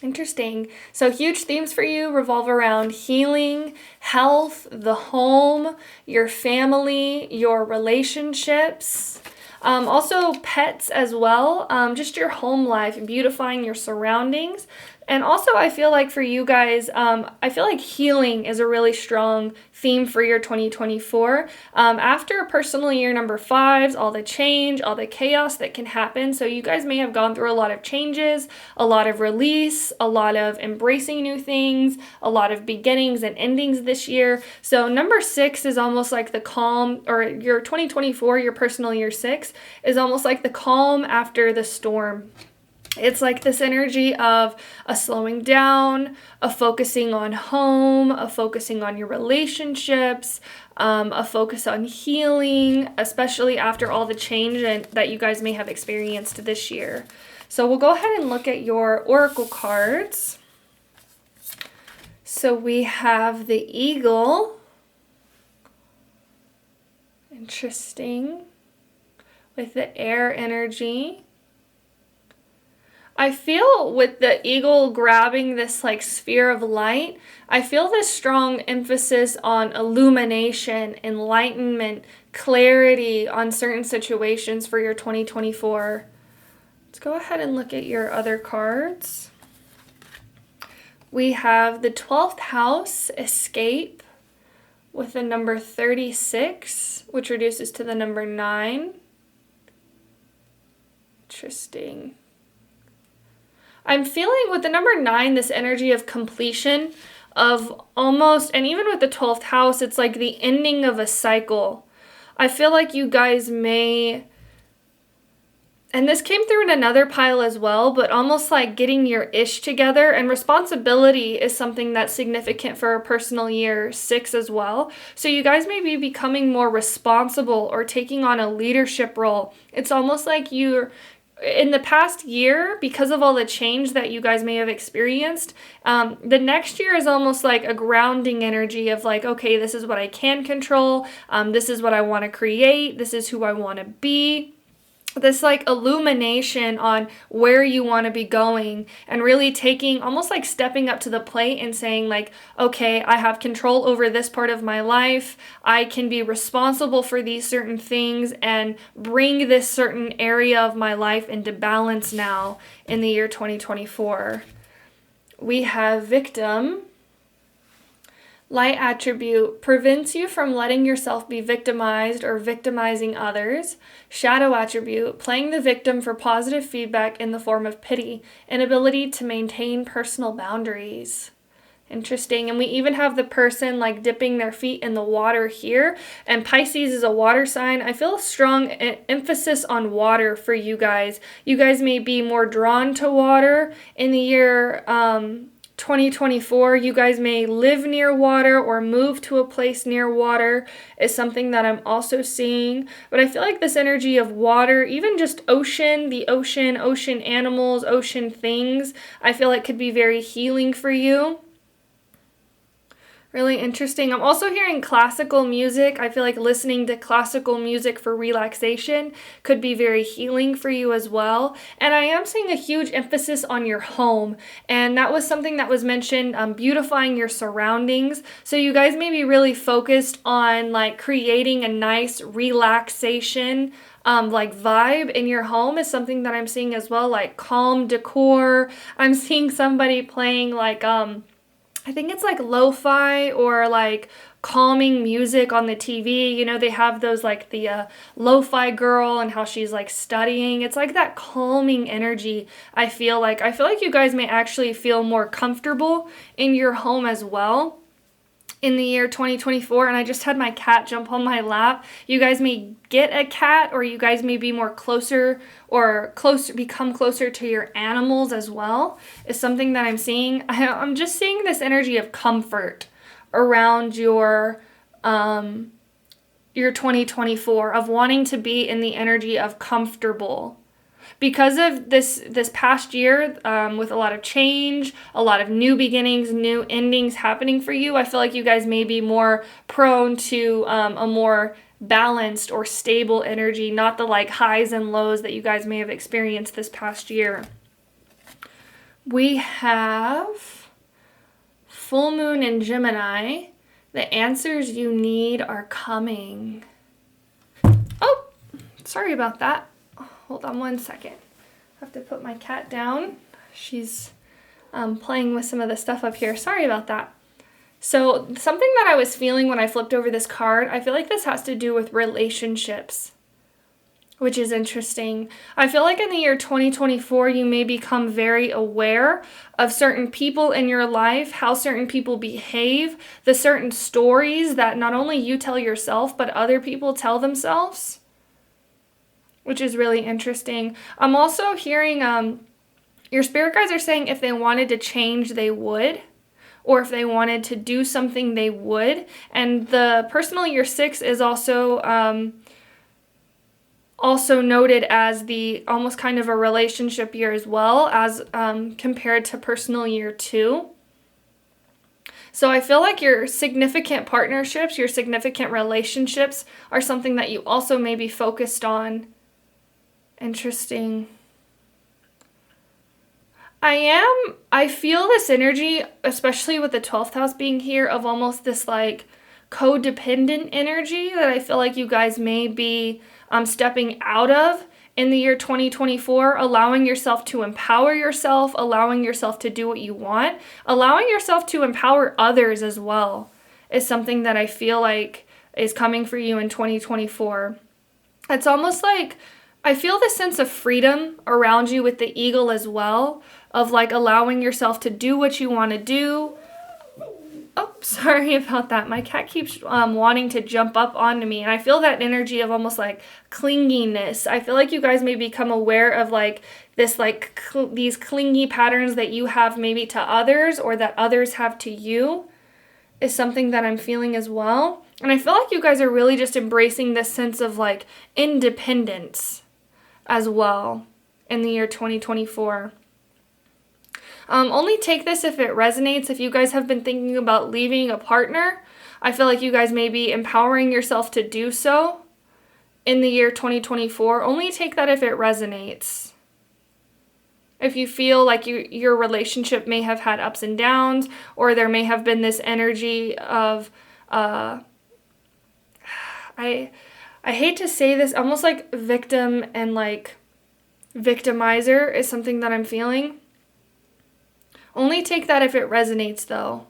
Interesting. So huge themes for you revolve around healing, health, the home, your family, your relationships. Also pets as well, just your home life, beautifying your surroundings. And also I feel like for you guys, I feel like healing is a really strong theme for your 2024. After personal year number 5s, all the change, all the chaos that can happen. So you guys may have gone through a lot of changes, a lot of release, a lot of embracing new things, a lot of beginnings and endings this year. So number 6 is almost like the calm, or your 2024, your personal year 6 is almost like the calm after the storm. It's like this energy of a slowing down, a focusing on home, a focusing on your relationships, a focus on healing, especially after all the change that you guys may have experienced this year. So we'll go ahead and look at your oracle cards. So we have the eagle. Interesting. With the air energy. I feel with the eagle grabbing this like sphere of light, I feel this strong emphasis on illumination, enlightenment, clarity on certain situations for your 2024. Let's go ahead and look at your other cards. We have the 12th house, escape, with the number 36, which reduces to the number 9. Interesting. I'm feeling with the number 9, this energy of completion, of almost, and even with the 12th house, it's like the ending of a cycle. I feel like you guys may, and this came through in another pile as well, but almost like getting your ish together, and responsibility is something that's significant for a personal year 6 as well. So you guys may be becoming more responsible or taking on a leadership role. It's almost like you're, in the past year, because of all the change that you guys may have experienced, the next year is almost like a grounding energy of like, okay, this is what I can control. This is what I want to create. This is who I want to be. this like illumination on where you want to be going, and really taking, almost like stepping up to the plate and saying like, okay, I have control over this part of my life. I can be responsible for these certain things and bring this certain area of my life into balance now in the year 2024. We have victim. Light attribute prevents you from letting yourself be victimized or victimizing others. Shadow attribute, playing the victim for positive feedback in the form of pity. Inability to maintain personal boundaries. Interesting. And we even have the person like dipping their feet in the water here. And Pisces is a water sign. I feel a strong emphasis on water for you guys. You guys may be more drawn to water in the year 2024. You guys may live near water or move to a place near water is something that I'm also seeing. But I feel like this energy of water, even just ocean, the ocean, ocean animals, ocean things, I feel like could be very healing for you. Really interesting. I'm also hearing classical music. I feel like listening to classical music for relaxation could be very healing for you as well. And I am seeing a huge emphasis on your home. And that was something that was mentioned, beautifying your surroundings. So you guys may be really focused on like creating a nice relaxation like vibe in your home is something that I'm seeing as well, like calm decor. I'm seeing somebody playing like I think it's like lo-fi or like calming music on the TV. You know, they have those like the lo-fi girl and how she's like studying. It's like that calming energy. I feel like you guys may actually feel more comfortable in your home as well in the year 2024. And I just had my cat jump on my lap. You guys may get a cat, or you guys may be more become closer to your animals as well, is something that I'm seeing. I'm just seeing this energy of comfort around your 2024, of wanting to be in the energy of comfortable. Because of this past year, with a lot of change, a lot of new beginnings, new endings happening for you, I feel like you guys may be more prone to a more balanced or stable energy, not the like highs and lows that you guys may have experienced this past year. We have full moon in Gemini. The answers you need are coming. Oh, sorry about that. Hold on one second. I have to put my cat down. She's playing with some of the stuff up here. Sorry about that. So something that I was feeling when I flipped over this card, I feel like this has to do with relationships, which is interesting. I feel like in the year 2024, you may become very aware of certain people in your life, how certain people behave, the certain stories that not only you tell yourself, but other people tell themselves, which is really interesting. I'm also hearing your spirit guides are saying if they wanted to change, they would. Or if they wanted to do something, they would. And the personal year 6 is also noted as the almost kind of a relationship year as well, as compared to personal year 2. So I feel like your significant partnerships, your significant relationships are something that you also may be focused on. Interesting. I feel this energy, especially with the 12th house being here, of almost this like codependent energy that I feel like you guys may be stepping out of in the year 2024, allowing yourself to empower yourself, allowing yourself to do what you want, allowing yourself to empower others as well is something that I feel like is coming for you in 2024. It's almost like I feel this sense of freedom around you with the eagle as well, of like allowing yourself to do what you want to do. Oh, sorry about that. My cat keeps wanting to jump up onto me, and I feel that energy of almost like clinginess. I feel like you guys may become aware of like this, like these clingy patterns that you have maybe to others or that others have to you is something that I'm feeling as well. And I feel like you guys are really just embracing this sense of like independence as well in the year 2024. Only take this if it resonates. If you guys have been thinking about leaving a partner, I feel like you guys may be empowering yourself to do so in the year 2024. Only take that if it resonates. If you feel like your relationship may have had ups and downs, or there may have been this energy of, I hate to say this, almost like victim and like victimizer is something that I'm feeling. Only take that if it resonates though.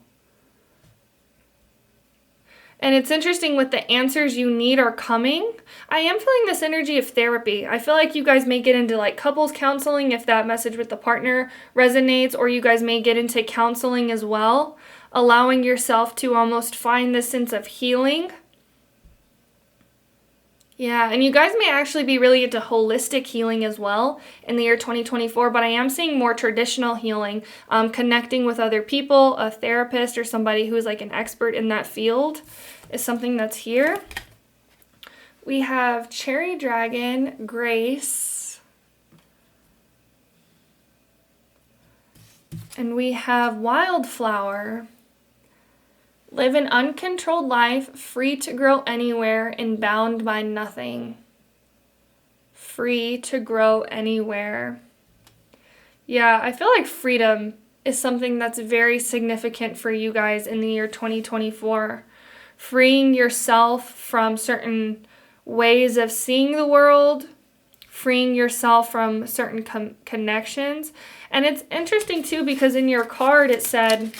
And it's interesting with the answers you need are coming. I am feeling this energy of therapy. I feel like you guys may get into like couples counseling if that message with the partner resonates, or you guys may get into counseling as well, allowing yourself to almost find this sense of healing. Yeah, and you guys may actually be really into holistic healing as well in the year 2024, but I am seeing more traditional healing, connecting with other people, a therapist or somebody who is like an expert in that field is something that's here. We have Cherry Dragon, Grace, and we have Wildflower. Live an uncontrolled life, free to grow anywhere and bound by nothing. Free to grow anywhere. Yeah, I feel like freedom is something that's very significant for you guys in the year 2024. Freeing yourself from certain ways of seeing the world, freeing yourself from certain connections. And it's interesting too, because in your card it said,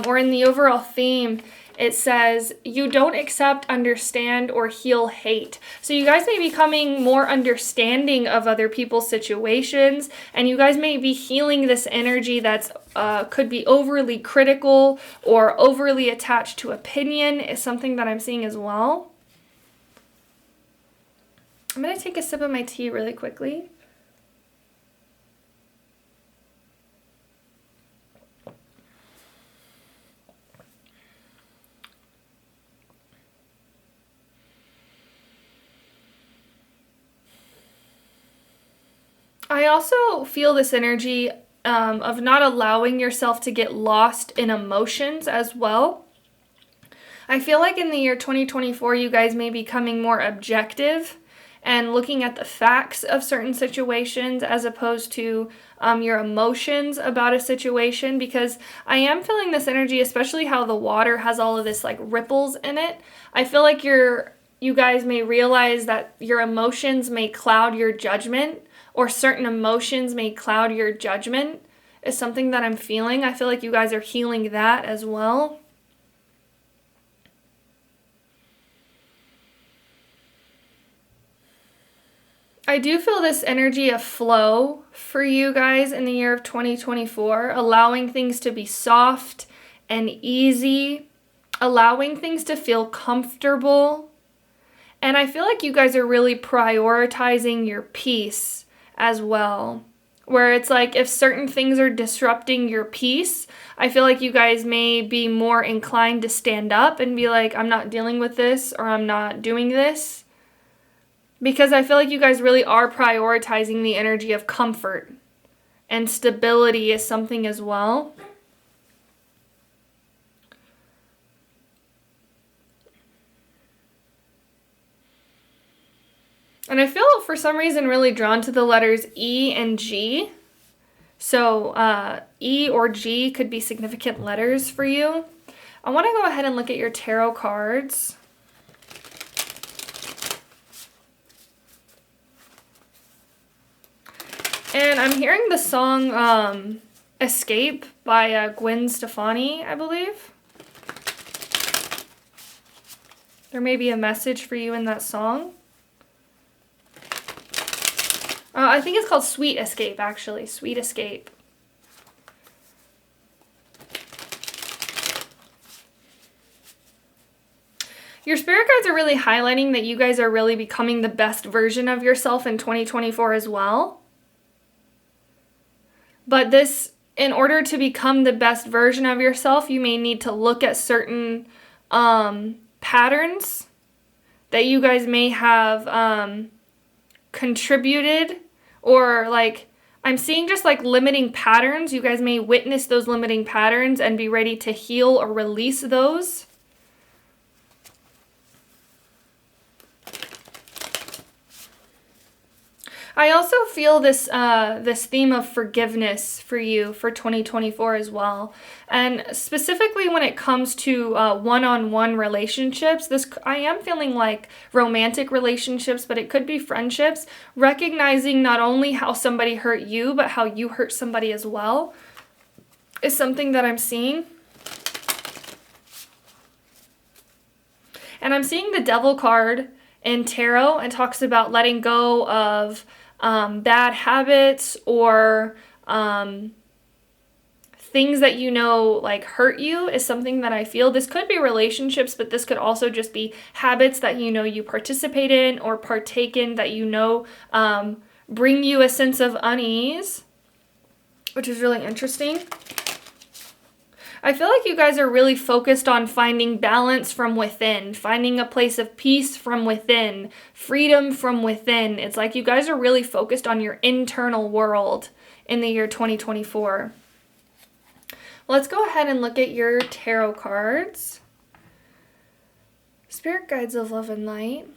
or in the overall theme, it says, you don't accept, understand, or heal hate. So you guys may be becoming more understanding of other people's situations, and you guys may be healing this energy that's could be overly critical or overly attached to opinion is something that I'm seeing as well. I'm going to take a sip of my tea really quickly. I also feel this energy of not allowing yourself to get lost in emotions as well. I feel like in the year 2024, you guys may be becoming more objective and looking at the facts of certain situations as opposed to your emotions about a situation, because I am feeling this energy, especially how the water has all of this like ripples in it. I feel like you guys may realize that your emotions may cloud your judgment, or certain emotions may cloud your judgment is something that I'm feeling. I feel like you guys are healing that as well. I do feel this energy of flow for you guys in the year of 2024, allowing things to be soft and easy, allowing things to feel comfortable. And I feel like you guys are really prioritizing your peace as well, where it's like if certain things are disrupting your peace, I feel like you guys may be more inclined to stand up and be like, I'm not dealing with this, or I'm not doing this, because I feel like you guys really are prioritizing the energy of comfort, and stability is something as well. And I feel for some reason really drawn to the letters E and G. So E or G could be significant letters for you. I want to go ahead and look at your tarot cards. And I'm hearing the song Escape by Gwen Stefani, I believe. There may be a message for you in that song. I think it's called Sweet Escape, actually. Sweet Escape. Your spirit guides are really highlighting that you guys are really becoming the best version of yourself in 2024 as well. But this, in order to become the best version of yourself, you may need to look at certain patterns that you guys may have contributed, or like I'm seeing just like limiting patterns. You guys may witness those limiting patterns and be ready to heal or release those. I also feel this this theme of forgiveness for you for 2024 as well. And specifically when it comes to one-on-one relationships, I am feeling like romantic relationships, but it could be friendships, recognizing not only how somebody hurt you, but how you hurt somebody as well is something that I'm seeing. And I'm seeing the Devil card in tarot and talks about letting go of bad habits or things that you know like hurt you is something that I feel. This could be relationships, but this could also just be habits that you know you participate in or partake in that you know bring you a sense of unease, which is really interesting. I feel like you guys are really focused on finding balance from within, finding a place of peace from within, freedom from within. It's like you guys are really focused on your internal world in the year 2024. Let's go ahead and look at your tarot cards. Spirit guides of love and light.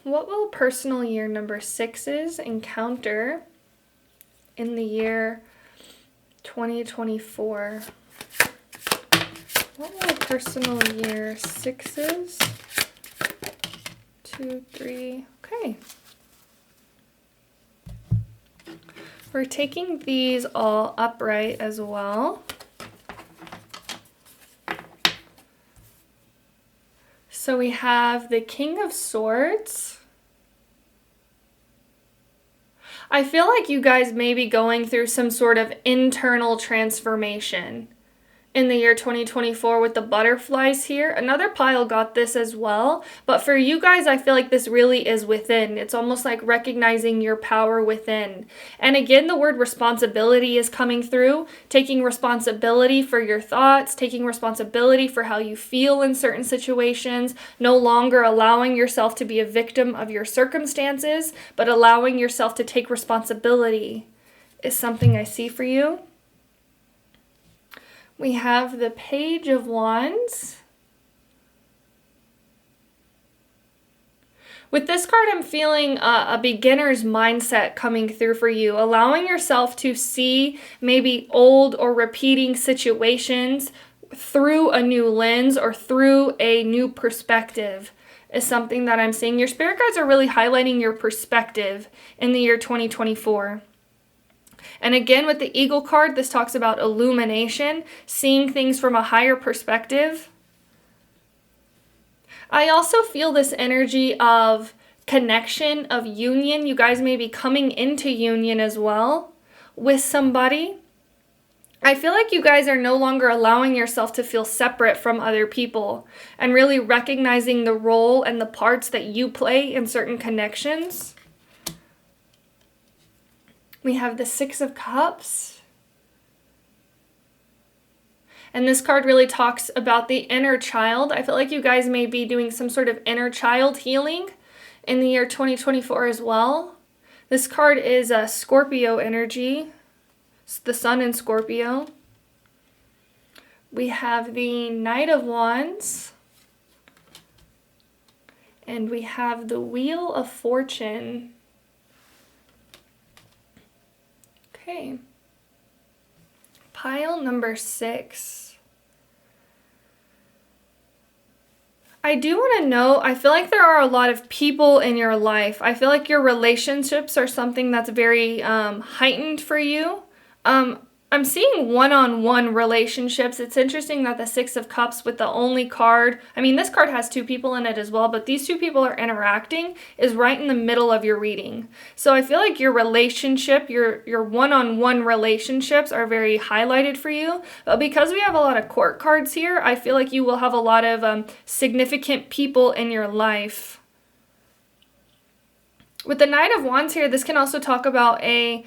What will personal year number 6's encounter in the year 2024? What will personal year 6's? 2, 3, okay. We're taking these all upright as well. So we have the King of Swords. I feel like you guys may be going through some sort of internal transformation in the year 2024 with the butterflies here. Another pile got this as well, but for you guys, I feel like this really is within. It's almost like recognizing your power within. And again, the word responsibility is coming through, taking responsibility for your thoughts, taking responsibility for how you feel in certain situations, no longer allowing yourself to be a victim of your circumstances, but allowing yourself to take responsibility is something I see for you. We have the Page of Wands. With this card, I'm feeling a beginner's mindset coming through for you, allowing yourself to see maybe old or repeating situations through a new lens or through a new perspective is something that I'm seeing. Your spirit guides are really highlighting your perspective in the year 2024. And again, with the Eagle card, this talks about illumination, seeing things from a higher perspective. I also feel this energy of connection, of union. You guys may be coming into union as well with somebody. I feel like you guys are no longer allowing yourself to feel separate from other people and really recognizing the role and the parts that you play in certain connections. We have the Six of Cups. And this card really talks about the inner child. I feel like you guys may be doing some sort of inner child healing in the year 2024 as well. This card is a Scorpio energy. It's the Sun in Scorpio. We have the Knight of Wands. And we have the Wheel of Fortune. Okay, pile number 6. I do want to know, I feel like there are a lot of people in your life. I feel like your relationships are something that's very heightened for you. I'm seeing one-on-one relationships. It's interesting that the Six of Cups with the only card, I mean, this card has 2 people in it as well, but these 2 people are interacting, is right in the middle of your reading. So I feel like your relationship, your one-on-one relationships are very highlighted for you. But because we have a lot of court cards here, I feel like you will have a lot of significant people in your life. With the Knight of Wands here, this can also talk about a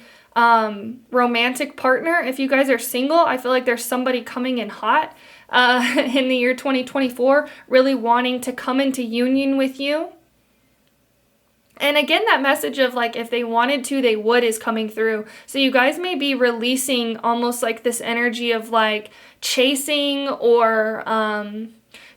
romantic partner. If you guys are single, I feel like there's somebody coming in hot in the year 2024, really wanting to come into union with you. And again, that message of like, if they wanted to, they would is coming through. So you guys may be releasing almost like this energy of like chasing or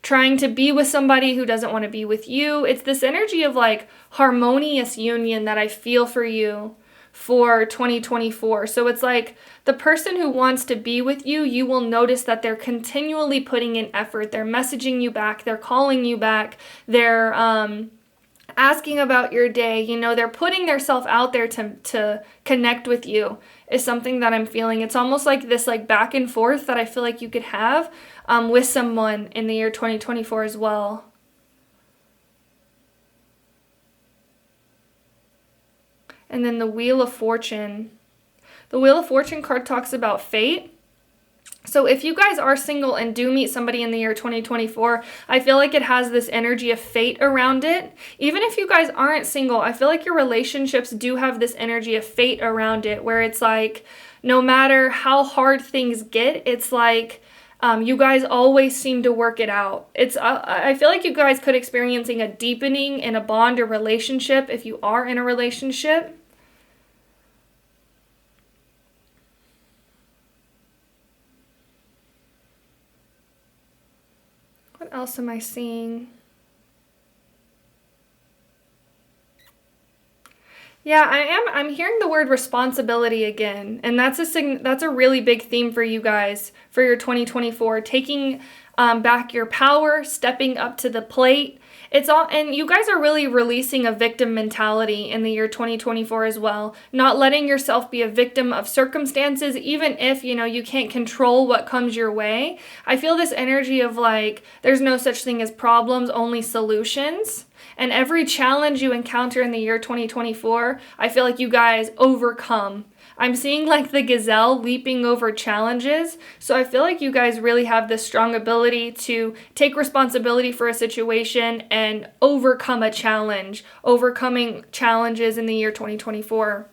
trying to be with somebody who doesn't want to be with you. It's this energy of like harmonious union that I feel for you for 2024. So it's like the person who wants to be with you, you will notice that they're continually putting in effort. They're messaging you back. They're calling you back. They're asking about your day. You know, they're putting themselves out there to connect with you is something that I'm feeling. It's almost like this like back and forth that I feel like you could have with someone in the year 2024 as well. And then the Wheel of Fortune. The Wheel of Fortune card talks about fate. So if you guys are single and do meet somebody in the year 2024, I feel like it has this energy of fate around it. Even if you guys aren't single, I feel like your relationships do have this energy of fate around it, where it's like no matter how hard things get, it's like you guys always seem to work it out. I feel like you guys could experiencing a deepening in a bond or relationship if you are in a relationship. What else am I seeing? Yeah, I'm hearing the word responsibility again, and that's a really big theme for you guys for your 2024, taking back your power, stepping up to the plate. And you guys are really releasing a victim mentality in the year 2024 as well. Not letting yourself be a victim of circumstances, even if, you know, you can't control what comes your way. I feel this energy of like, there's no such thing as problems, only solutions. And every challenge you encounter in the year 2024, I feel like you guys overcome. I'm seeing like the gazelle leaping over challenges. So I feel like you guys really have this strong ability to take responsibility for a situation and overcome a challenge, overcoming challenges in the year 2024.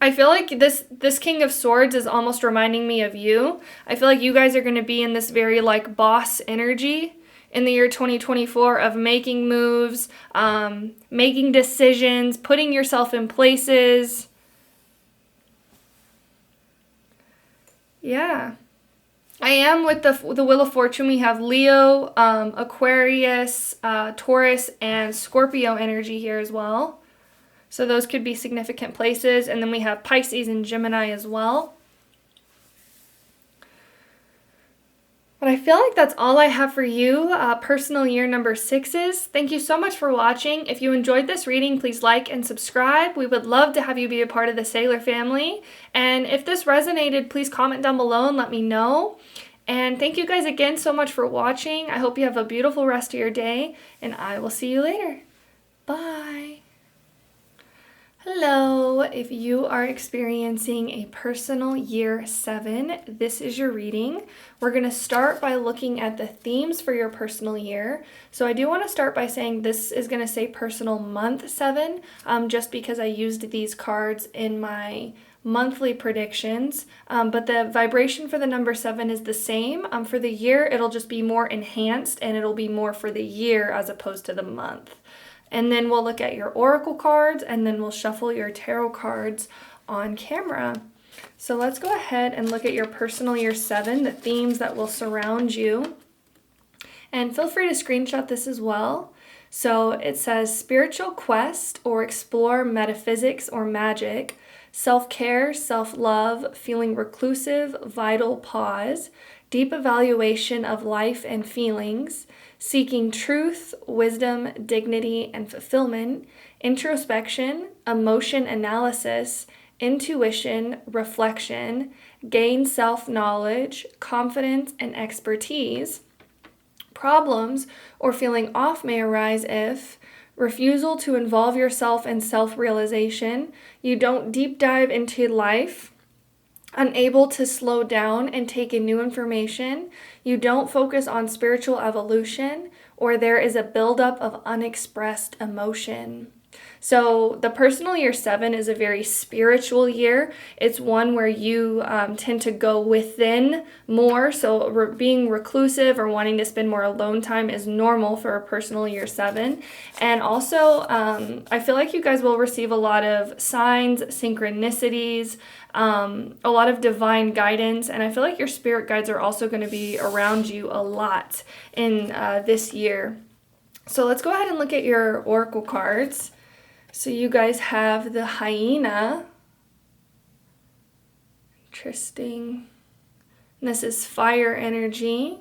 I feel like this King of Swords is almost reminding me of you. I feel like you guys are going to be in this very like boss energy in the year 2024 of making moves, making decisions, putting yourself in places. Yeah. I am with the Wheel of Fortune. We have Leo, Aquarius, Taurus, and Scorpio energy here as well. So those could be significant places. And then we have Pisces and Gemini as well. But I feel like that's all I have for you, personal year number 6s. Thank you so much for watching. If you enjoyed this reading, please like and subscribe. We would love to have you be a part of the Sailor family. And if this resonated, please comment down below and let me know. And thank you guys again so much for watching. I hope you have a beautiful rest of your day, and I will see you later. Bye. Hello, if you are experiencing a personal year 7, this is your reading. We're going to start by looking at the themes for your personal year. So I do want to start by saying this is going to say personal month 7, just because I used these cards in my monthly predictions, but the vibration for the number 7 is the same. For the year, it'll just be more enhanced, and it'll be more for the year as opposed to the month. And then we'll look at your oracle cards, and then we'll shuffle your tarot cards on camera. So let's go ahead and look at your personal year 7, the themes that will surround you. And feel free to screenshot this as well. So it says spiritual quest or explore metaphysics or magic, self-care, self-love, feeling reclusive, vital pause, deep evaluation of life and feelings, seeking truth, wisdom, dignity, and fulfillment, introspection, emotion analysis, intuition, reflection, gain self-knowledge, confidence, and expertise. Problems or feeling off may arise if refusal to involve yourself in self-realization, you don't deep dive into life, unable to slow down and take in new information, you don't focus on spiritual evolution, or there is a buildup of unexpressed emotion. So the personal year 7 is a very spiritual year. It's one where you tend to go within more. So being reclusive or wanting to spend more alone time is normal for a personal year 7. And also, I feel like you guys will receive a lot of signs, synchronicities, a lot of divine guidance. And I feel like your spirit guides are also going to be around you a lot in this year. So let's go ahead and look at your oracle cards. So you guys have the hyena. Interesting. And this is fire energy.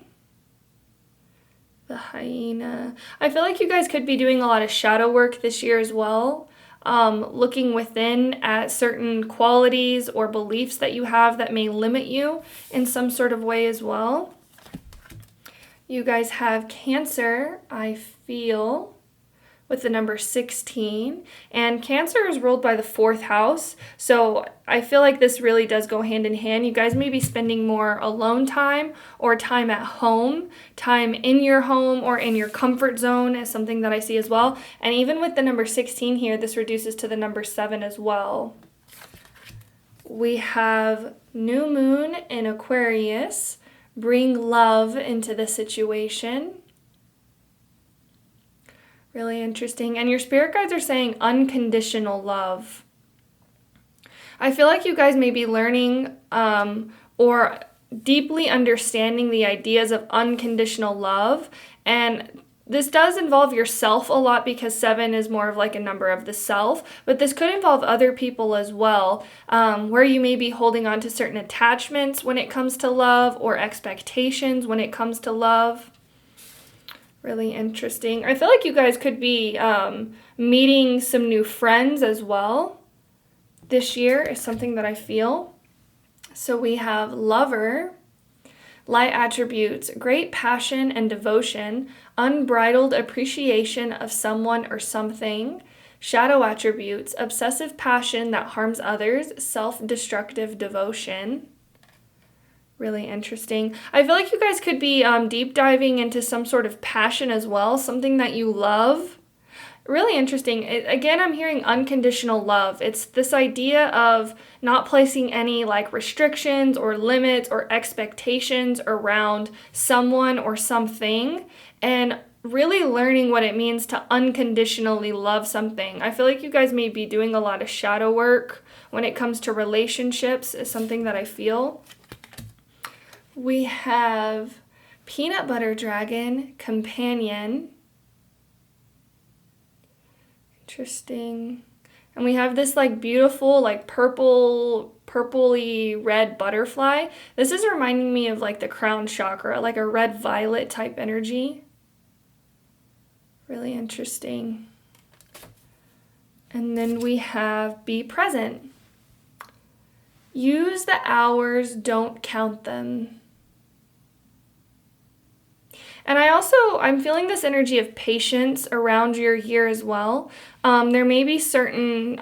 The hyena. I feel like you guys could be doing a lot of shadow work this year as well. Looking within at certain qualities or beliefs that you have that may limit you in some sort of way as well. You guys have Cancer, I feel, with the number 16, and Cancer is ruled by the 4th house, so I feel like this really does go hand in hand. You guys may be spending more alone time or time at home, time in your home or in your comfort zone is something that I see as well, and even with the number 16 here, this reduces to the number 7 as well. We have New Moon in Aquarius, bring love into the situation. Really interesting. And your spirit guides are saying unconditional love. I feel like you guys may be learning or deeply understanding the ideas of unconditional love. And this does involve yourself a lot because 7 is more of like a number of the self. But this could involve other people as well, where you may be holding on to certain attachments when it comes to love or expectations when it comes to love. Really interesting. I feel like you guys could be meeting some new friends as well. This year is something that I feel. So we have Lover, light attributes, great passion and devotion, unbridled appreciation of someone or something. Shadow attributes, obsessive passion that harms others, self-destructive devotion. Really interesting. I feel like you guys could be deep diving into some sort of passion as well, something that you love. Really interesting. Again, I'm hearing unconditional love. It's this idea of not placing any like restrictions or limits or expectations around someone or something, and really learning what it means to unconditionally love something. I feel like you guys may be doing a lot of shadow work when it comes to relationships, is something that I feel. We have Peanut Butter Dragon, Companion. Interesting. And we have this like beautiful like purpley red butterfly. This is reminding me of like the crown chakra, like a red violet type energy. Really interesting. And then we have Be Present. Use the hours, don't count them. And I'm feeling this energy of patience around your year as well. There may be certain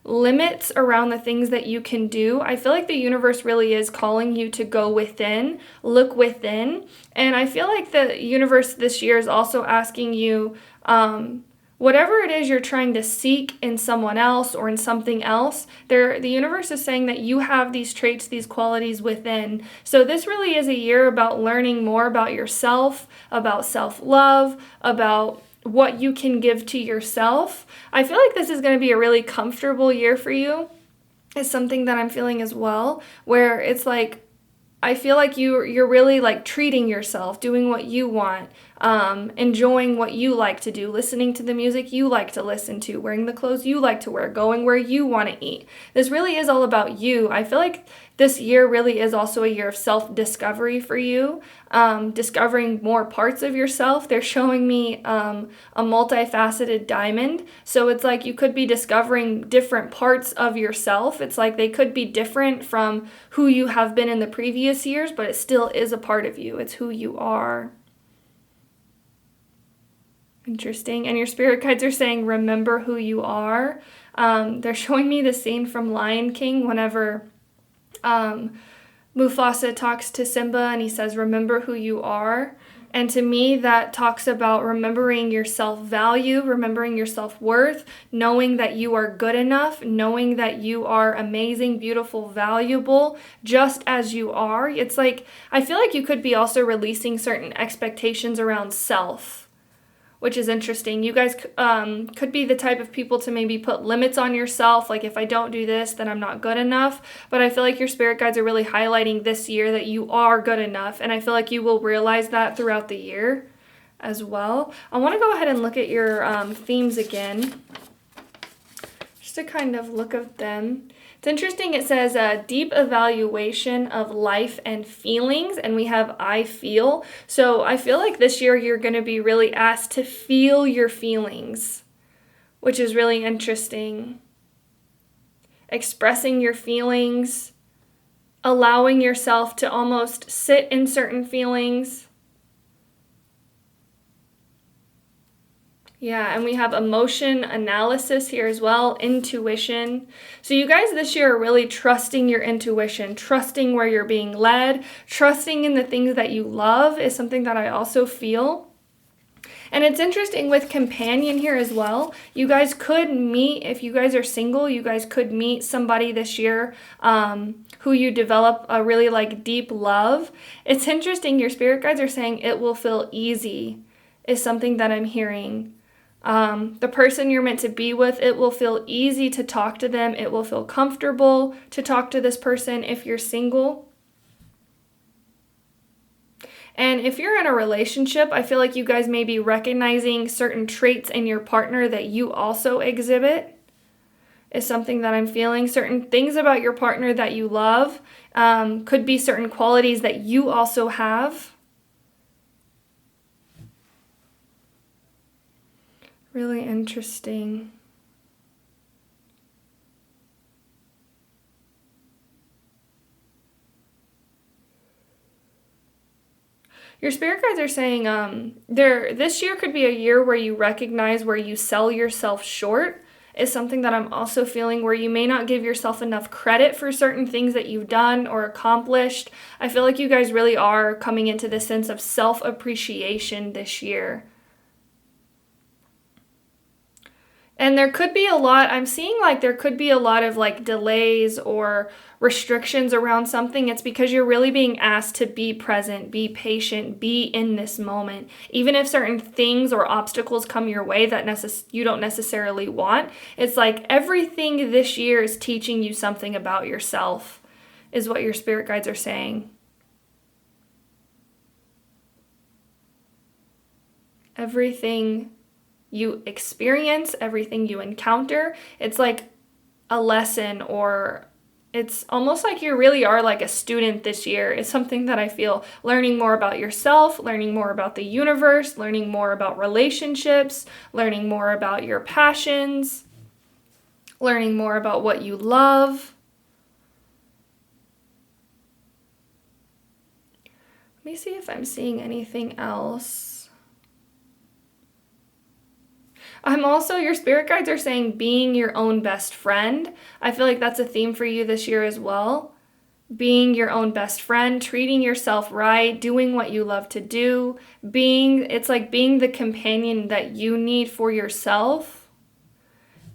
limits around the things that you can do. I feel like the universe really is calling you to go within, look within. And I feel like the universe this year is also asking you, whatever it is you're trying to seek in someone else or in something else, the universe is saying that you have these traits, these qualities within. So this really is a year about learning more about yourself, about self-love, about what you can give to yourself. I feel like this is going to be a really comfortable year for you. It's something that I'm feeling as well, where it's like, I feel like you're really like treating yourself, doing what you want, enjoying what you like to do, listening to the music you like to listen to, wearing the clothes you like to wear, going where you want to eat. This really is all about you. I feel like this year really is also a year of self-discovery for you, discovering more parts of yourself. They're showing me a multifaceted diamond. So it's like you could be discovering different parts of yourself. It's like they could be different from who you have been in the previous years, but it still is a part of you. It's who you are. Interesting. And your spirit guides are saying, remember who you are. They're showing me the scene from Lion King whenever Mufasa talks to Simba and he says, remember who you are. And to me, that talks about remembering your self-value, remembering your self-worth, knowing that you are good enough, knowing that you are amazing, beautiful, valuable, just as you are. It's like, I feel like you could be also releasing certain expectations around self, which is interesting. You guys could be the type of people to maybe put limits on yourself, like if I don't do this, then I'm not good enough. But I feel like your spirit guides are really highlighting this year that you are good enough, and I feel like you will realize that throughout the year as well. I want to go ahead and look at your themes again, just to kind of look at them. It's interesting, it says a deep evaluation of life and feelings, and we have I feel. So I feel like this year you're going to be really asked to feel your feelings, which is really interesting. Expressing your feelings, allowing yourself to almost sit in certain feelings. Yeah, and we have emotion analysis here as well, intuition. So you guys this year are really trusting your intuition, trusting where you're being led, trusting in the things that you love is something that I also feel. And it's interesting with companion here as well. You guys could meet, if you guys are single, you guys could meet somebody this year who you develop a really like deep love. It's interesting, your spirit guides are saying it will feel easy is something that I'm hearing. The person you're meant to be with, it will feel easy to talk to them. It will feel comfortable to talk to this person if you're single. And if you're in a relationship, I feel like you guys may be recognizing certain traits in your partner that you also exhibit is something that I'm feeling. Certain things about your partner that you love could be certain qualities that you also have. Really interesting. Your spirit guides are saying this year could be a year where you recognize where you sell yourself short is something that I'm also feeling, where you may not give yourself enough credit for certain things that you've done or accomplished. I feel like you guys really are coming into this sense of self-appreciation this year. And there could be a lot, I'm seeing like there could be a lot of like delays or restrictions around something. It's because you're really being asked to be present, be patient, be in this moment. Even if certain things or obstacles come your way that you don't necessarily want, it's like everything this year is teaching you something about yourself, is what your spirit guides are saying. Everything you experience, everything you encounter, it's like a lesson, or it's almost like you really are like a student this year. It's something that I feel, learning more about yourself, learning more about the universe, learning more about relationships, learning more about your passions, learning more about what you love. Let me see if I'm seeing anything else. I'm also, your spirit guides are saying being your own best friend. I feel like that's a theme for you this year as well. Being your own best friend, treating yourself right, doing what you love to do, it's like being the companion that you need for yourself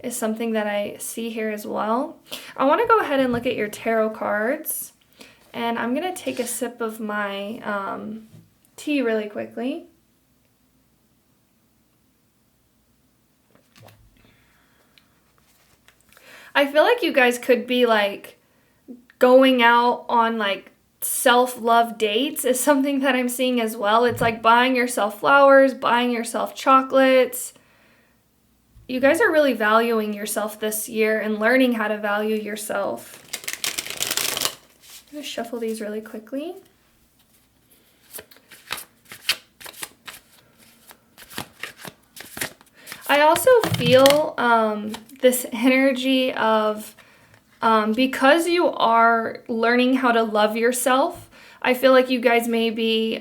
is something that I see here as well. I want to go ahead and look at your tarot cards, and I'm going to take a sip of my tea really quickly. I feel like you guys could be like going out on like self-love dates is something that I'm seeing as well. It's like buying yourself flowers, buying yourself chocolates. You guys are really valuing yourself this year and learning how to value yourself. I'm going to shuffle these really quickly. I also feel this energy of because you are learning how to love yourself, I feel like you guys may be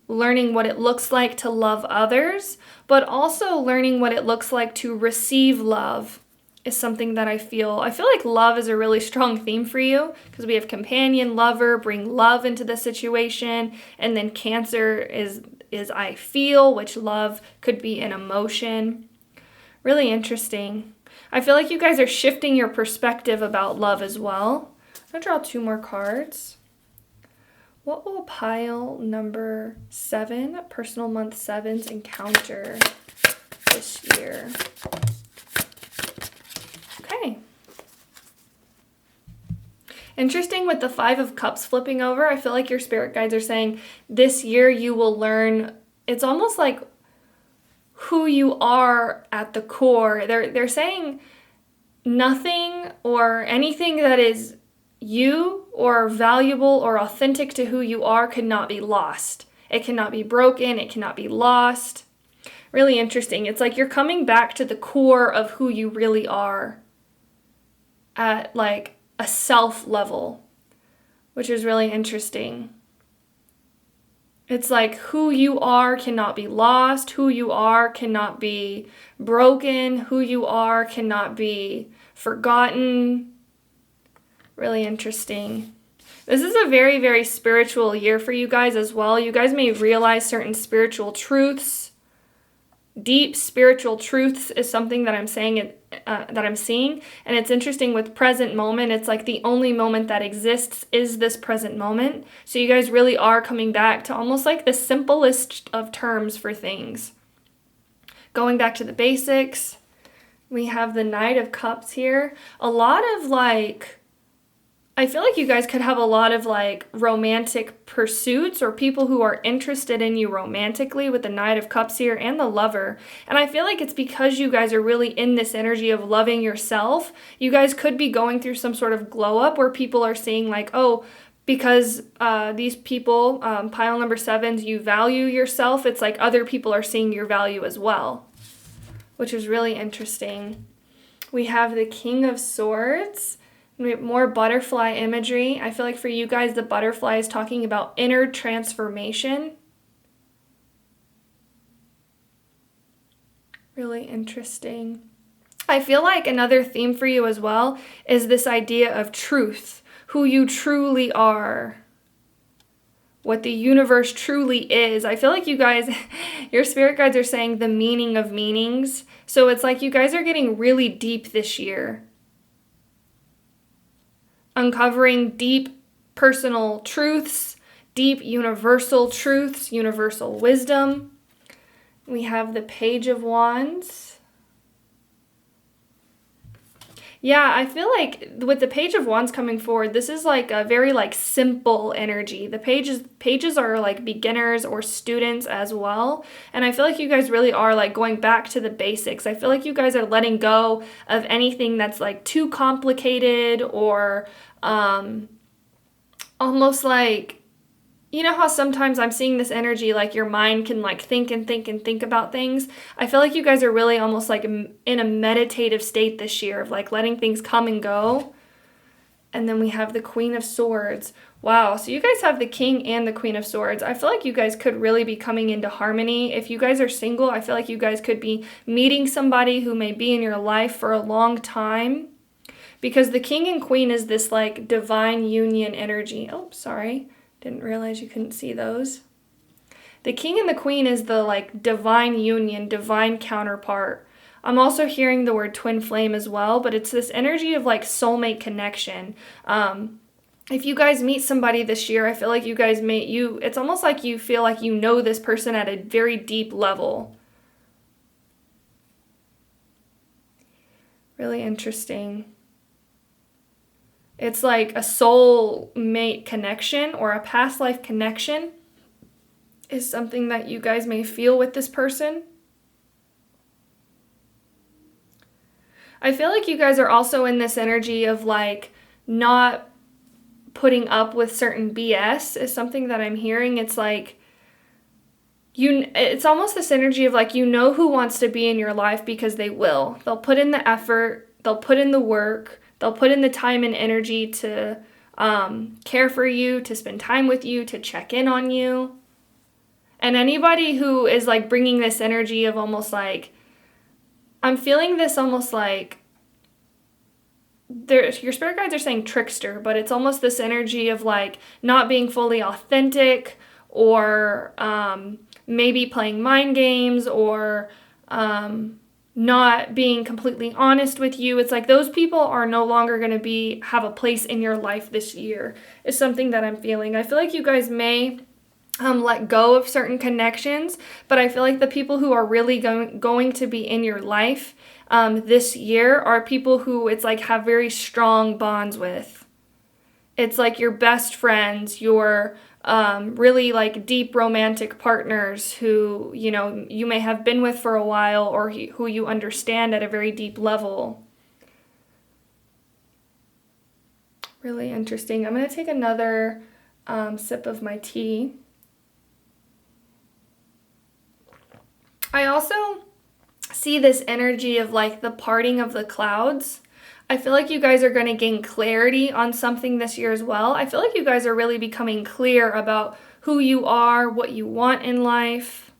learning what it looks like to love others, but also learning what it looks like to receive love is something that I feel. I feel like love is a really strong theme for you because we have companion, lover, bring love into the situation, and then Cancer is is I feel, which love could be an emotion. Really interesting. I feel like you guys are shifting your perspective about love as well. I'm going to draw 2 more cards. What will pile number 7, personal month 7's encounter this year? Okay. Interesting with the 5 of Cups flipping over. I feel like your spirit guides are saying this year you will learn. It's almost like who you are at the core. They're saying nothing or anything that is you or valuable or authentic to who you are cannot be lost. It cannot be broken. It cannot be lost. Really interesting. It's like you're coming back to the core of who you really are at like a self level, which is really interesting. It's like who you are cannot be lost. Who you are cannot be broken. Who you are cannot be forgotten. Really interesting. This is a very, very spiritual year for you guys as well. You guys may realize certain spiritual truths. Deep spiritual truths is something that I'm saying, that I'm seeing. And it's interesting with present moment. It's like the only moment that exists is this present moment. So you guys really are coming back to almost like the simplest of terms for things. Going back to the basics. We have the Knight of Cups here. A lot of like, I feel like you guys could have a lot of like romantic pursuits or people who are interested in you romantically with the Knight of Cups here and the Lover. And I feel like it's because you guys are really in this energy of loving yourself. You guys could be going through some sort of glow up where people are seeing like, oh, because these people, pile number 7s, you value yourself. It's like other people are seeing your value as well, which is really interesting. We have the King of Swords. We have more butterfly imagery. I feel like for you guys, the butterfly is talking about inner transformation. Really interesting. I feel like another theme for you as well is this idea of truth, who you truly are, what the universe truly is. I feel like you guys, your spirit guides are saying the meaning of meanings. So it's like you guys are getting really deep this year. Uncovering deep personal truths, deep universal truths, universal wisdom. We have the Page of Wands. Yeah, I feel like with the Page of Wands coming forward, this is like a very like simple energy. The pages are like beginners or students as well. And I feel like you guys really are like going back to the basics. I feel like you guys are letting go of anything that's like too complicated or almost like, you know how sometimes I'm seeing this energy like your mind can like think and think and think about things. I feel like you guys are really almost like in a meditative state this year of like letting things come and go. And then we have the Queen of Swords. Wow, so you guys have the King and the Queen of Swords. I feel like you guys could really be coming into harmony. If you guys are single, I feel like you guys could be meeting somebody who may be in your life for a long time. Because the King and Queen is this like divine union energy. Oh, sorry. Didn't realize you couldn't see those. The King and the Queen is the like divine union, divine counterpart. I'm also hearing the word twin flame as well, but it's this energy of like soulmate connection. If you guys meet somebody this year, I feel like you guys it's almost like you feel like you know this person at a very deep level. Really interesting. It's like a soul mate connection or a past life connection is something that you guys may feel with this person. I feel like you guys are also in this energy of like not putting up with certain BS is something that I'm hearing. It's like it's almost this energy of like, you know who wants to be in your life because they will. They'll put in the effort, they'll put in the work. They'll put in the time and energy to care for you, to spend time with you, to check in on you. And anybody who is like bringing this energy of almost like, I'm feeling this almost like, your spirit guides are saying trickster, but it's almost this energy of like not being fully authentic or maybe playing mind games or not being completely honest with you. It's like those people are no longer going to have a place in your life this year, is something that I'm feeling. I feel like you guys may let go of certain connections, but I feel like the people who are really going to be in your life this year are people who it's like have very strong bonds with. It's like your best friends, your really like deep romantic partners who, you know, you may have been with for a while, or who you understand at a very deep level. Really interesting. I'm going to take another sip of my tea. I also see this energy of like the parting of the clouds. I feel like you guys are going to gain clarity on something this year as well. I feel like you guys are really becoming clear about who you are, what you want in life,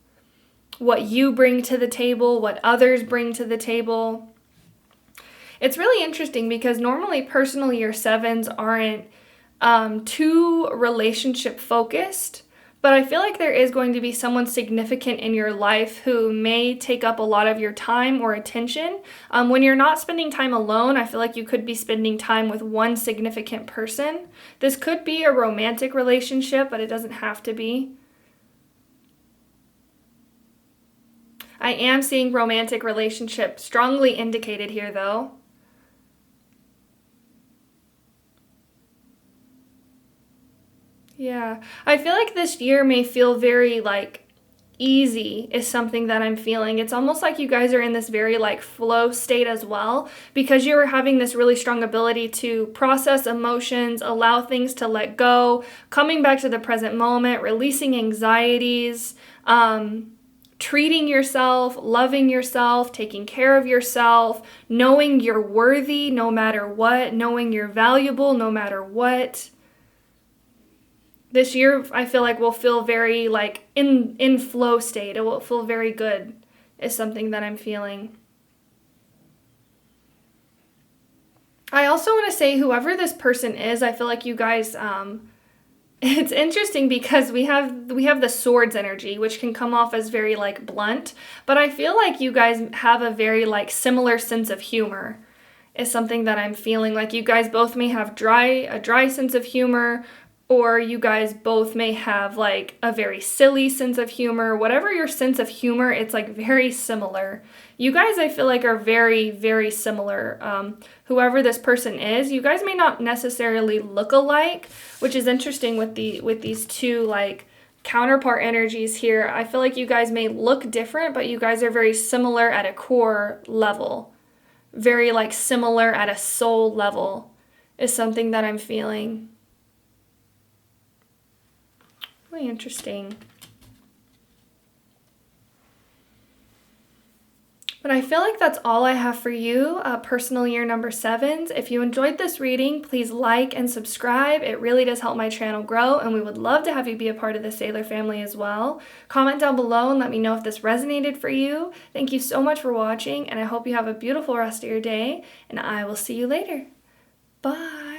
what you bring to the table, what others bring to the table. It's really interesting because normally personal year 7s aren't too relationship focused. But I feel like there is going to be someone significant in your life who may take up a lot of your time or attention. When you're not spending time alone, I feel like you could be spending time with one significant person. This could be a romantic relationship, but it doesn't have to be. I am seeing romantic relationship strongly indicated here, though. Yeah, I feel like this year may feel very like easy is something that I'm feeling. It's almost like you guys are in this very like flow state as well, because you're having this really strong ability to process emotions, allow things to let go, coming back to the present moment, releasing anxieties, treating yourself, loving yourself, taking care of yourself, knowing you're worthy no matter what, knowing you're valuable no matter what. This year, I feel like will feel very like in flow state. It will feel very good is something that I'm feeling. I also want to say whoever this person is, I feel like you guys, it's interesting because we have the swords energy, which can come off as very like blunt, but I feel like you guys have a very like similar sense of humor is something that I'm feeling. Like you guys both may have a dry sense of humor, or you guys both may have like a very silly sense of humor. Whatever your sense of humor, it's like very similar. You guys, I feel like, are very, very similar. Whoever this person is, you guys may not necessarily look alike, which is interesting with these two like counterpart energies here. I feel like you guys may look different, but you guys are very similar at a core level. Very like similar at a soul level is something that I'm feeling. Really interesting. But I feel like that's all I have for you, personal year number 7s. If you enjoyed this reading, please like and subscribe. It really does help my channel grow, and we would love to have you be a part of the Sailor family as well. Comment down below and let me know if this resonated for you. Thank you so much for watching, and I hope you have a beautiful rest of your day, and I will see you later. Bye.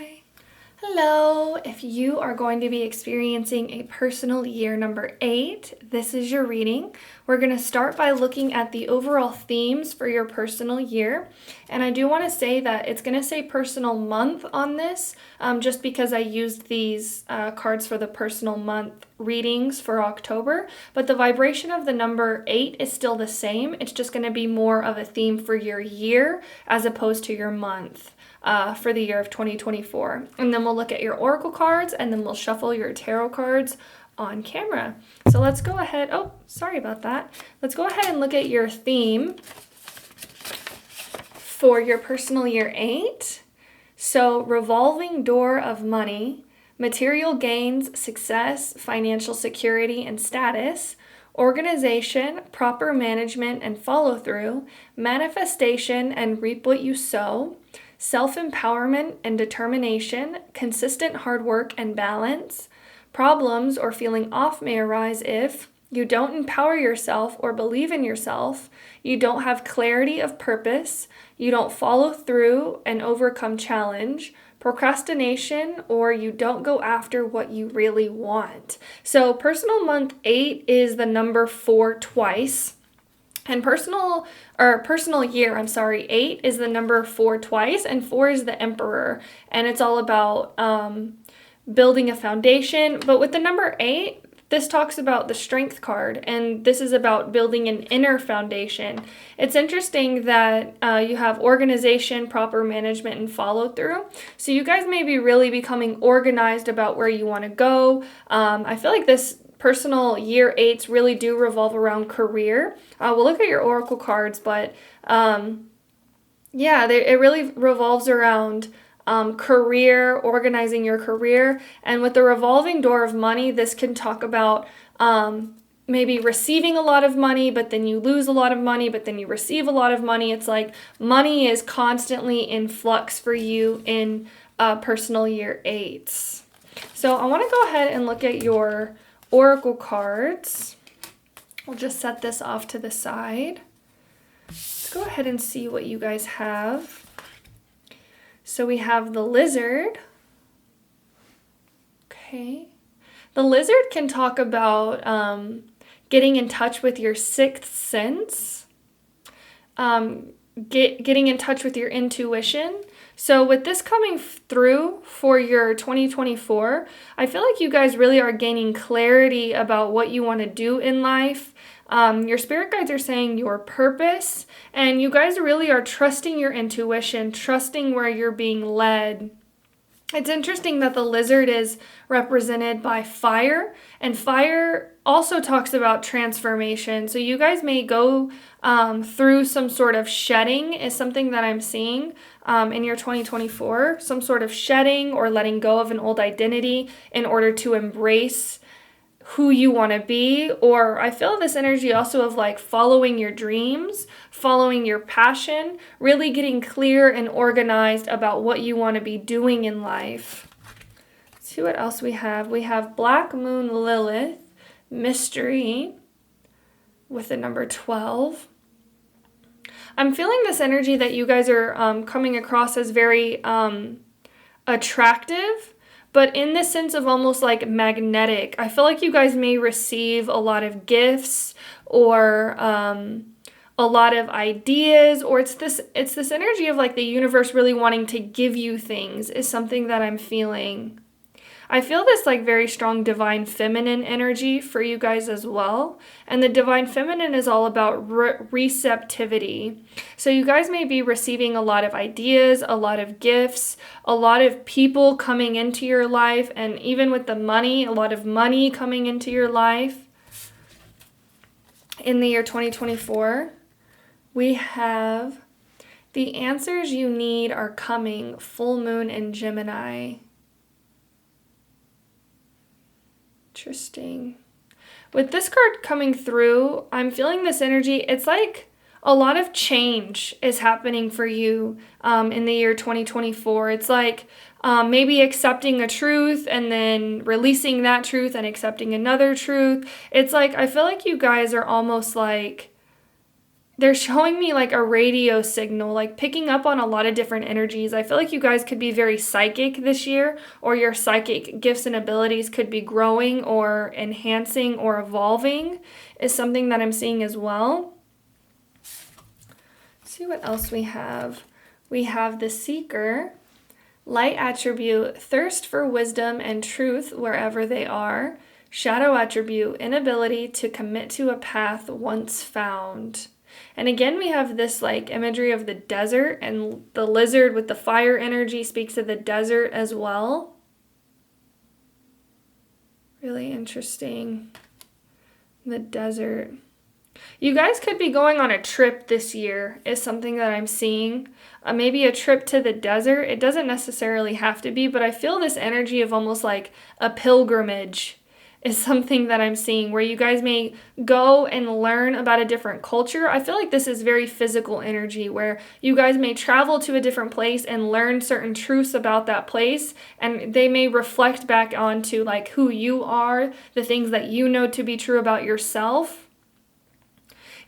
Hello, if you are going to be experiencing a personal year number 8, this is your reading. We're going to start by looking at the overall themes for your personal year. And I do want to say that it's going to say personal month on this, just because I used these cards for the personal month readings for October. But the vibration of the number 8 is still the same. It's just going to be more of a theme for your year as opposed to your month. For the year of 2024. And then we'll look at your oracle cards, and then we'll shuffle your tarot cards on camera. So let's go ahead. Oh, sorry about that. Let's go ahead and look at your theme for your personal year 8. So revolving door of money, material gains, success, financial security and status, organization, proper management and follow through, manifestation and reap what you sow, self-empowerment and determination, consistent hard work and balance. Problems or feeling off may arise if You don't empower yourself or believe in yourself. You don't have clarity of purpose. You don't follow through and overcome challenge, procrastination, or you don't go after what you really want. So personal month 8 is the number 4 twice. And personal year, 8 is the number 4 twice, and 4 is the emperor. And it's all about building a foundation. But with the number 8, this talks about the strength card, and this is about building an inner foundation. It's interesting that you have organization, proper management, and follow through. So you guys may be really becoming organized about where you want to go. I feel like this personal year 8s really do revolve around career. We'll look at your oracle cards, but it really revolves around career, organizing your career. And with the revolving door of money, this can talk about maybe receiving a lot of money, but then you lose a lot of money, but then you receive a lot of money. It's like money is constantly in flux for you in personal year 8s. So I want to go ahead and look at your oracle cards. We'll just set this off to the side. Let's go ahead and see what you guys have. So we have the lizard. Okay. The lizard can talk about getting in touch with your sixth sense, getting in touch with your intuition. So with this coming through for your 2024, I feel like you guys really are gaining clarity about what you want to do in life. Your spirit guides are saying your purpose, and you guys really are trusting your intuition, trusting where you're being led. It's interesting that the lizard is represented by fire, and fire also talks about transformation. So you guys may go through some sort of shedding is something that I'm seeing in your 2024, some sort of shedding or letting go of an old identity in order to embrace who you want to be. Or I feel this energy also of like following your dreams, following your passion, really getting clear and organized about what you want to be doing in life. Let's see what else we have. We have Black Moon Lilith, mystery, with the number 12. I'm feeling this energy that you guys are coming across as very attractive, but in the sense of almost like magnetic. I feel like you guys may receive a lot of gifts or a lot of ideas, or it's this energy of like the universe really wanting to give you things is something that I'm feeling. I feel this like very strong divine feminine energy for you guys as well. And the divine feminine is all about receptivity. So you guys may be receiving a lot of ideas, a lot of gifts, a lot of people coming into your life, and even with the money, a lot of money coming into your life. In the year 2024, we have the answers you need are coming, full moon in Gemini. Interesting. With this card coming through, I'm feeling this energy. It's like a lot of change is happening for you in the year 2024. It's like maybe accepting a truth and then releasing that truth and accepting another truth. It's like I feel like you guys are almost like, they're showing me like a radio signal, like picking up on a lot of different energies. I feel like you guys could be very psychic this year, or your psychic gifts and abilities could be growing or enhancing or evolving is something that I'm seeing as well. Let's see what else we have. We have the Seeker, light attribute, thirst for wisdom and truth wherever they are. Shadow attribute, inability to commit to a path once found. And again, we have this like imagery of the desert, and the lizard with the fire energy speaks of the desert as well. Really interesting. The desert. You guys could be going on a trip this year is something that I'm seeing. Maybe a trip to the desert. It doesn't necessarily have to be, but I feel this energy of almost like a pilgrimage. is something that I'm seeing, where you guys may go and learn about a different culture. I feel like this is very physical energy, where you guys may travel to a different place and learn certain truths about that place, and they may reflect back onto like who you are, the things that you know to be true about yourself.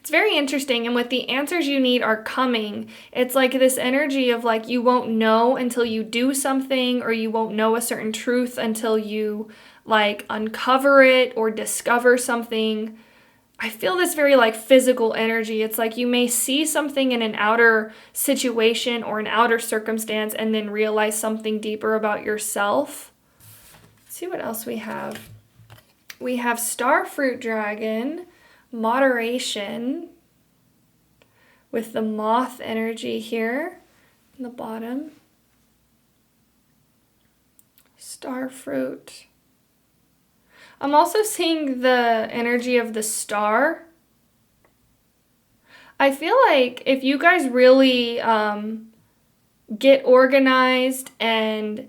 It's very interesting, and with the answers you need are coming, it's like this energy of like you won't know until you do something, or you won't know a certain truth until you like uncover it or discover something. I feel this very like physical energy. It's like you may see something in an outer situation or an outer circumstance and then realize something deeper about yourself. Let's see what else we have. We have Starfruit Dragon, Moderation, with the moth energy here in the bottom. Starfruit. I'm also seeing the energy of the star. I feel like if you guys really get organized and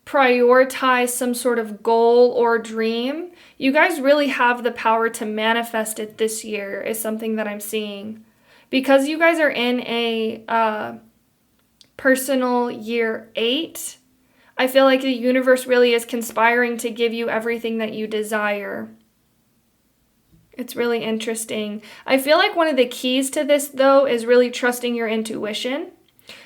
prioritize some sort of goal or dream, you guys really have the power to manifest it this year, is something that I'm seeing. Because you guys are in a personal year 8, I feel like the universe really is conspiring to give you everything that you desire. It's really interesting. I feel like one of the keys to this, though, is really trusting your intuition.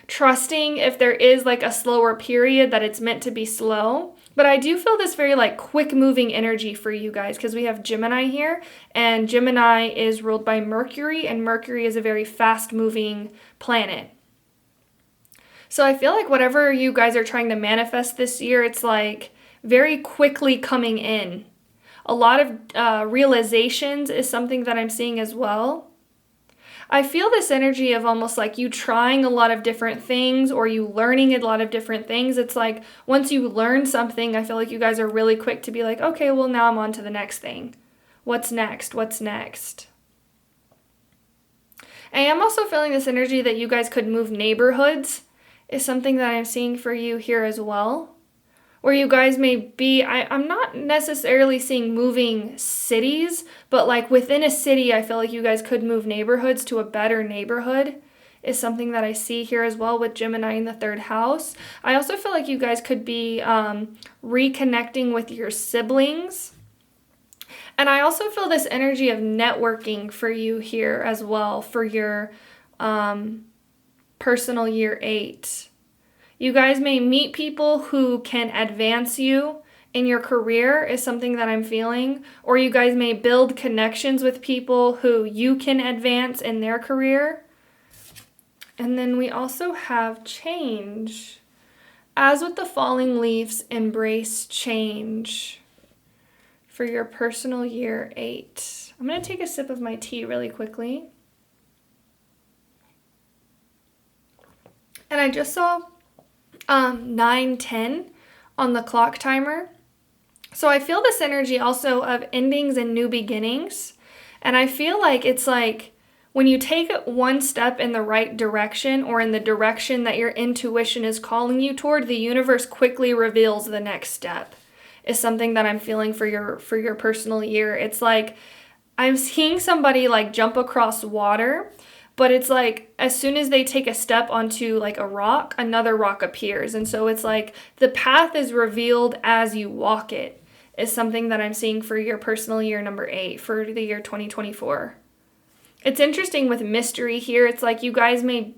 Trusting if there is like a slower period that it's meant to be slow. But I do feel this very like quick moving energy for you guys, because we have Gemini here, and Gemini is ruled by Mercury, and Mercury is a very fast moving planet. So I feel like whatever you guys are trying to manifest this year, it's like very quickly coming in. A lot of realizations is something that I'm seeing as well. I feel this energy of almost like you trying a lot of different things, or you learning a lot of different things. It's like once you learn something, I feel like you guys are really quick to be like, okay, well now I'm on to the next thing. What's next? What's next? And I'm also feeling this energy that you guys could move neighborhoods, is something that I'm seeing for you here as well. Where you guys may be, I'm not necessarily seeing moving cities, but like within a city, I feel like you guys could move neighborhoods to a better neighborhood, is something that I see here as well with Gemini in the 3rd house. I also feel like you guys could be reconnecting with your siblings. And I also feel this energy of networking for you here as well for your personal year 8. You guys may meet people who can advance you in your career, is something that I'm feeling. Or you guys may build connections with people who you can advance in their career. And then we also have change. As with the falling leaves, embrace change for your personal year 8. I'm going to take a sip of my tea really quickly. And I just saw 9:10 on the clock timer. So I feel this energy also of endings and new beginnings. And I feel like it's like when you take one step in the right direction, or in the direction that your intuition is calling you toward, the universe quickly reveals the next step, is something that I'm feeling for your personal year. It's like I'm seeing somebody like jump across water, but it's like as soon as they take a step onto like a rock, another rock appears. And so it's like the path is revealed as you walk it, is something that I'm seeing for your personal year number 8 for the year 2024. It's interesting with mystery here. It's like you guys may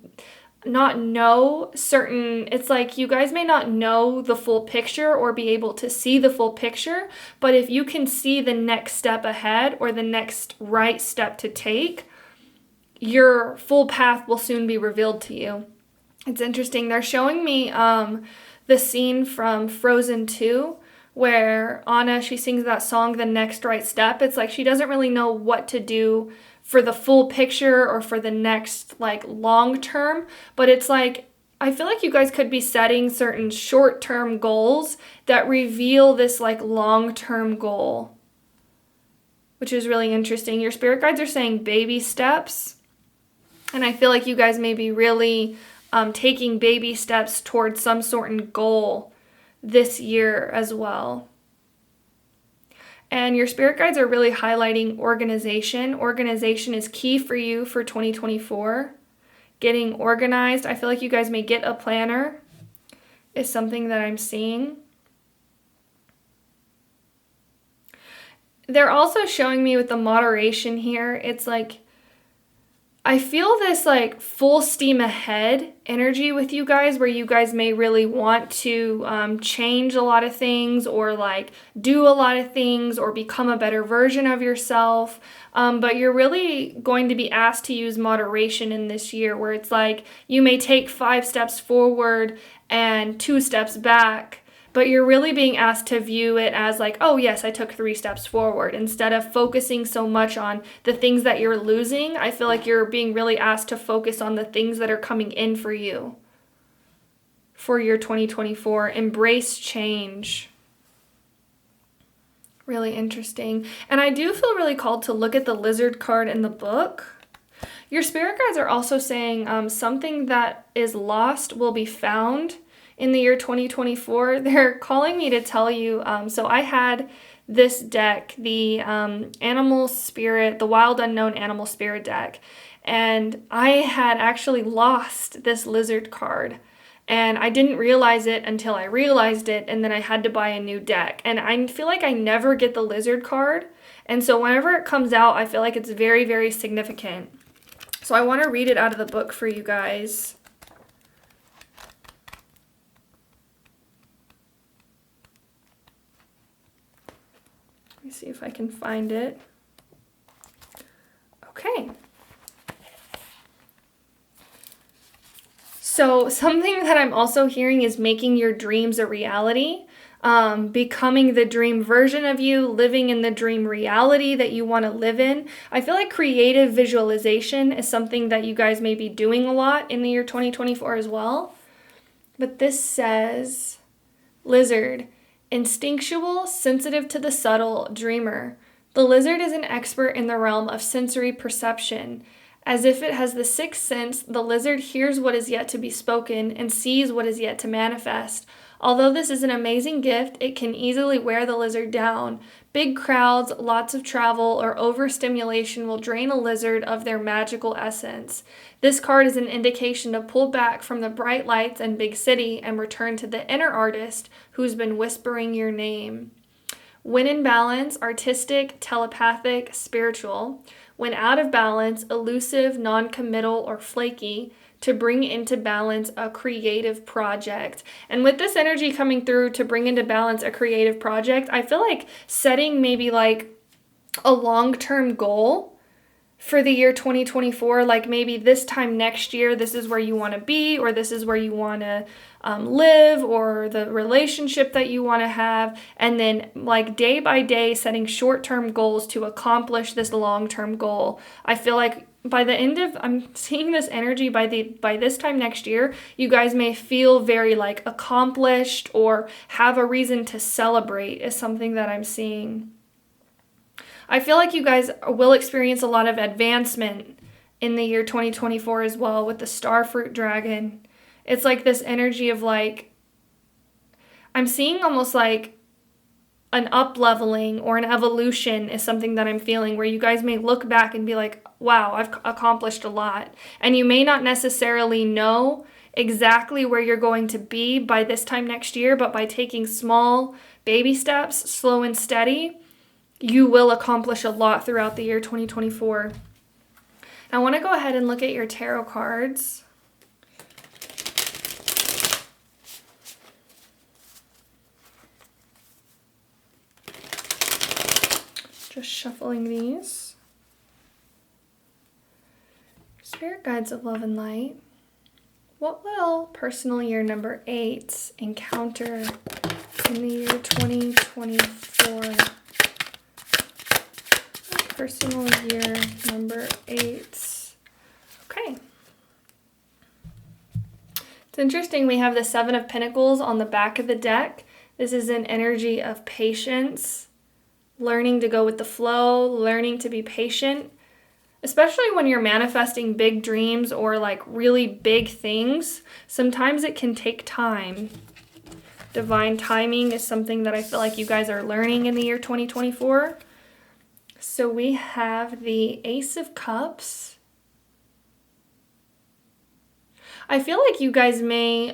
not know it's like you guys may not know the full picture or be able to see the full picture, but if you can see the next step ahead or the next right step to take, your full path will soon be revealed to you. It's interesting. They're showing me the scene from Frozen 2 where Anna, she sings that song, The Next Right Step. It's like she doesn't really know what to do for the full picture or for the next like long term, but it's like I feel like you guys could be setting certain short-term goals that reveal this like long-term goal, which is really interesting. Your spirit guides are saying baby steps. And I feel like you guys may be really taking baby steps towards some sort of goal this year as well. And your spirit guides are really highlighting organization. Organization is key for you for 2024. Getting organized. I feel like you guys may get a planner is something that I'm seeing. They're also showing me with the moderation here, it's like, I feel this like full steam ahead energy with you guys, where you guys may really want to change a lot of things, or like do a lot of things, or become a better version of yourself. But you're really going to be asked to use moderation in this year, where it's like you may take 5 steps forward and 2 steps back. But you're really being asked to view it as like, oh yes, I took 3 steps forward. Instead of focusing so much on the things that you're losing, I feel like you're being really asked to focus on the things that are coming in for you for your 2024. Embrace change. Really interesting. And I do feel really called to look at the lizard card in the book. Your spirit guides are also saying something that is lost will be found in the year 2024. They're calling me to tell you, so I had this deck, the Animal Spirit, the Wild Unknown Animal Spirit deck, and I had actually lost this lizard card, and I didn't realize it until I realized it, and then I had to buy a new deck, and I feel like I never get the lizard card, and so whenever it comes out, I feel like it's very, very significant. So I want to read it out of the book for you guys. Let me see if I can find it. Okay. So something that I'm also hearing is making your dreams a reality, becoming the dream version of you, living in the dream reality that you want to live in. I feel like creative visualization is something that you guys may be doing a lot in the year 2024 as well. But this says, lizard, instinctual, sensitive to the subtle, dreamer. The lizard is an expert in the realm of sensory perception. As if it has the sixth sense, the lizard hears what is yet to be spoken and sees what is yet to manifest. Although this is an amazing gift, it can easily wear the lizard down. Big crowds, lots of travel, or overstimulation will drain a lizard of their magical essence. This card is an indication to pull back from the bright lights and big city and return to the inner artist who's been whispering your name. When in balance, artistic, telepathic, spiritual. When out of balance, elusive, non-committal, or flaky, to bring into balance a creative project. And with this energy coming through to bring into balance a creative project, I feel like setting maybe like a long-term goal for the year 2024, like maybe this time next year, this is where you want to be, or this is where you want to live, or the relationship that you want to have, and then like day by day setting short-term goals to accomplish this long-term goal. I feel like by the end of, I'm seeing this energy by this time next year, you guys may feel very like accomplished or have a reason to celebrate is something that I'm seeing. I feel like you guys will experience a lot of advancement in the year 2024 as well with the Starfruit Dragon. It's like this energy of like, I'm seeing almost like an up-leveling or an evolution is something that I'm feeling, where you guys may look back and be like, wow, I've accomplished a lot. And you may not necessarily know exactly where you're going to be by this time next year, but by taking small baby steps, slow and steady, you will accomplish a lot throughout the year 2024. I want to go ahead and look at your tarot cards. Just shuffling these. Spirit guides of love and light. What will personal year number 8 encounter in the year 2024? Personal year number 8. Okay. It's interesting, we have the 7 of Pentacles on the back of the deck. This is an energy of patience, learning to go with the flow, learning to be patient, especially when you're manifesting big dreams or like really big things. Sometimes it can take time. Divine timing is something that I feel like you guys are learning in the year 2024. So we have the Ace of Cups. I feel like you guys may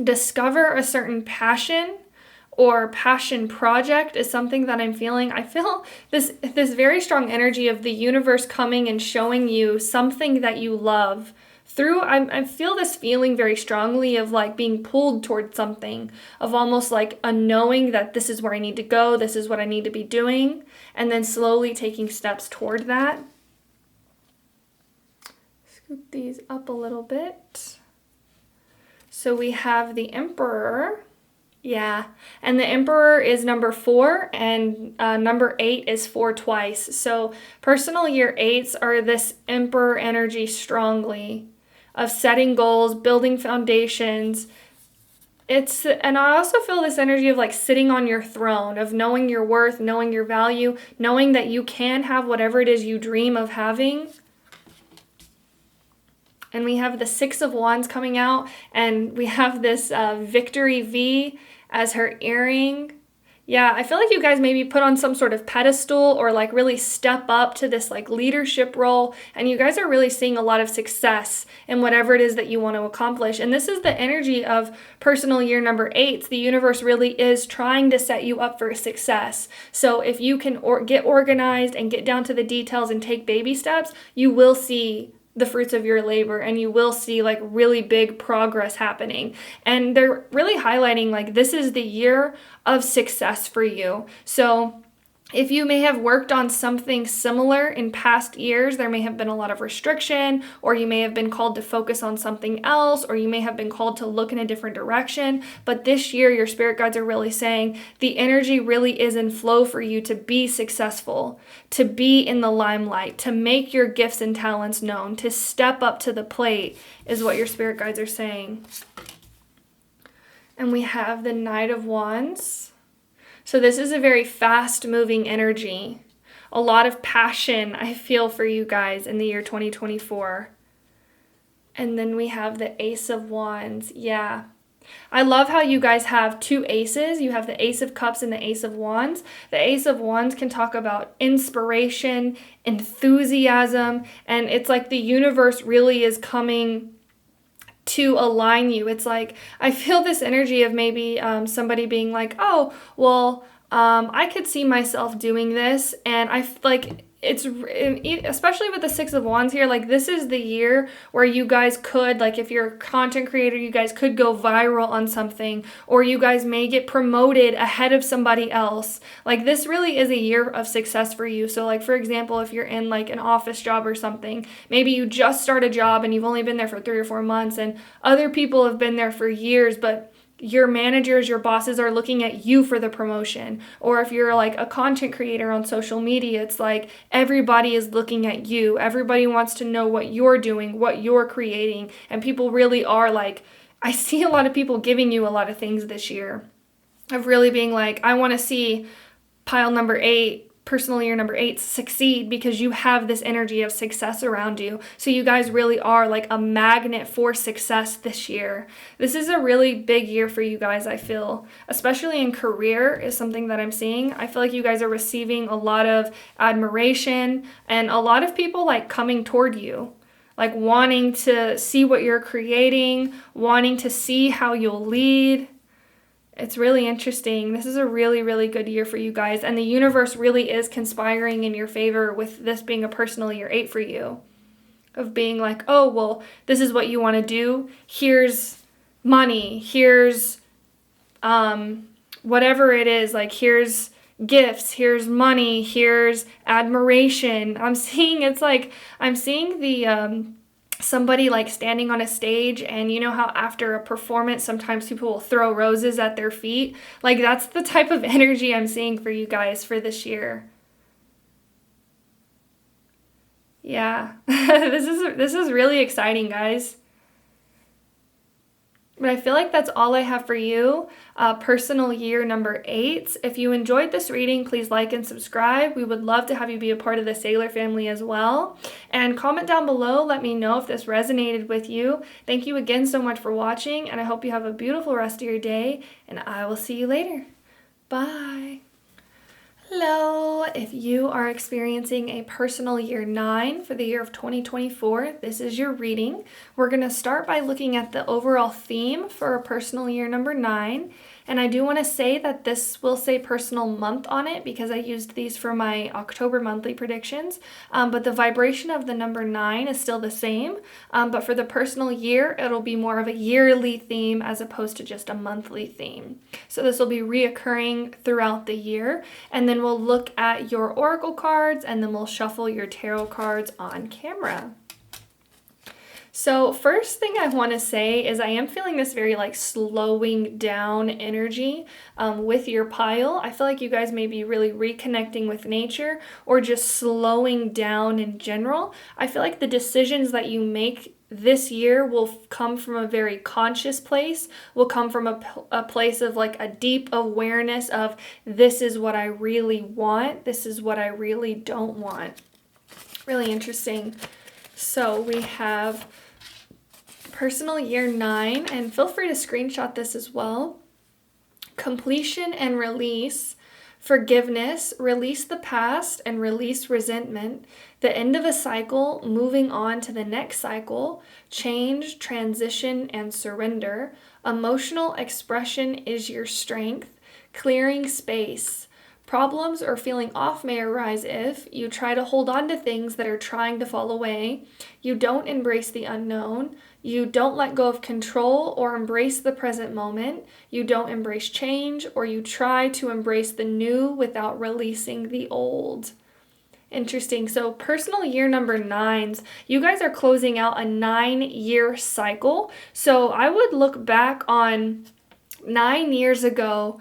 discover a certain passion or passion project is something that I'm feeling. I feel this very strong energy of the universe coming and showing you something that you love through. I feel this feeling very strongly of like being pulled towards something, of almost like a knowing that this is where I need to go, this is what I need to be doing, and then slowly taking steps toward that. Scoop these up a little bit. So we have the Emperor. Yeah, and the Emperor is number 4, and number 8 is 4 twice. So personal year 8s are this Emperor energy strongly of setting goals, building foundations. And I also feel this energy of like sitting on your throne, of knowing your worth, knowing your value, knowing that you can have whatever it is you dream of having. And we have the 6 of Wands coming out, and we have this Victory V as her earring. Yeah, I feel like you guys maybe put on some sort of pedestal or like really step up to this like leadership role, and you guys are really seeing a lot of success in whatever it is that you want to accomplish. And this is the energy of personal year number 8. The universe really is trying to set you up for success. So if you can get organized and get down to the details and take baby steps, you will see the fruits of your labor, and you will see like really big progress happening. And they're really highlighting like this is the year of success for you. So if you may have worked on something similar in past years, there may have been a lot of restriction, or you may have been called to focus on something else, or you may have been called to look in a different direction. But this year, your spirit guides are really saying the energy really is in flow for you to be successful, to be in the limelight, to make your gifts and talents known, to step up to the plate is what your spirit guides are saying. And we have the Knight of Wands. So this is a very fast-moving energy. A lot of passion I feel for you guys in the year 2024. And then we have the Ace of Wands. Yeah. I love how you guys have 2 aces. You have the Ace of Cups and the Ace of Wands. The Ace of Wands can talk about inspiration, enthusiasm, and it's like the universe really is coming to align you. It's like, I feel this energy of maybe somebody being like, oh, well, I could see myself doing this. And I like, it's, especially with the 6 of Wands here, like this is the year where you guys could, like if you're a content creator, you guys could go viral on something, or you guys may get promoted ahead of somebody else. Like this really is a year of success for you. So like, for example, if you're in like an office job or something, maybe you just start a job and you've only been there for 3 or 4 months, and other people have been there for years, but your managers, your bosses are looking at you for the promotion. Or if you're like a content creator on social media, it's like everybody is looking at you. Everybody wants to know what you're doing, what you're creating. And people really are like, I see a lot of people giving you a lot of things this year of really being like, I want to see pile number 8, personal year number 8 succeed, because you have this energy of success around you. So you guys really are like a magnet for success this year. This is a really big year for you guys, I feel, especially in career is something that I'm seeing. I feel like you guys are receiving a lot of admiration and a lot of people like coming toward you, like wanting to see what you're creating, wanting to see how you'll lead. It's really interesting. This is a really, really good year for you guys. And the universe really is conspiring in your favor with this being a personal year 8 for you. Of being like, oh, well, this is what you want to do. Here's money. Here's whatever it is. Like, here's gifts. Here's money. Here's admiration. I'm seeing the somebody like standing on a stage, and you know how after a performance sometimes people will throw roses at their feet? Like that's the type of energy I'm seeing for you guys for this year. Yeah. This is really exciting, guys. But I feel like that's all I have for you. Personal year number 8. If you enjoyed this reading, please like and subscribe. We would love to have you be a part of the Sailor family as well. And comment down below. Let me know if this resonated with you. Thank you again so much for watching, and I hope you have a beautiful rest of your day, and I will see you later. Bye. Hello! If you are experiencing a personal year 9 for the year of 2024, this is your reading. We're going to start by looking at the overall theme for a personal year number 9. And I do want to say that this will say personal month on it because I used these for my October monthly predictions. But the vibration of the number 9 is still the same. But for the personal year, it'll be more of a yearly theme as opposed to just a monthly theme. So this will be reoccurring throughout the year. And then we'll look at your oracle cards, and then we'll shuffle your tarot cards on camera. So first thing I want to say is I am feeling this very like slowing down energy with your pile. I feel like you guys may be really reconnecting with nature or just slowing down in general. I feel like the decisions that you make this year will come from a very conscious place, will come from a place of like a deep awareness of this is what I really want, this is what I really don't want. Really interesting. So we have personal year 9, and feel free to screenshot this as well. Completion and release, forgiveness, release the past and release resentment, the end of a cycle, moving on to the next cycle, change, transition, and surrender. Emotional expression is your strength, clearing space. Problems or feeling off may arise if you try to hold on to things that are trying to fall away, you don't embrace the unknown, you don't let go of control or embrace the present moment, you don't embrace change, or you try to embrace the new without releasing the old. Interesting. So personal year number 9s, you guys are closing out a 9-year cycle. So I would look back on 9 years ago,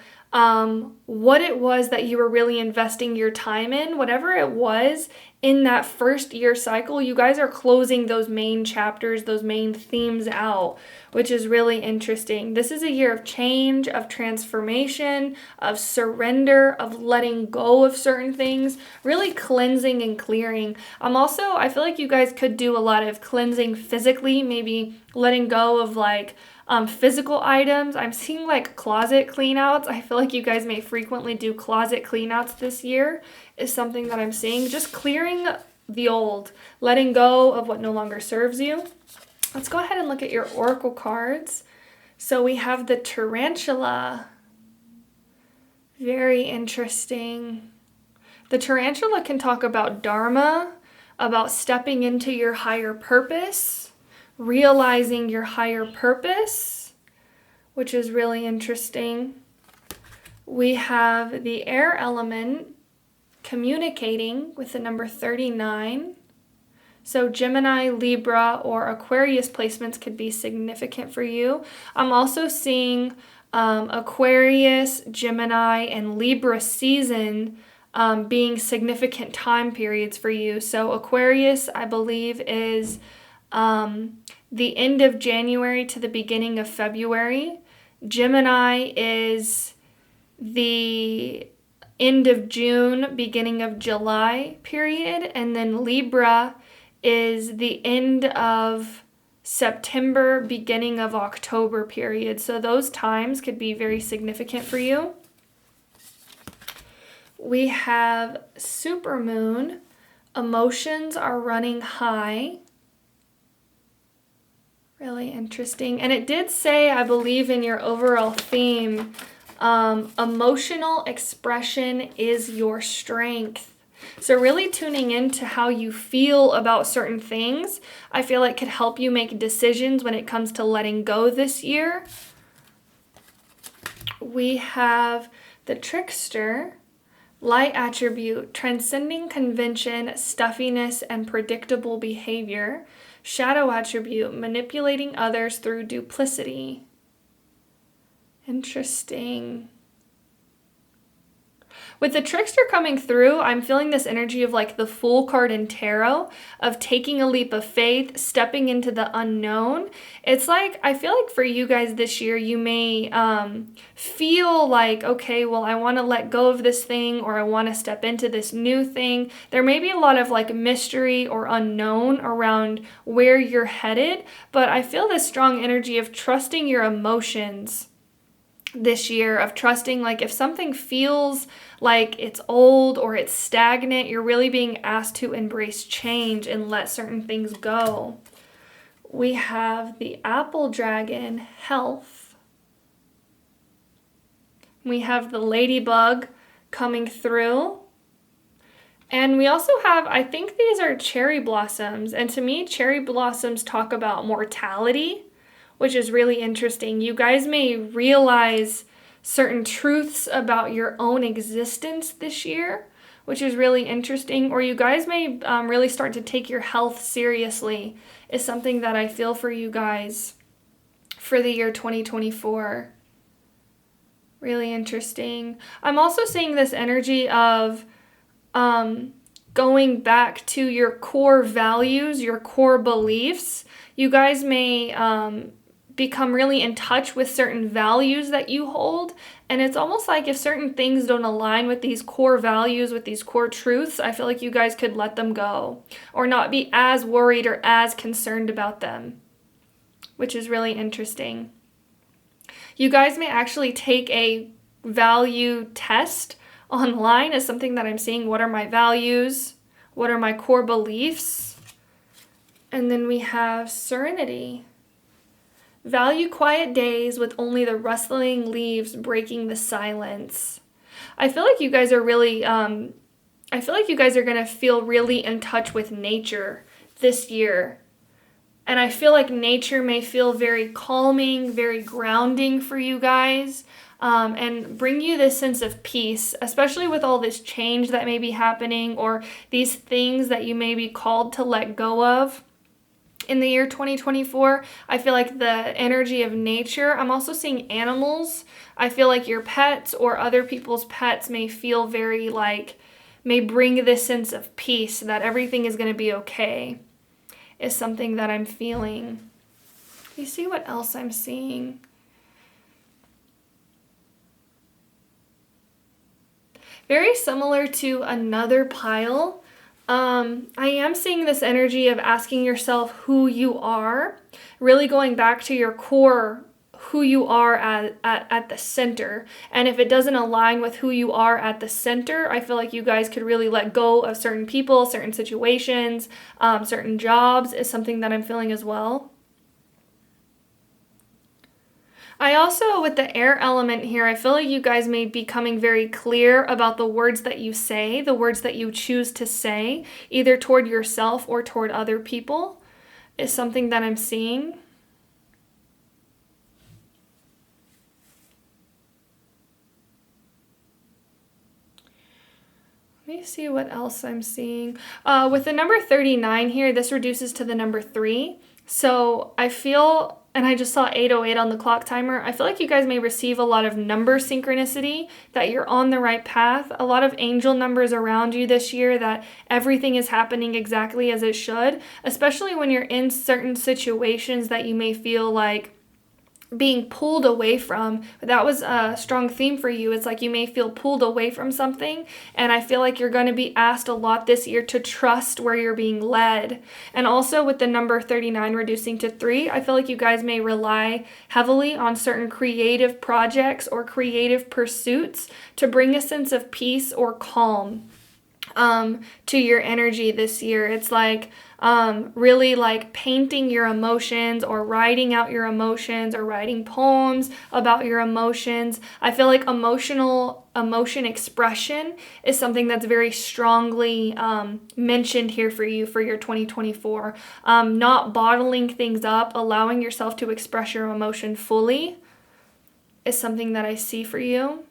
what it was that you were really investing your time in, whatever it was in that first year cycle. You guys are closing those main chapters, those main themes out, which is really interesting. This is a year of change, of transformation, of surrender, of letting go of certain things, really cleansing and clearing. I feel like you guys could do a lot of cleansing physically, maybe letting go of like physical items. I'm seeing like closet cleanouts. I feel like you guys may frequently do closet cleanouts this year is something that I'm seeing. Just clearing the old, letting go of what no longer serves you. Let's go ahead and look at your oracle cards. So we have the tarantula. Very interesting. The tarantula can talk about dharma, about stepping into your higher purpose, realizing your higher purpose, which is really interesting. We have the air element communicating with the number 39. So Gemini, Libra, or Aquarius placements could be significant for you. I'm also seeing Aquarius, Gemini, and Libra season being significant time periods for you. So Aquarius, I believe, is the end of January to the beginning of February. Gemini is the end of June, beginning of July period. And then Libra is the end of September, beginning of October period. So those times could be very significant for you. We have supermoon. Emotions are running high. Really interesting. And it did say, I believe, in your overall theme, emotional expression is your strength. So really tuning into how you feel about certain things, I feel like could help you make decisions when it comes to letting go this year. We have the trickster, light attribute, transcending convention, stuffiness, and predictable behavior. Shadow attribute, manipulating others through duplicity. Interesting. With the trickster coming through, I'm feeling this energy of like the Fool card in tarot, of taking a leap of faith, stepping into the unknown. It's like, I feel like for you guys this year, you may feel like, okay, well, I want to let go of this thing, or I want to step into this new thing. There may be a lot of like mystery or unknown around where you're headed, but I feel this strong energy of trusting your emotions this year, of trusting, like, if something feels like it's old or it's stagnant, you're really being asked to embrace change and let certain things go. We have the apple dragon, health. We have the ladybug coming through. And we also have, I think these are cherry blossoms. And to me, cherry blossoms talk about mortality, which is really interesting. You guys may realize certain truths about your own existence this year, which is really interesting. Or you guys may really start to take your health seriously, is something that I feel for you guys for the year 2024. Really interesting. I'm also seeing this energy of going back to your core values, your core beliefs. You guys may become really in touch with certain values that you hold. And it's almost like if certain things don't align with these core values, with these core truths, I feel like you guys could let them go or not be as worried or as concerned about them, which is really interesting. You guys may actually take a value test online, as something that I'm seeing. What are my values? What are my core beliefs? And then we have serenity. Value quiet days with only the rustling leaves breaking the silence. I feel like you guys are really, I feel like you guys are going to feel really in touch with nature this year. And I feel like nature may feel very calming, very grounding for you guys, and bring you this sense of peace, especially with all this change that may be happening, or these things that you may be called to let go of. In the year 2024, I feel like the energy of nature. I'm also seeing animals. I feel like your pets or other people's pets may feel very like, may bring this sense of peace, that everything is going to be okay, is something that I'm feeling. You see what else I'm seeing? Very similar to another pile. I am seeing this energy of asking yourself who you are, really going back to your core, who you are at the center. And if it doesn't align with who you are at the center, I feel like you guys could really let go of certain people, certain situations, certain jobs, is something that I'm feeling as well. I also, with the air element here, I feel like you guys may be becoming very clear about the words that you say, the words that you choose to say, either toward yourself or toward other people, is something that I'm seeing. Let me see what else I'm seeing. With the number 39 here, this reduces to the number 3. So I feel, and I just saw 8:08 on the clock timer, I feel like you guys may receive a lot of number synchronicity, that you're on the right path, a lot of angel numbers around you this year, that everything is happening exactly as it should, especially when you're in certain situations that you may feel like being pulled away from. That was a strong theme for you. It's like you may feel pulled away from something, and I feel like you're going to be asked a lot this year to trust where you're being led. And also with the number 39 reducing to 3, I feel like you guys may rely heavily on certain creative projects or creative pursuits to bring a sense of peace or calm to your energy this year. It's like really like painting your emotions, or writing out your emotions, or writing poems about your emotions. I feel like emotion expression is something that's very strongly mentioned here for you for your 2024. Not bottling things up, allowing yourself to express your emotion fully is something that I see for you.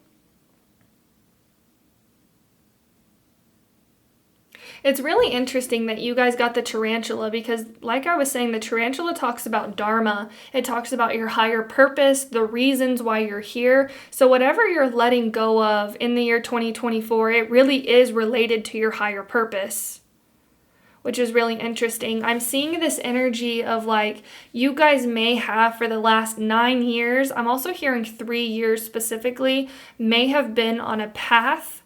It's really interesting that you guys got the tarantula because, like I was saying, the tarantula talks about dharma. It talks about your higher purpose, the reasons why you're here. So whatever you're letting go of in the year 2024, it really is related to your higher purpose, which is really interesting. I'm seeing this energy of like you guys may have for the last 9 years, I'm also hearing 3 years specifically, may have been on a path.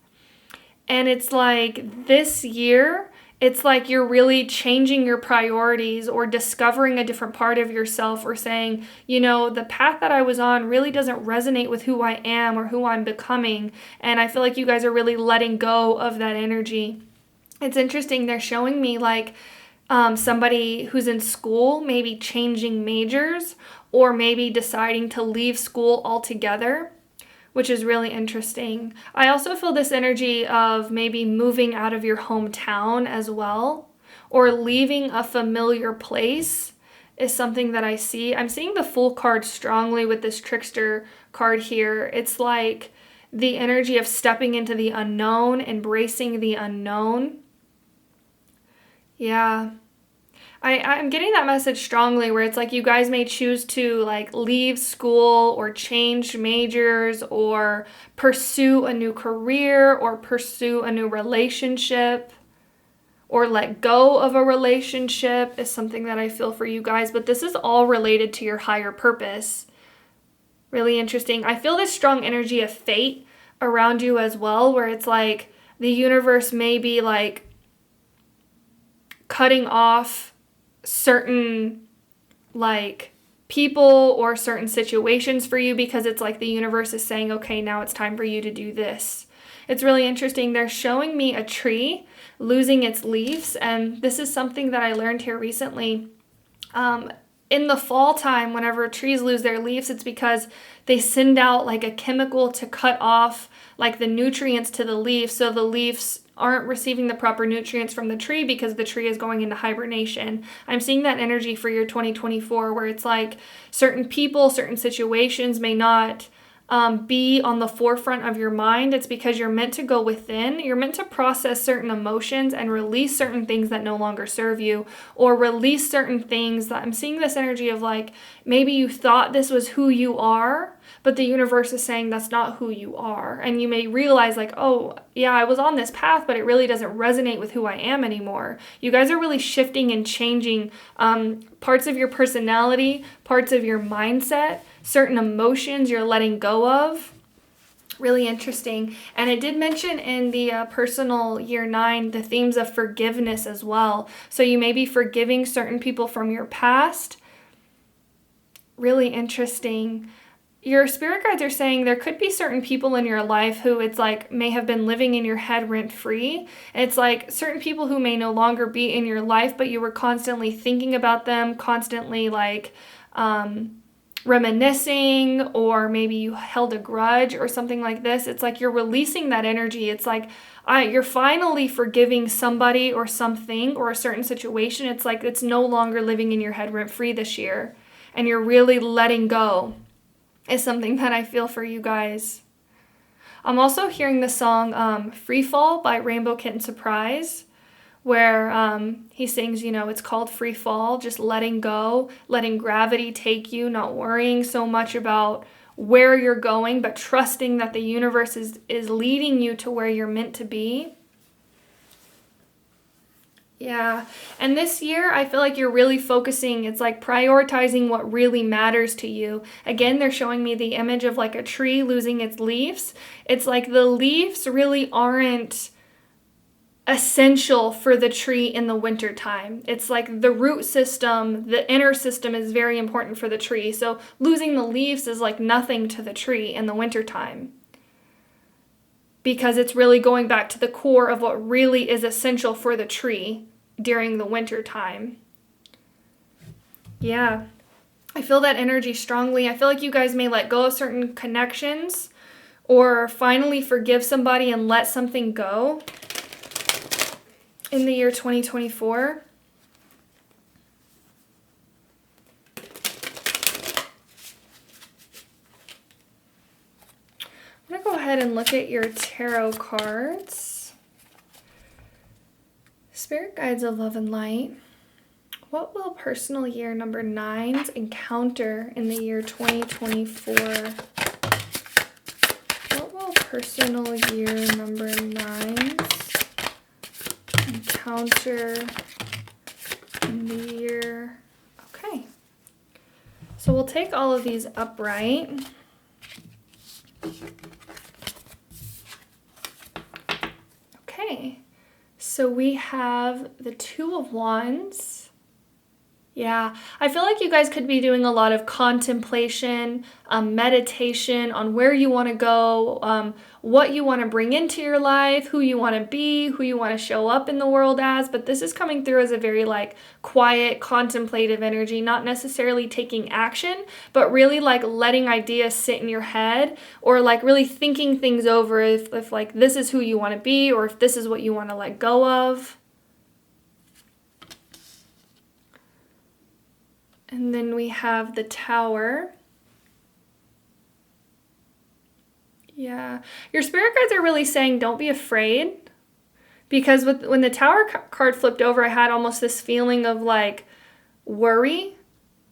And it's like this year, it's like you're really changing your priorities or discovering a different part of yourself or saying, you know, the path that I was on really doesn't resonate with who I am or who I'm becoming. And I feel like you guys are really letting go of that energy. It's interesting. They're showing me like somebody who's in school, maybe changing majors or maybe deciding to leave school altogether, which is really interesting. I also feel this energy of maybe moving out of your hometown as well, or leaving a familiar place is something that I see. I'm seeing the Fool card strongly with this Trickster card here. It's like the energy of stepping into the unknown, embracing the unknown. Yeah. I'm getting that message strongly where it's like you guys may choose to like leave school or change majors or pursue a new career or pursue a new relationship or let go of a relationship is something that I feel for you guys. But this is all related to your higher purpose. Really interesting. I feel this strong energy of fate around you as well, where it's like the universe may be like cutting off certain like people or certain situations for you because it's like the universe is saying, okay, now it's time for you to do this. It's really interesting. They're showing me a tree losing its leaves, and this is something that I learned here recently. In the fall time, whenever trees lose their leaves, it's because they send out like a chemical to cut off like the nutrients to the leaf, so the leaves aren't receiving the proper nutrients from the tree because the tree is going into hibernation. I'm seeing that energy for your 2024 where it's like certain people, certain situations may not be on the forefront of your mind. It's because you're meant to go within. You're meant to process certain emotions and release certain things that no longer serve you, or release certain things that I'm seeing this energy of like maybe you thought this was who you are, but the universe is saying that's not who you are. And you may realize like, oh yeah, I was on this path, but it really doesn't resonate with who I am anymore. You guys are really shifting and changing parts of your personality, parts of your mindset, certain emotions you're letting go of. Really interesting. And it did mention in the personal year 9, the themes of forgiveness as well. So you may be forgiving certain people from your past. Really interesting. Your spirit guides are saying there could be certain people in your life who it's like may have been living in your head rent free. It's like certain people who may no longer be in your life, but you were constantly thinking about them, constantly like reminiscing, or maybe you held a grudge or something like this. It's like you're releasing that energy. It's like you're finally forgiving somebody or something or a certain situation. It's like it's no longer living in your head rent free this year, and you're really letting go. Is something that I feel for you guys. I'm also hearing the song Free Fall by Rainbow Kitten Surprise, where he sings, you know, it's called Free Fall, just letting go, letting gravity take you, not worrying so much about where you're going, but trusting that the universe is leading you to where you're meant to be. Yeah, and this year I feel like you're really focusing, it's like prioritizing what really matters to you. Again, they're showing me the image of like a tree losing its leaves. It's like the leaves really aren't essential for the tree in the winter time. It's like the root system, the inner system is very important for the tree. So losing the leaves is like nothing to the tree in the winter time, because it's really going back to the core of what really is essential for the tree during the winter time. Yeah, I feel that energy strongly. I feel like you guys may let go of certain connections or finally forgive somebody and let something go in the year 2024. I'm going to go ahead and look at your tarot cards. Spirit guides of love and light, what will personal year number 9's encounter in the year 2024? What will personal year number 9's encounter in the year? Okay. So we'll take all of these upright. Okay. So we have the Two of Wands. Yeah, I feel like you guys could be doing a lot of contemplation, meditation on where you want to go, what you want to bring into your life, who you want to be, who you want to show up in the world as. But this is coming through as a very like quiet, contemplative energy, not necessarily taking action, but really like letting ideas sit in your head, or like really thinking things over if like this is who you want to be, or if this is what you want to let go of. And then we have the Tower. Yeah, your spirit guides are really saying don't be afraid, because when the Tower card flipped over, I had almost this feeling of like worry.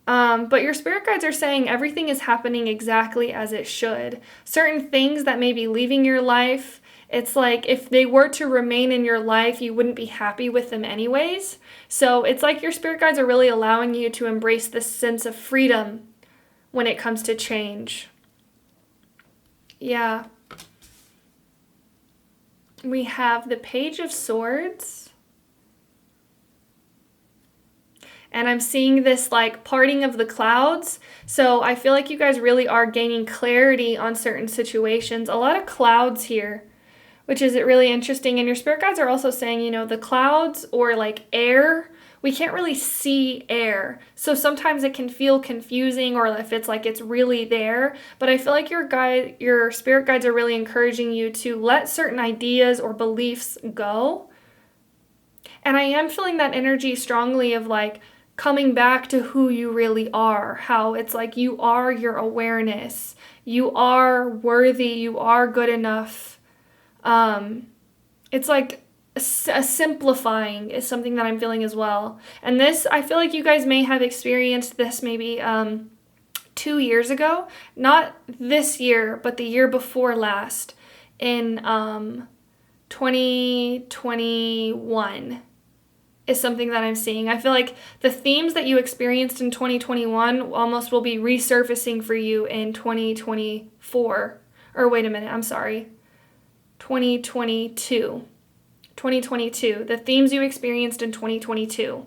But your spirit guides are saying everything is happening exactly as it should. Certain things that may be leaving your life, it's like if they were to remain in your life, you wouldn't be happy with them anyways. So it's like your spirit guides are really allowing you to embrace this sense of freedom when it comes to change. Yeah. We have the Page of Swords. And I'm seeing this like parting of the clouds. So I feel like you guys really are gaining clarity on certain situations. A lot of clouds here, which is really interesting. And your spirit guides are also saying, you know, the clouds or like air, we can't really see air. So sometimes it can feel confusing, or if it's like it's really there. But I feel like your spirit guides are really encouraging you to let certain ideas or beliefs go. And I am feeling that energy strongly of like coming back to who you really are, how it's like you are your awareness. You are worthy. You are good enough. It's like a simplifying is something that I'm feeling as well. And this, I feel like you guys may have experienced this maybe 2 years ago, not this year, but the year before last in 2021 is something that I'm seeing. I feel like the themes that you experienced in 2021 almost will be resurfacing for you in 2024. Or wait a minute, I'm sorry. 2022, the themes you experienced in 2022,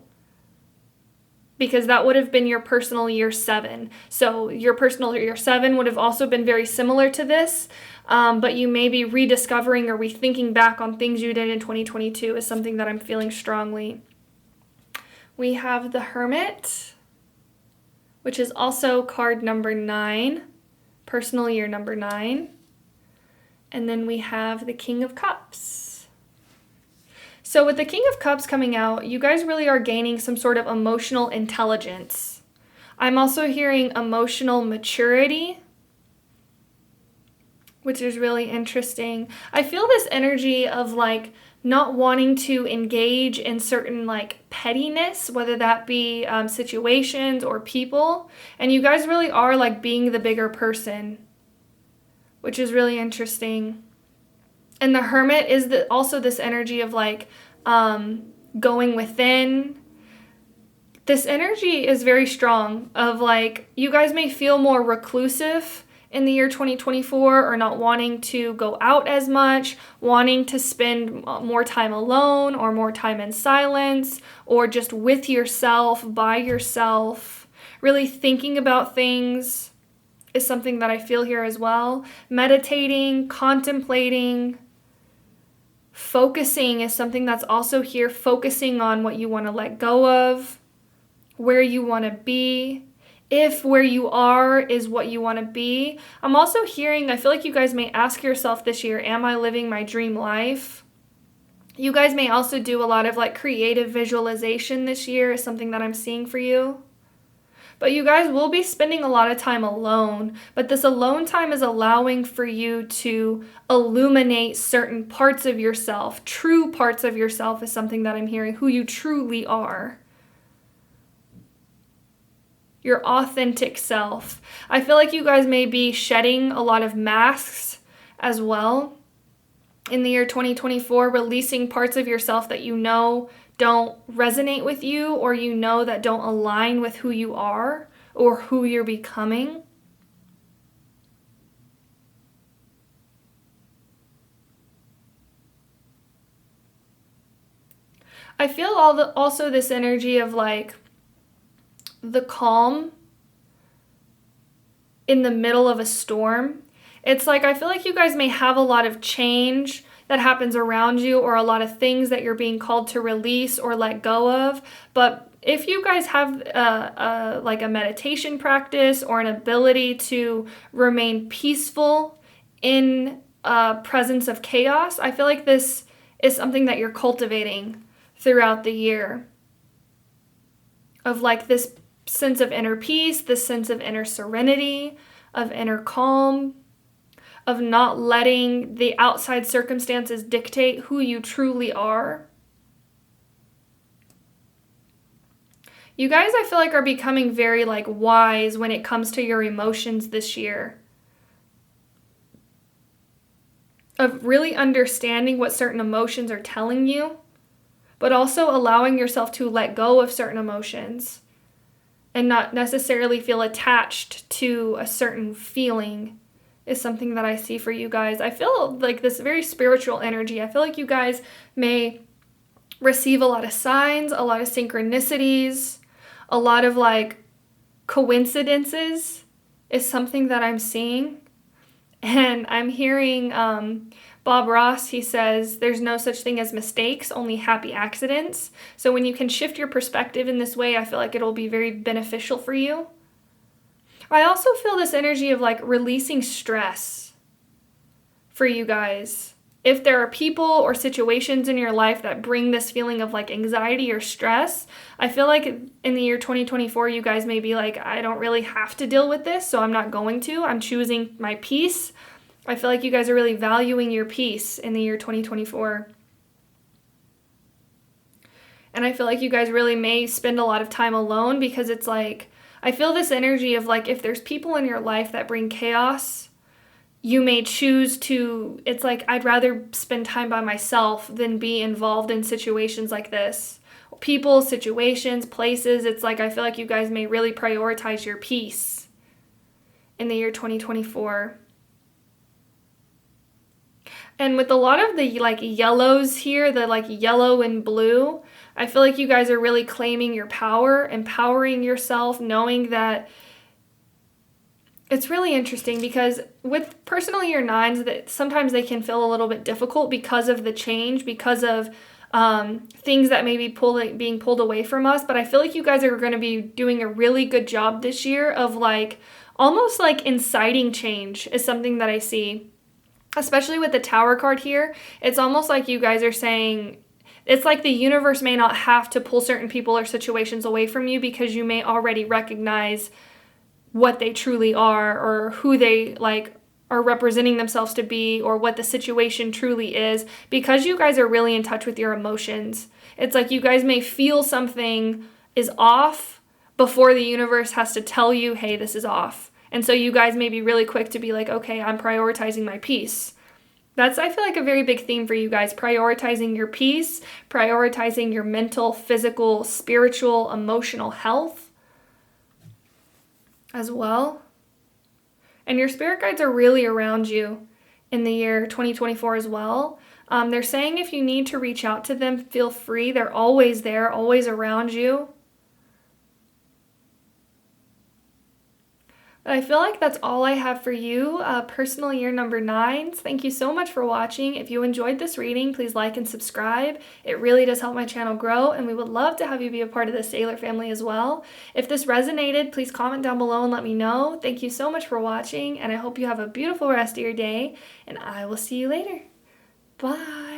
because that would have been your personal year 7. So your personal year 7 would have also been very similar to this, but you may be rediscovering or rethinking back on things you did in 2022 is something that I'm feeling strongly. We have the Hermit, which is also card number 9, personal year number 9. And then we have the King of Cups. So with the King of Cups coming out, you guys really are gaining some sort of emotional intelligence. I'm also hearing emotional maturity, which is really interesting. I feel this energy of like not wanting to engage in certain like pettiness, whether that be situations or people. And you guys really are like being the bigger person, which is really interesting. And the Hermit is also this energy of like going within. This energy is very strong of like you guys may feel more reclusive in the year 2024, or not wanting to go out as much, wanting to spend more time alone or more time in silence, or just with yourself, by yourself, really thinking about things is something that I feel here as well. Meditating, contemplating, focusing is something that's also here. Focusing on what you want to let go of, where you want to be, if where you are is what you want to be. I'm also hearing, I feel like you guys may ask yourself this year, am I living my dream life? You guys may also do a lot of like creative visualization this year is something that I'm seeing for you. But you guys will be spending a lot of time alone, but this alone time is allowing for you to illuminate certain parts of yourself. True parts of yourself is something that I'm hearing, who you truly are. Your authentic self. I feel like you guys may be shedding a lot of masks as well in the year 2024, releasing parts of yourself that you know don't resonate with you, or you know that don't align with who you are or who you're becoming. I feel also this energy of like the calm in the middle of a storm. It's like, I feel like you guys may have a lot of change that happens around you, or a lot of things that you're being called to release or let go of. But if you guys have like a meditation practice or an ability to remain peaceful in presence of chaos, I feel like this is something that you're cultivating throughout the year. Of like this sense of inner peace, this sense of inner serenity, of inner calm, of not letting the outside circumstances dictate who you truly are. You guys, I feel like, are becoming very like wise when it comes to your emotions this year. Of really understanding what certain emotions are telling you, but also allowing yourself to let go of certain emotions and not necessarily feel attached to a certain feeling is something that I see for you guys. I feel like this very spiritual energy. I feel like you guys may receive a lot of signs, a lot of synchronicities, a lot of like coincidences is something that I'm seeing. And I'm hearing Bob Ross, he says, there's no such thing as mistakes, only happy accidents. So when you can shift your perspective in this way, I feel like it'll be very beneficial for you. I also feel this energy of like releasing stress for you guys. If there are people or situations in your life that bring this feeling of like anxiety or stress, I feel like in the year 2024, you guys may be like, I don't really have to deal with this, so I'm not going to. I'm choosing my peace. I feel like you guys are really valuing your peace in the year 2024. And I feel like you guys really may spend a lot of time alone, because it's like, I feel this energy of like, if there's people in your life that bring chaos, you may choose to, it's like, I'd rather spend time by myself than be involved in situations like this. People, situations, places, it's like, I feel like you guys may really prioritize your peace in the year 2024. And with a lot of the like yellows here, the like yellow and blue, I feel like you guys are really claiming your power, empowering yourself, knowing that it's really interesting, because with personally your nines, that sometimes they can feel a little bit difficult because of the change, because of things that may be being pulled away from us. But I feel like you guys are going to be doing a really good job this year of like almost like inciting change is something that I see. Especially with the Tower card here, it's almost like you guys are saying, it's like the universe may not have to pull certain people or situations away from you, because you may already recognize what they truly are, or who they like are representing themselves to be, or what the situation truly is, because you guys are really in touch with your emotions. It's like you guys may feel something is off before the universe has to tell you, hey, this is off. And so you guys may be really quick to be like, okay, I'm prioritizing my peace. That's, I feel like, a very big theme for you guys. Prioritizing your peace, prioritizing your mental, physical, spiritual, emotional health as well. And your spirit guides are really around you in the year 2024 as well. They're saying if you need to reach out to them, feel free. They're always there, always around you. I feel like that's all I have for you, personal year number 9s. Thank you so much for watching. If you enjoyed this reading, please like and subscribe. It really does help my channel grow, and we would love to have you be a part of the Sailor family as well. If this resonated, please comment down below and let me know. Thank you so much for watching, and I hope you have a beautiful rest of your day, and I will see you later. Bye.